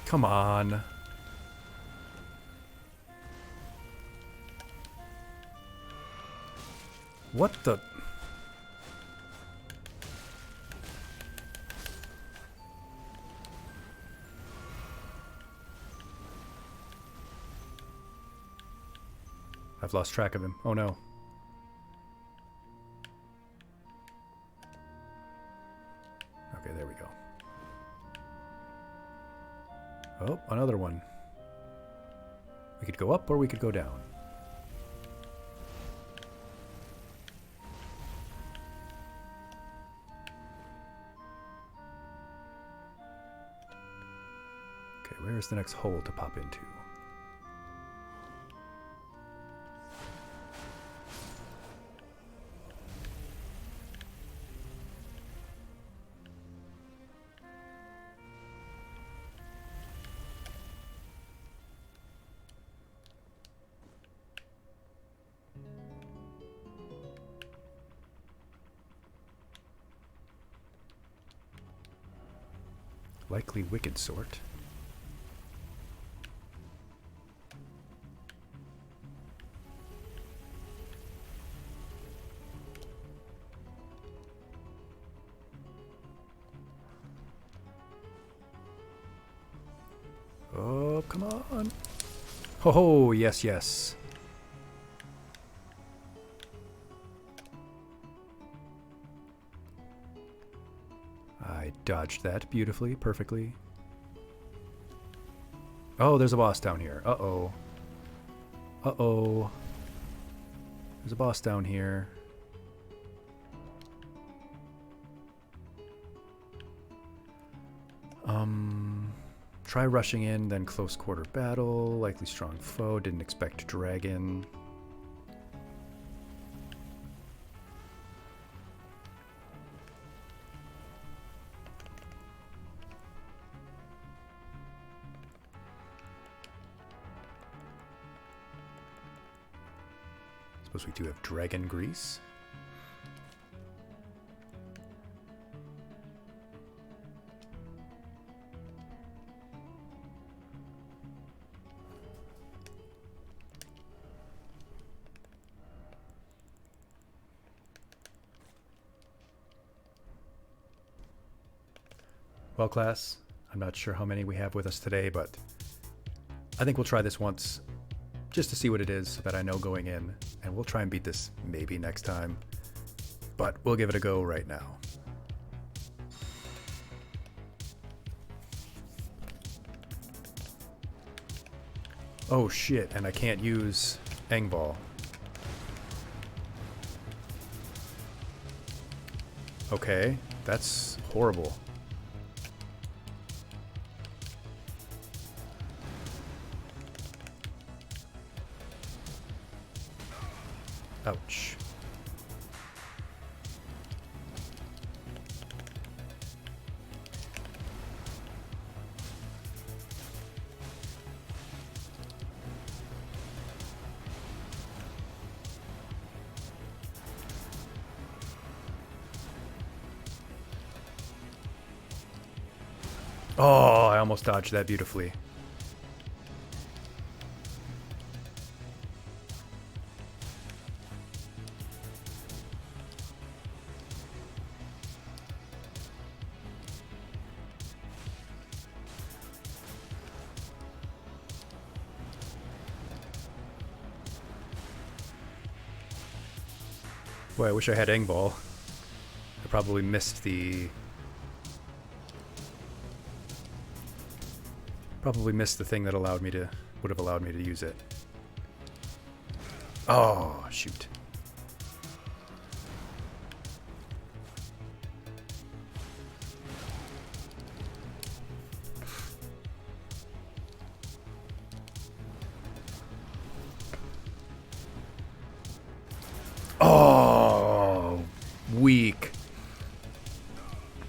Come on. What the... I've lost track of him. Oh no. Okay, there we go. Oh, another one. We could go up or we could go down. Okay, where's the next hole to pop into? Likely wicked sort. Oh, come on. Ho ho, yes, yes. I dodged that beautifully, perfectly. Oh, there's a boss down here. Uh-oh. Uh-oh. There's a boss down here. Try rushing in, then close quarter battle. Likely strong foe. Didn't expect dragon. Suppose we do have dragon grease. Well, class, I'm not sure how many we have with us today, but I think we'll try this once just to see what it is so that I know going in, and we'll try and beat this maybe next time, but we'll give it a go right now. Oh shit, and I can't use Engball. Okay, that's horrible. Ouch. Oh, I almost dodged that beautifully. Boy, I wish I had Engball. I probably missed the... Probably missed the thing that allowed me to... would have allowed me to use it. Oh, shoot.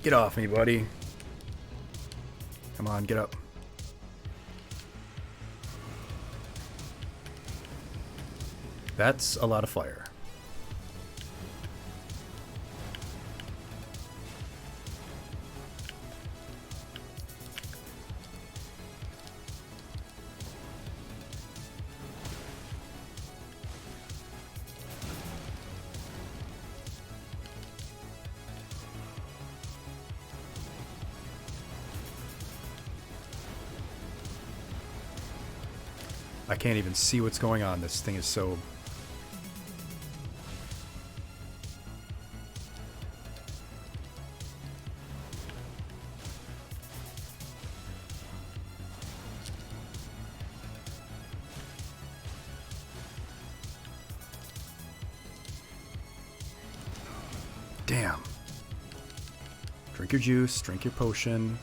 Get off me, buddy. Come on, get up. That's a lot of fire. I can't even see what's going on. This thing is so... Damn. Drink your juice, drink your potion.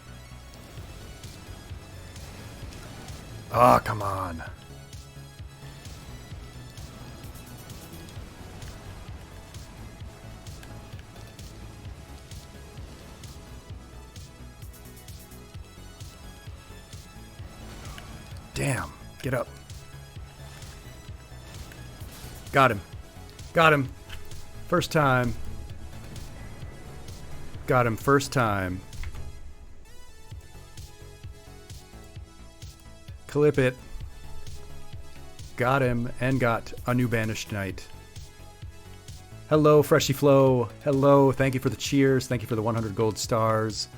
Ah, come on. Damn. Get up. Got him. Got him. First time. Got him first time. Clip it. Got him and got a new banished knight. Hello, Freshy Flow. Hello. Thank you for the cheers. Thank you for the 100 gold stars.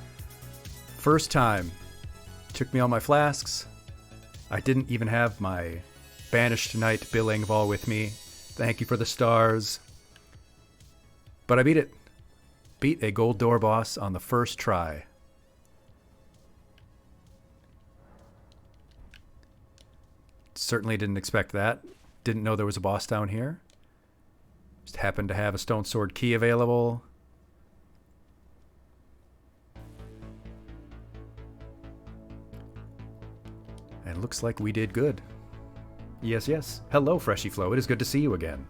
First time. Took me all my flasks. I didn't even have my banished knight Bill Engvall with me. Thank you for the stars. But I beat it. Beat a gold door boss on the first try. Certainly didn't expect that. Didn't know there was a boss down here. Just happened to have a stone sword key available. And looks like we did good. Yes, yes. Hello, Freshy Flow. It is good to see you again.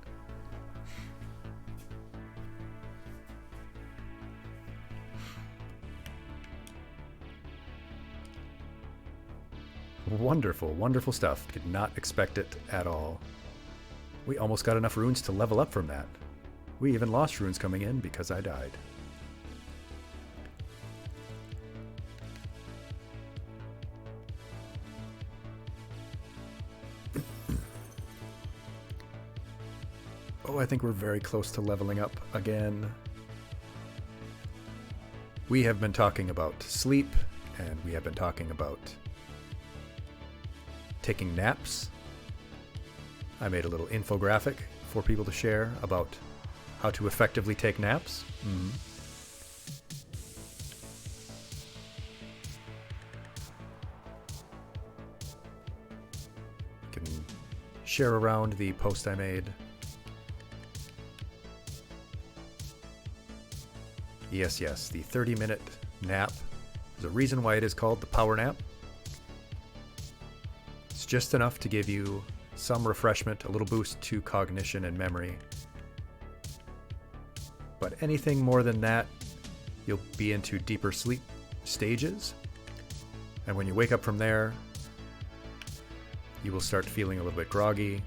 Wonderful, wonderful stuff. Did not expect it at all. We almost got enough runes to level up from that. We even lost runes coming in because I died. Oh, I think we're very close to leveling up again. We have been talking about sleep, and we have been talking about taking naps. I made a little infographic for people to share about how to effectively take naps. You can share around the post I made. Yes, yes, the 30-minute nap. There's a reason why it is called the power nap. It's just enough to give you some refreshment, a little boost to cognition and memory. But anything more than that, you'll be into deeper sleep stages. And when you wake up from there, you will start feeling a little bit groggy,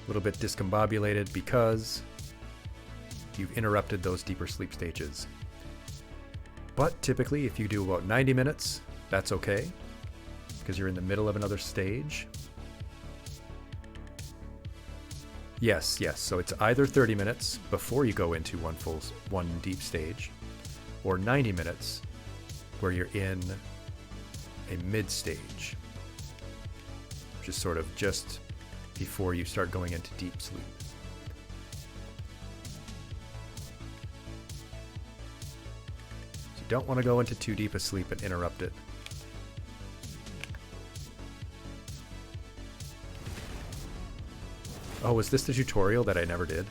a little bit discombobulated because you've interrupted those deeper sleep stages. But typically, if you do about 90 minutes, that's okay, because you're in the middle of another stage. Yes, yes, so it's either 30 minutes before you go into one deep stage, or 90 minutes where you're in a mid stage, which is sort of just before you start going into deep sleep. So you don't want to go into too deep a sleep and interrupt it. Oh, was this the tutorial that I never did?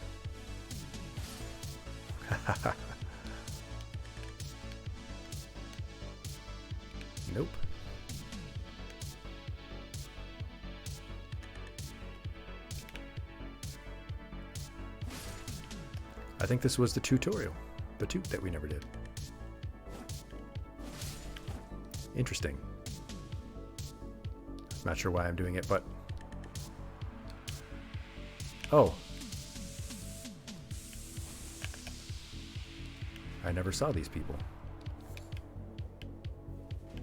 Nope. I think this was the tutorial. the toot that we never did. Interesting. Not sure why I'm doing it, but... Oh. I never saw these people.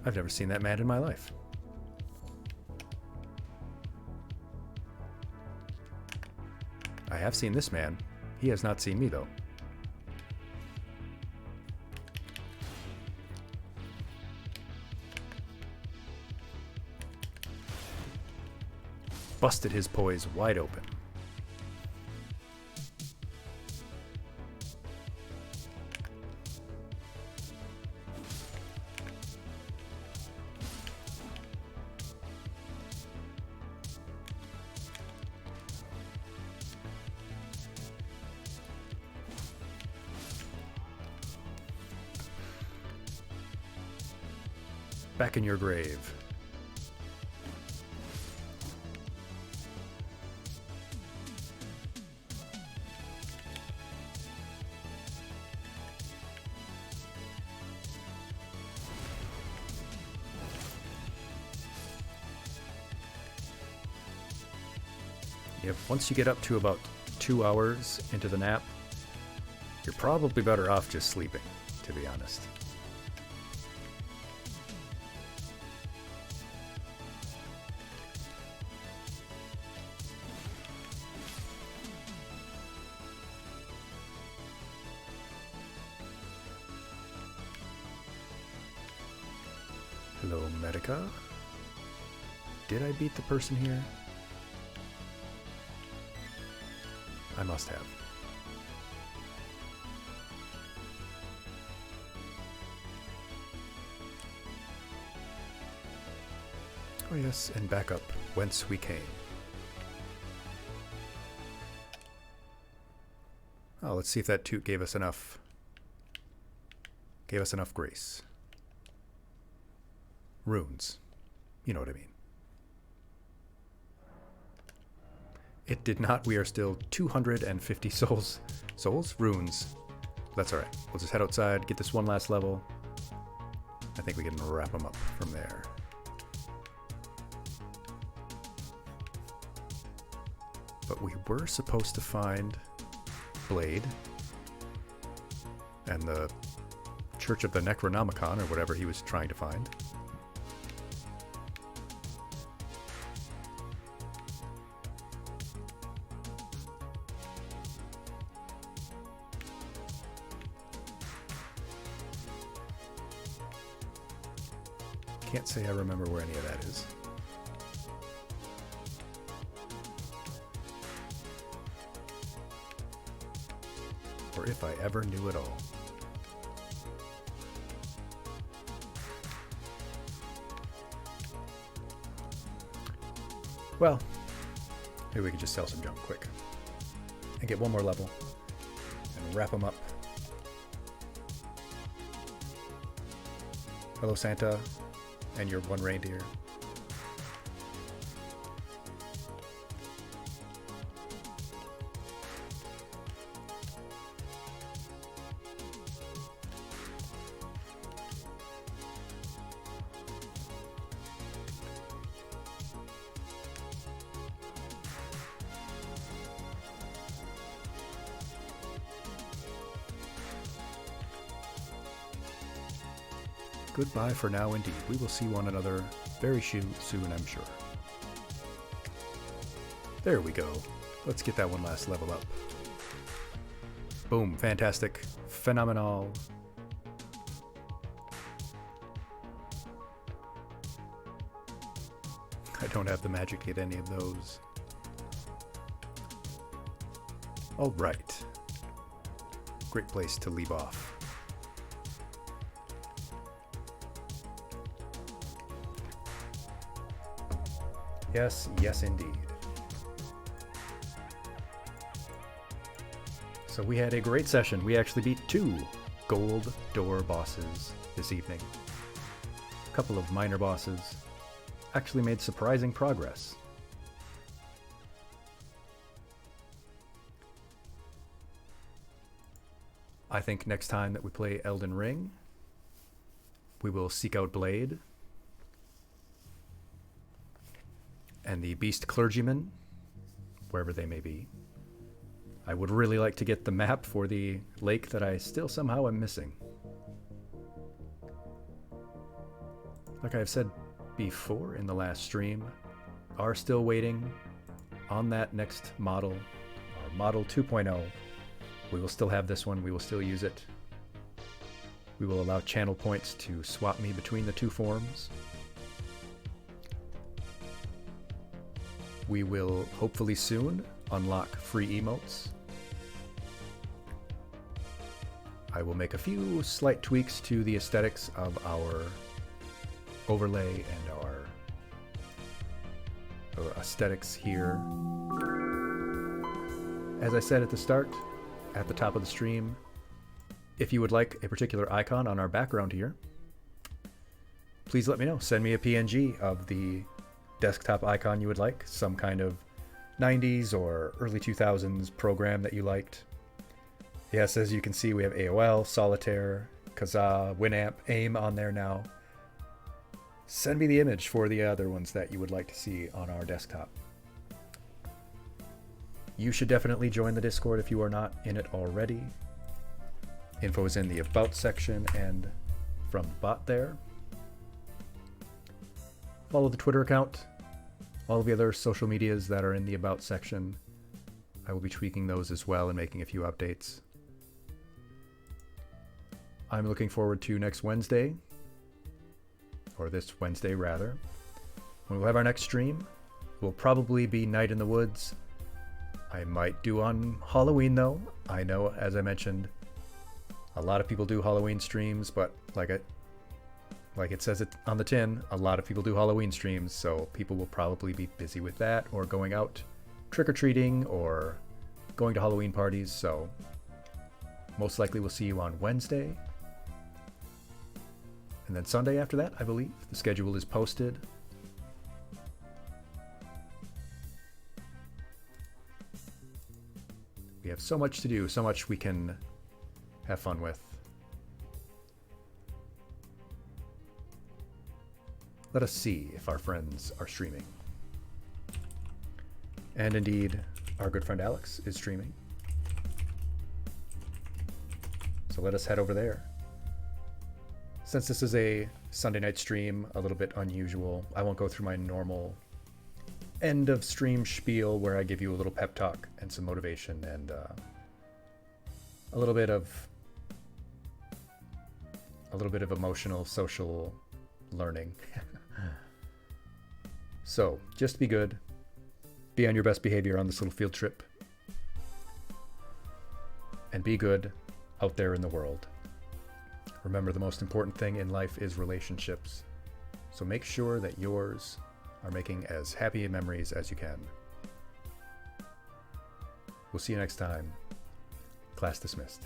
I've never seen that man in my life. I have seen this man. He has not seen me, though. Busted his poise wide open. Back in your grave. Yep, once you get up to about 2 hours into the nap, you're probably better off just sleeping, to be honest. Hello, Medica. Did I beat the person here? I must have. Oh yes, and back up whence we came. Oh, let's see if that toot gave us enough grace. Runes. You know what I mean. It did not. We are still 250 souls. Souls? Runes. That's alright. We'll just head outside, get this one last level. I think we can wrap them up from there. But we were supposed to find Blade and the Church of the Necronomicon, or whatever he was trying to find. Can't say I remember where any of that is. Or if I ever knew it all. Well, maybe we could just sell some junk quick and get one more level and wrap them up. Hello, Santa. And your one reindeer. Goodbye for now, indeed. We will see one another very soon, I'm sure. There we go. Let's get that one last level up. Boom. Fantastic. Phenomenal. I don't have the magic to get any of those. All right. Great place to leave off. Yes, yes indeed. So we had a great session. We actually beat 2 gold door bosses this evening. A couple of minor bosses. Actually made surprising progress. I think next time that we play Elden Ring, we will seek out Blade and the Beast Clergyman, wherever they may be. I would really like to get the map for the lake that I still somehow am missing. Like I've said before in the last stream, are still waiting on that next model, or model 2.0. We will still have this one, we will still use it. We will allow channel points to swap me between the two forms. We will hopefully soon unlock free emotes. I will make a few slight tweaks to the aesthetics of our overlay and our aesthetics here. As I said at the start, at the top of the stream, if you would like a particular icon on our background here, please let me know. Send me a PNG of the desktop icon you would like, some kind of 90s or early 2000s program that you liked. Yes, as you can see, we have AOL, Solitaire, Kazaa, Winamp, AIM on there now. Send me the image for the other ones that you would like to see on our desktop. You should definitely join the Discord if you are not in it already. Info is in the About section and from the bot there. Follow the Twitter account, all of the other social medias that are in the About section. I will be tweaking those as well and making a few updates. I'm looking forward to next Wednesday, or this Wednesday rather, when we'll have our next stream. It will probably be Night in the Woods. I might do on Halloween though. I know, as I mentioned, a lot of people do Halloween streams, but like it says it on the tin, a lot of people do Halloween streams, so people will probably be busy with that or going out trick-or-treating or going to Halloween parties, so most likely we'll see you on Wednesday. And then Sunday after that, I believe. The schedule is posted. We have so much to do, so much we can have fun with. Let us see if our friends are streaming. And indeed, our good friend Alex is streaming. So let us head over there. Since this is a Sunday night stream, a little bit unusual, I won't go through my normal end of stream spiel where I give you a little pep talk and some motivation and a little bit of emotional, social learning. So just be good. Be on your best behavior on this little field trip. And be good out there in the world. Remember, the most important thing in life is relationships. So make sure that yours are making as happy memories as you can. We'll see you next time. Class dismissed.